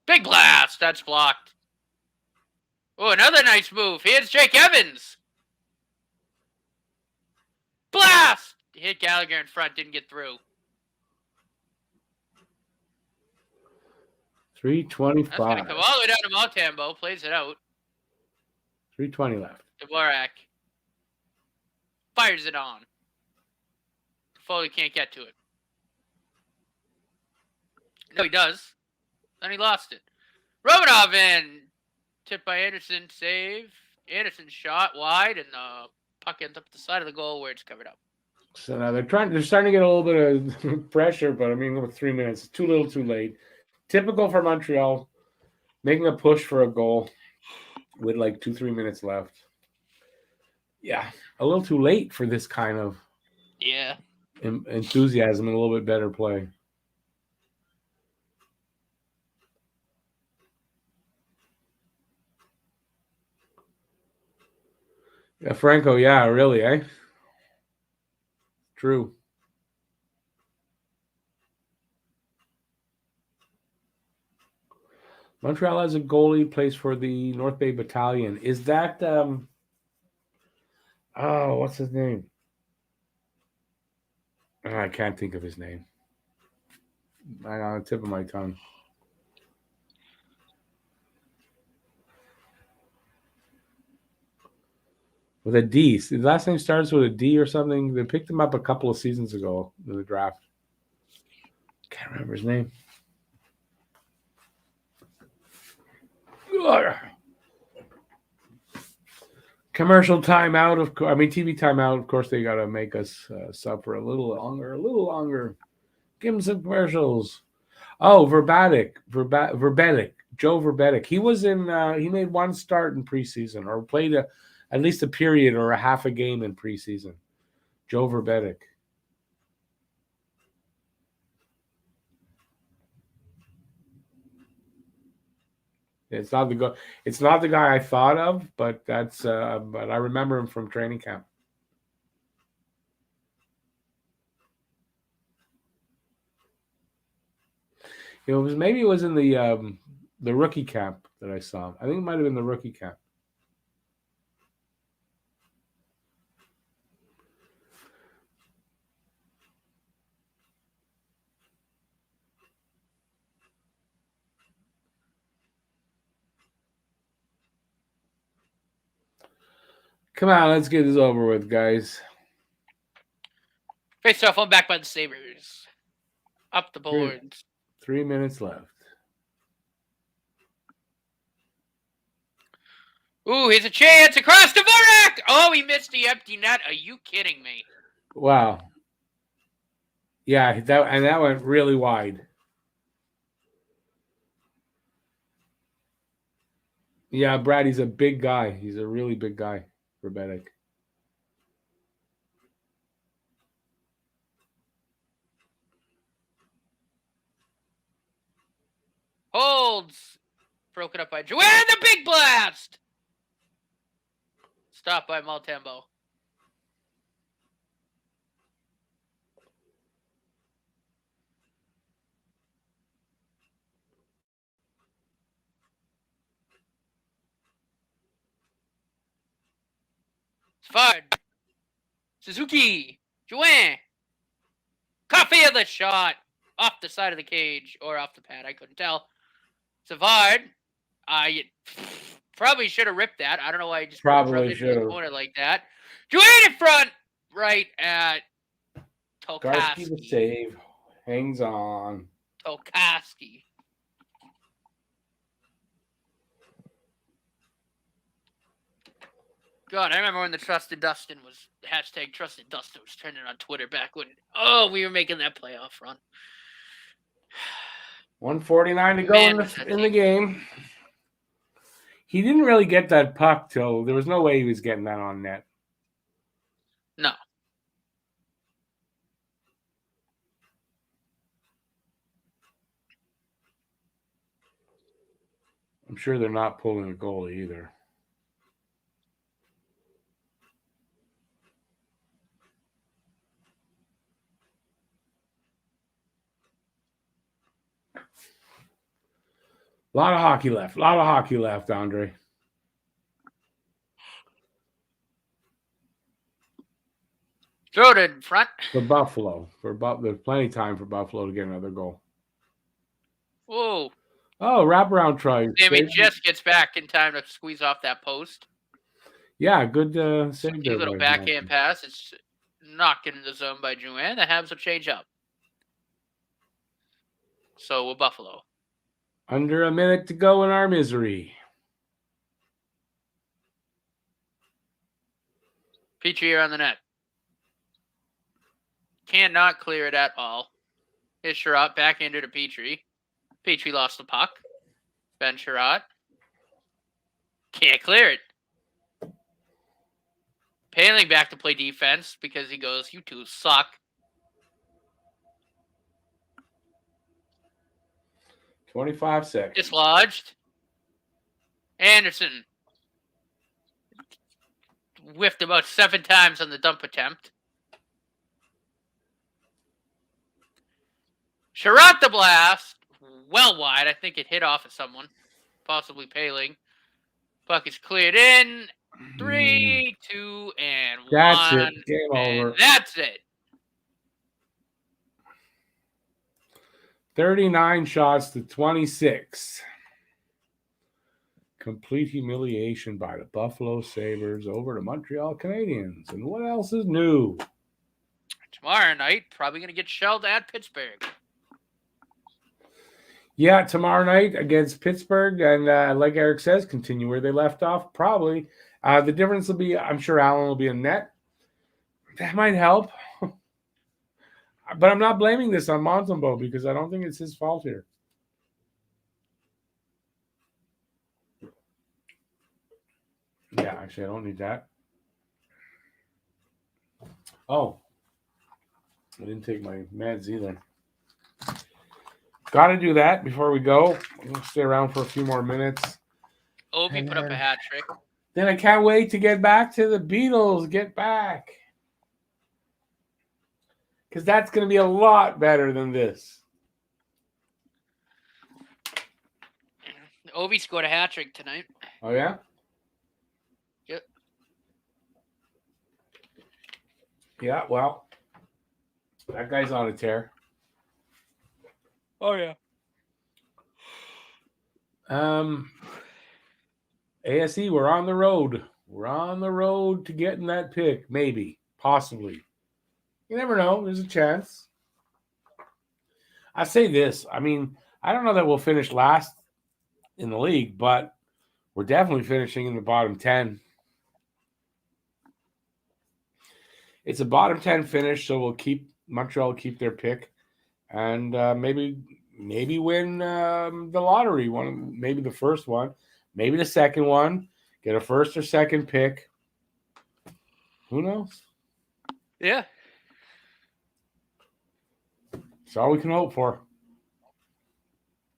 Big blast! That's blocked. Oh, another nice move. Here's Jake Evans. Blast! Hit Gallagher in front, didn't get through. 3:25. That's going to come all the way down to Montembeault. Plays it out. 3:20 left. Dvorak fires it on. Foley can't get to it. No, he does. Then he lost it. Romanov in. Tipped by Anderson. Save. Anderson shot wide, and the puck ends up at the side of the goal where it's covered up. So now they're starting to get a little bit of pressure, but I mean, with 3 minutes, too little, too late. Typical for Montreal, making a push for a goal with 2-3 minutes left. Yeah, a little too late for this kind of enthusiasm and a little bit better play. Yeah, Franco, yeah, really, eh? True. Montreal has a goalie, plays for the North Bay Battalion. Is that what's his name? I can't think of his name. Right on the tip of my tongue. With a D. His last name starts with a D or something. They picked him up a couple of seasons ago in the draft. Can't remember his name. Commercial timeout, TV timeout. Of course, they got to make us suffer a little longer. Give them some commercials. Oh, Verbetic. Joe Verbetic. He was in. He made one start in preseason, or played at least a period or a half a game in preseason. Joe Verbetic. It's not the guy I thought of, but but I remember him from training camp. Maybe it was in the rookie camp that I saw him. I think it might have been the rookie camp. Come on, let's get this over with, guys. Face off, I'm back by the Sabres. Up the boards. 3 minutes left. Ooh, here's a chance across the Vorak! Oh, he missed the empty net. Are you kidding me? Wow. Yeah, that went really wide. Yeah, Brad, he's a big guy. He's a really big guy for Bedek. Holds. Broken up by Joanne. The big blast! Stopped by Maltembo. Fired. Suzuki. Joanne. Caulfield the shot. Off the side of the cage. Or off the pad. I couldn't tell. Savard. You probably should have ripped that. I don't know why I just Probably should have should corner like that. Joanne in front. Right at Garski the Tolkowski. save. Hangs on. Tolkowski. God, I remember when the Trusted Dustin was hashtag Trusted Dustin was trending on Twitter back when we were making that playoff run. 1:49 to go in the game. He didn't really get that puck till there was no way he was getting that on net. No. I'm sure they're not pulling a goalie either. A lot of hockey left, Andre. Throw it in front. For Buffalo. There's plenty of time for Buffalo to get another goal. Whoa. Oh, wraparound try. Sammy just gets back in time to squeeze off that post. Yeah, good save there. Little backhand pass. It's knocked into the zone by Juan. The Habs will change up. So will Buffalo. Under a minute to go in our misery. Petrie on the net. Cannot clear it at all. His Sherratt backhander to Petrie. Petrie lost the puck. Ben Sherratt. Can't clear it. Paling back to play defense because he goes, you two suck. 25 seconds. Dislodged. Anderson. Whiffed about 7 times on the dump attempt. Sherratt the blast. Well wide. I think it hit off of someone. Possibly Paling. Puck is cleared in. 3, 2, and 1. That's it. Game over. That's it. 39 shots to 26. Complete humiliation by the Buffalo Sabres over the Montreal Canadiens. And what else is new? Tomorrow night, probably going to get shelled at Pittsburgh. Yeah, tomorrow night against Pittsburgh. And like Eric says, continue where they left off. Probably. The difference will be, I'm sure Allen will be in net. That might help. But I'm not blaming this on Montembeault because I don't think it's his fault here. Yeah, actually, I don't need that. Oh. I didn't take my meds either. Got to do that before we go. We'll stay around for a few more minutes. Ovi put up a hat trick. Then I can't wait to get back to the Beatles. Get back. Because that's going to be a lot better than this. Ovi scored a hat trick tonight. Oh, yeah? Yep. Yeah, well, that guy's on a tear. Oh, yeah. ASE, we're on the road. We're on the road to getting that pick. Maybe. Possibly. You never know. There's a chance. I say this. I mean, I don't know that we'll finish last in the league, but We're definitely finishing in the bottom 10. It's a bottom 10 finish, so Montreal will keep their pick, and maybe win the lottery one, maybe the first one, maybe the second one, get a first or second pick. Who knows? Yeah. It's all we can hope for.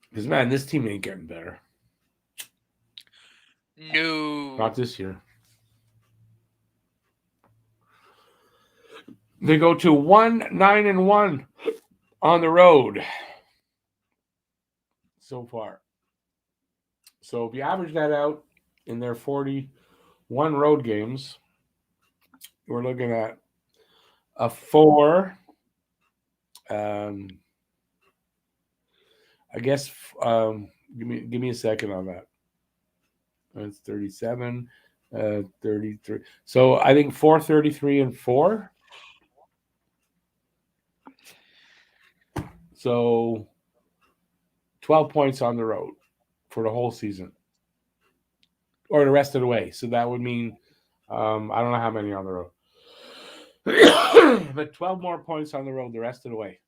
Because, man, this team ain't getting better. No. Not this year. They go to 1-9-1 on the road so far. So if you average that out in their 41 road games, we're looking at a 4. I guess give me a second on that. That's 37, 33. So I think 433 and 4. So 12 points on the road for the whole season, or the rest of the way. So that would mean I don't know how many on the road, but 12 more points on the road the rest of the way.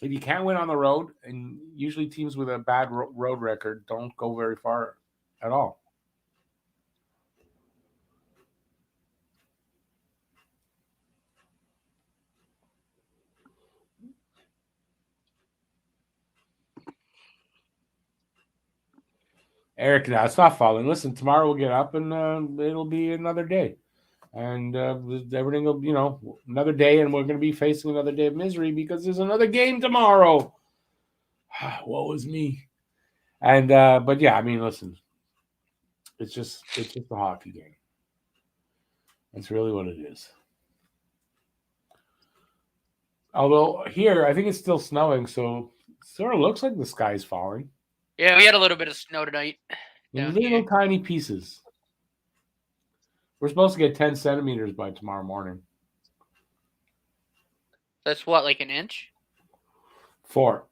If you can't win on the road, and usually teams with a bad road record don't go very far at all. Eric, now it's not falling. Listen, tomorrow we'll get up and it'll be another day. And everything will, another day, and we're going to be facing another day of misery because there's another game tomorrow. Woe is me. And but yeah, I mean, listen, it's just a hockey game. That's really what it is. Although here, I think it's still snowing, so it sort of looks like the sky's falling. Yeah, we had a little bit of snow tonight. In little tiny pieces. We're supposed to get 10 centimeters by tomorrow morning. That's what, like an inch? 4.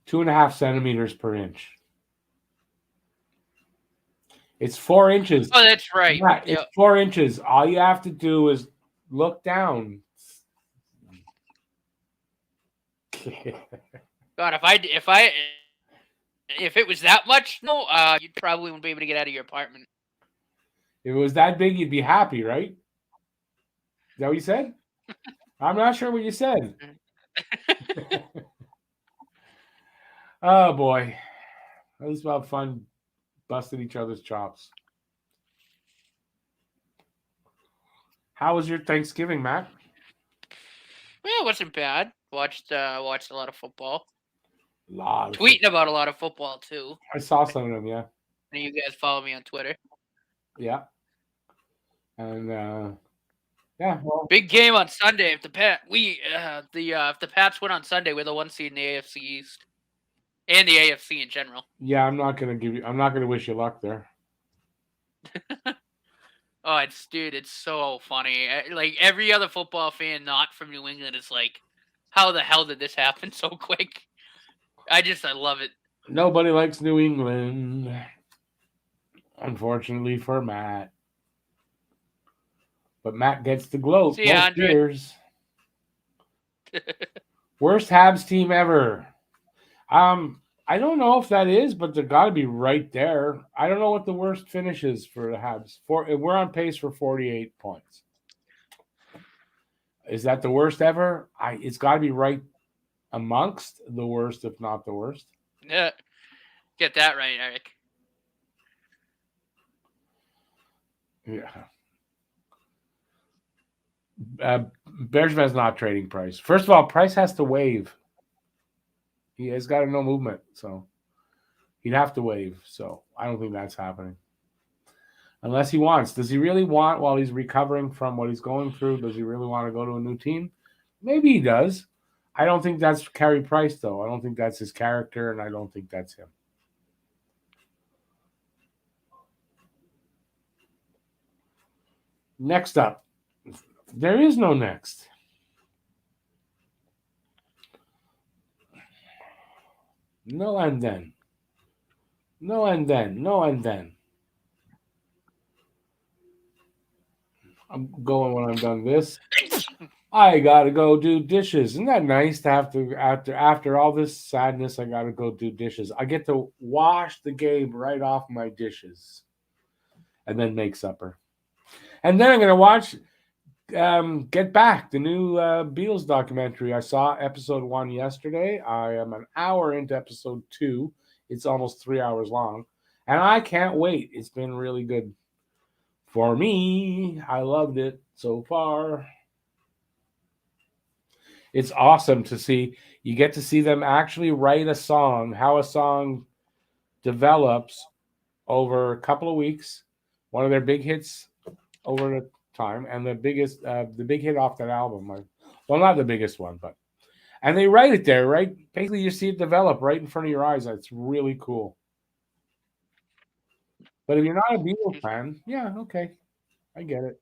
2.5 centimeters per inch. It's 4 inches. Oh, that's right. Yeah, it's 4 inches. All you have to do is look down. God, if it was that much snow, you probably wouldn't be able to get out of your apartment. If it was that big, you'd be happy, right? Is that what you said? I'm not sure what you said. Oh, boy. That was about fun busting each other's chops. How was your Thanksgiving, Matt? Well, it wasn't bad. Watched a lot of football. Tweeting football. About a lot of football, too. I saw some of them, yeah. And you guys follow me on Twitter. Yeah. And yeah, well, big game on Sunday. If the Pats win on Sunday, we're the 1 seed in the AFC East and the AFC in general. Yeah, I'm not gonna wish you luck there. Oh, it's so funny. Like every other football fan not from New England is like, how the hell did this happen so quick? I love it. Nobody likes New England, unfortunately for Matt. But Matt gets the gloat. See, years. Worst Habs team ever. I don't know if that is, but they've got to be right there. I don't know what the worst finish is for the Habs. We're on pace for 48 points. Is that the worst ever? It's got to be right amongst the worst, if not the worst. Yeah, get that right, Eric. Yeah. Bergevin's not trading Price. First of all, Price has to waive. He has got no movement, so he'd have to waive. So I don't think that's happening. Unless he wants. Does he really want, while he's recovering from what he's going through, does he really want to go to a new team? Maybe he does. I don't think that's Carey Price, though. I don't think that's his character, and I don't think that's him. Next up. There is no next. No, and then. No and then. No and then. I'm going when I'm done this. I gotta go do dishes. Isn't that nice to have to after all this sadness? I gotta go do dishes. I get to wash the game right off my dishes, and then make supper. And then I'm gonna watch Get Back, the new Beatles documentary. I saw episode 1 yesterday. I am an hour into episode 2. It's almost 3 hours long, and I can't wait. It's been really good for me. I loved it so far. It's awesome to see. You get to see them actually write a song, how a song develops over a couple of weeks. One of their big hits over the time, and the big hit off that album. Well, not the biggest one, but and they write it there, right? Basically, you see it develop right in front of your eyes. It's really cool. But if you're not a Beatles fan, yeah, okay, I get it.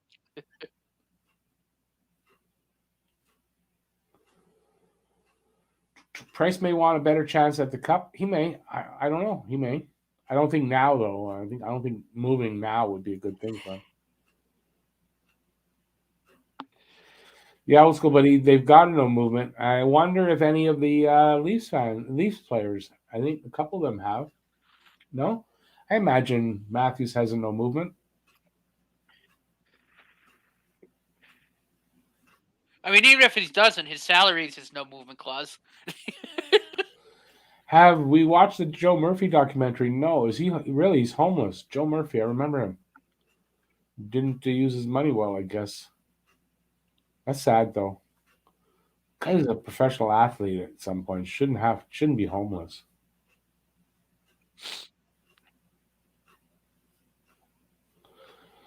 Price may want a better chance at the cup. He may. I don't know. He may. I don't think now though. I don't think moving now would be a good thing for him. Yeah, old school, but they've got no movement. I wonder if any of the Leafs players. I think a couple of them have. No, I imagine Matthews has no movement. I mean, even if he doesn't, his salaries is no movement clause. Have we watched the Joe Murphy documentary? No. Is he really? He's homeless. Joe Murphy. I remember him. Didn't use his money well, I guess. That's sad though. Guy is a professional athlete at some point. Shouldn't be homeless.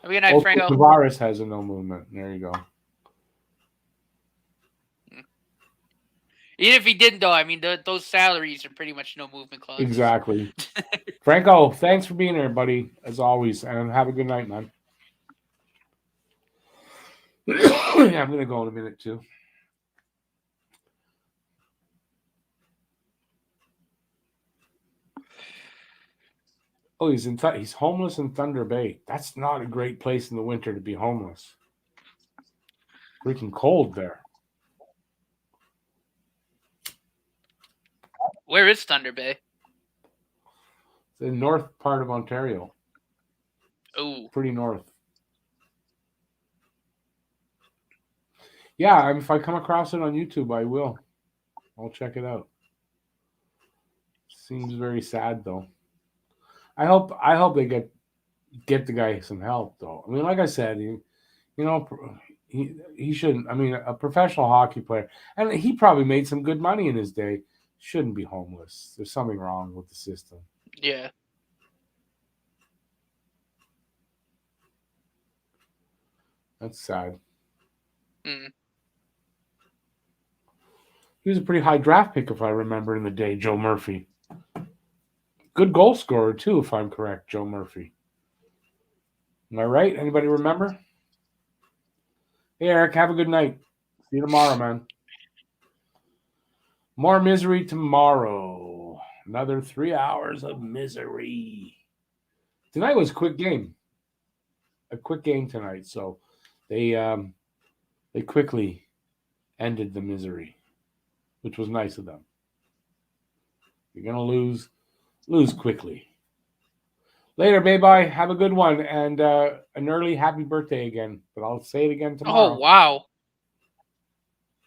Have a good night, Also, Franco. Tavares has a no movement. There you go. Even if he didn't, though, I mean, those salaries are pretty much no movement clauses. Exactly. Franco, thanks for being here, buddy, as always, and have a good night, man. Yeah, I'm gonna go in a minute too. Oh, he's homeless in Thunder Bay. That's not a great place in the winter to be homeless. Freaking cold there. Where is Thunder Bay? It's the north part of Ontario. Oh, Pretty north. Yeah, if I come across it on YouTube, I will. I'll check it out. Seems very sad though. I hope they get the guy some help though. I mean, like I said, he shouldn't. I mean, a professional hockey player, and he probably made some good money in his day. Shouldn't be homeless. There's something wrong with the system. yeah. That's sad. Mm. He was a pretty high draft pick, if I remember, in the day. Joe Murphy, good goal scorer too, if I'm correct. Joe Murphy. Am I right? Anybody remember? Hey, Eric, have a good night. See you tomorrow, man. More misery tomorrow. Another 3 hours of misery. Tonight was a quick game. A quick game tonight. So they quickly ended the misery, which was nice of them. You're gonna lose quickly. Later, bye. Have a good one, and an early happy birthday again. But I'll say it again tomorrow. Oh wow.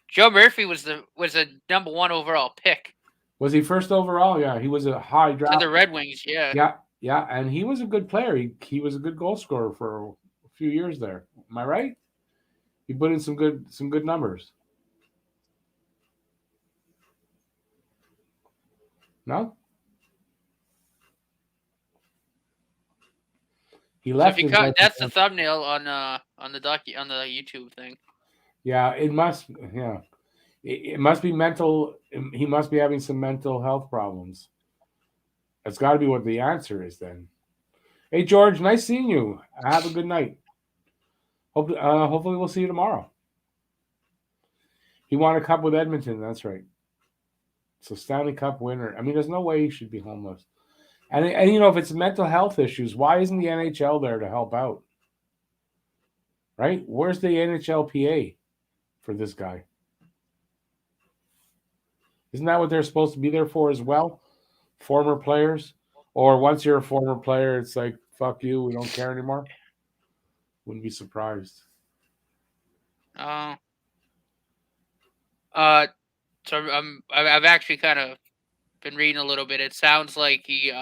Joe Murphy was a number 1 overall pick. Was he first overall? Yeah, he was a high draft. To the Red Wings, yeah. Yeah, and he was a good player. He was a good goal scorer for a few years there. Am I right? He put in some good numbers. No? He left. So if that's the thumbnail on the on the YouTube thing. Yeah, it must. Yeah, it must be mental. He must be having some mental health problems. That's got to be what the answer is then. Hey George, nice seeing you. Have a good night. Hopefully we'll see you tomorrow. He won a cup with Edmonton. That's right. So Stanley Cup winner. I mean, there's no way he should be homeless. And if it's mental health issues, why isn't the NHL there to help out? Right? Where's the NHLPA for this guy? Isn't that what they're supposed to be there for as well? Former players? Or once you're a former player, it's like, fuck you, we don't care anymore? Wouldn't be surprised. So I've actually kind of been reading a little bit. It sounds like he's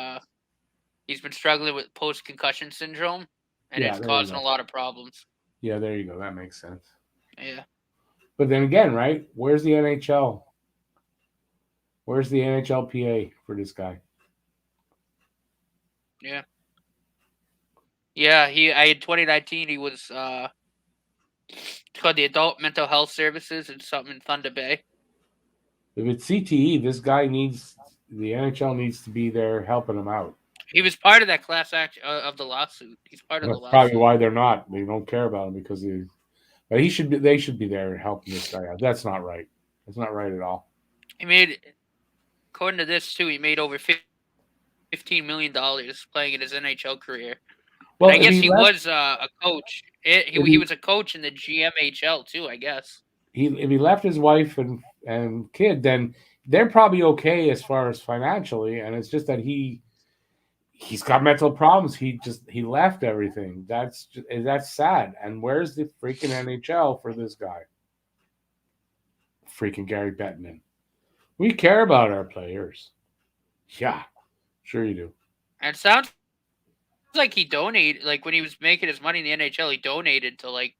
been struggling with post-concussion syndrome, and it's causing a lot of problems. Yeah, there you go. That makes sense. Yeah. But then again, right? Where's the NHL? Where's the NHLPA for this guy? Yeah. Yeah, in 2019 he was it's called the Adult Mental Health Services and something in Thunder Bay. If it's CTE, this guy the NHL needs to be there helping him out. He was part of that class act of the lawsuit. He's part of the lawsuit. Probably why they're not. They don't care about him because but they should be there helping this guy out. That's not right. That's not right at all. According to this too, he made over $15 million playing in his NHL career. Well, I guess he was a coach. He was a coach in the GMHL too, I guess. If he left his wife and kid, then they're probably okay as far as financially, and it's just that he's got mental problems. He left everything. That's sad. And where's the freaking NHL for this guy? Freaking Gary Bettman. We care about our players. Yeah, sure you do. And it sounds like he donated, like when he was making his money in the NHL, he donated to like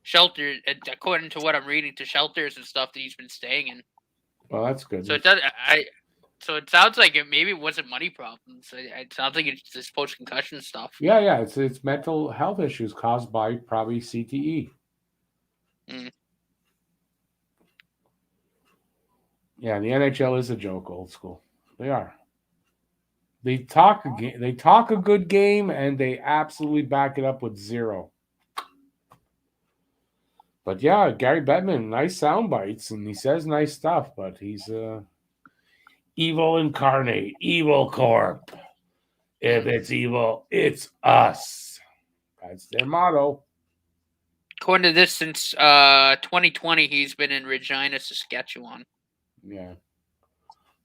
shelters, according to what I'm reading, to shelters and stuff that he's been staying in. Well, that's good. So it sounds like maybe it wasn't money problems. It sounds like it's just post-concussion stuff. Yeah, it's mental health issues caused by probably CTE. Yeah, the NHL is a joke, old school. They are. They talk a good game, and they absolutely back it up with zero. But yeah, Gary Bettman, nice sound bites, and he says nice stuff, but he's evil incarnate, evil corp. If it's evil, it's us. That's their motto. According to this, since 2020, he's been in Regina, Saskatchewan. Yeah.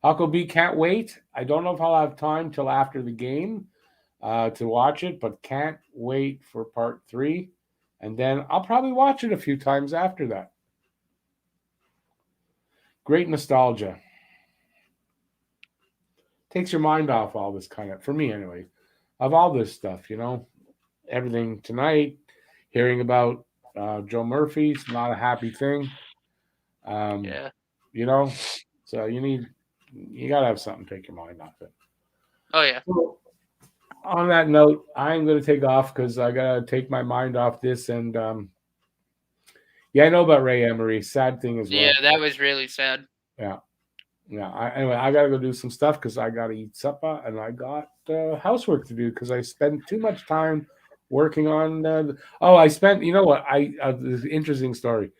Huckabee can't wait. I don't know if I'll have time till after the game to watch it, but can't wait for part 3. And then I'll probably watch it a few times after that. Great nostalgia. Takes your mind off all this kind of, for me anyway, of all this stuff, everything tonight, hearing about Joe Murphy's not a happy thing. Yeah. So you got to have something to take your mind off it. Oh, yeah. So, on that note, I'm going to take off because I got to take my mind off this. And I know about Ray Emery. Sad thing as well. Yeah, that was really sad. Yeah. Anyway, I got to go do some stuff because I got to eat supper and I got housework to do because I spent too much time working on. I spent, you know what? This interesting story.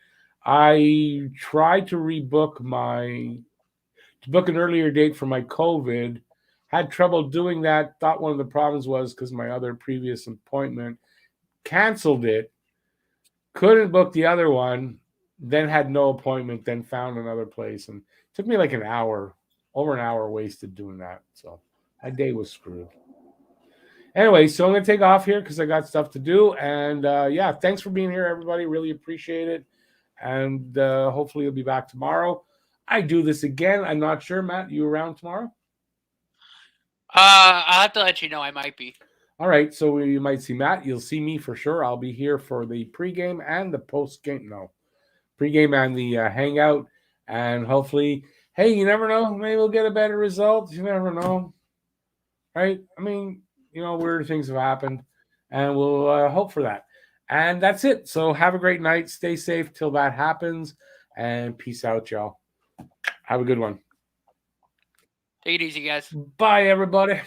I tried to book an earlier date for my COVID. Had trouble doing that. Thought one of the problems was because my other previous appointment canceled it. Couldn't book the other one. Then had no appointment. Then found another place. And it took me like an hour, over an hour wasted doing that. So that day was screwed. Anyway, so I'm going to take off here because I got stuff to do. And thanks for being here, everybody. Really appreciate it. And hopefully you'll be back tomorrow. I do this again. I'm not sure, Matt. You around tomorrow? I'll have to let you know. I might be. All right. So you might see Matt. You'll see me for sure. I'll be here for the pregame and the postgame. No, pregame and the hangout. And hopefully, hey, you never know. Maybe we'll get a better result. You never know. Right? I mean, weird things have happened. And we'll hope for that. And that's it. So have a great night. Stay safe till that happens. And peace out, y'all. Have a good one. Take it easy, guys. Bye, everybody.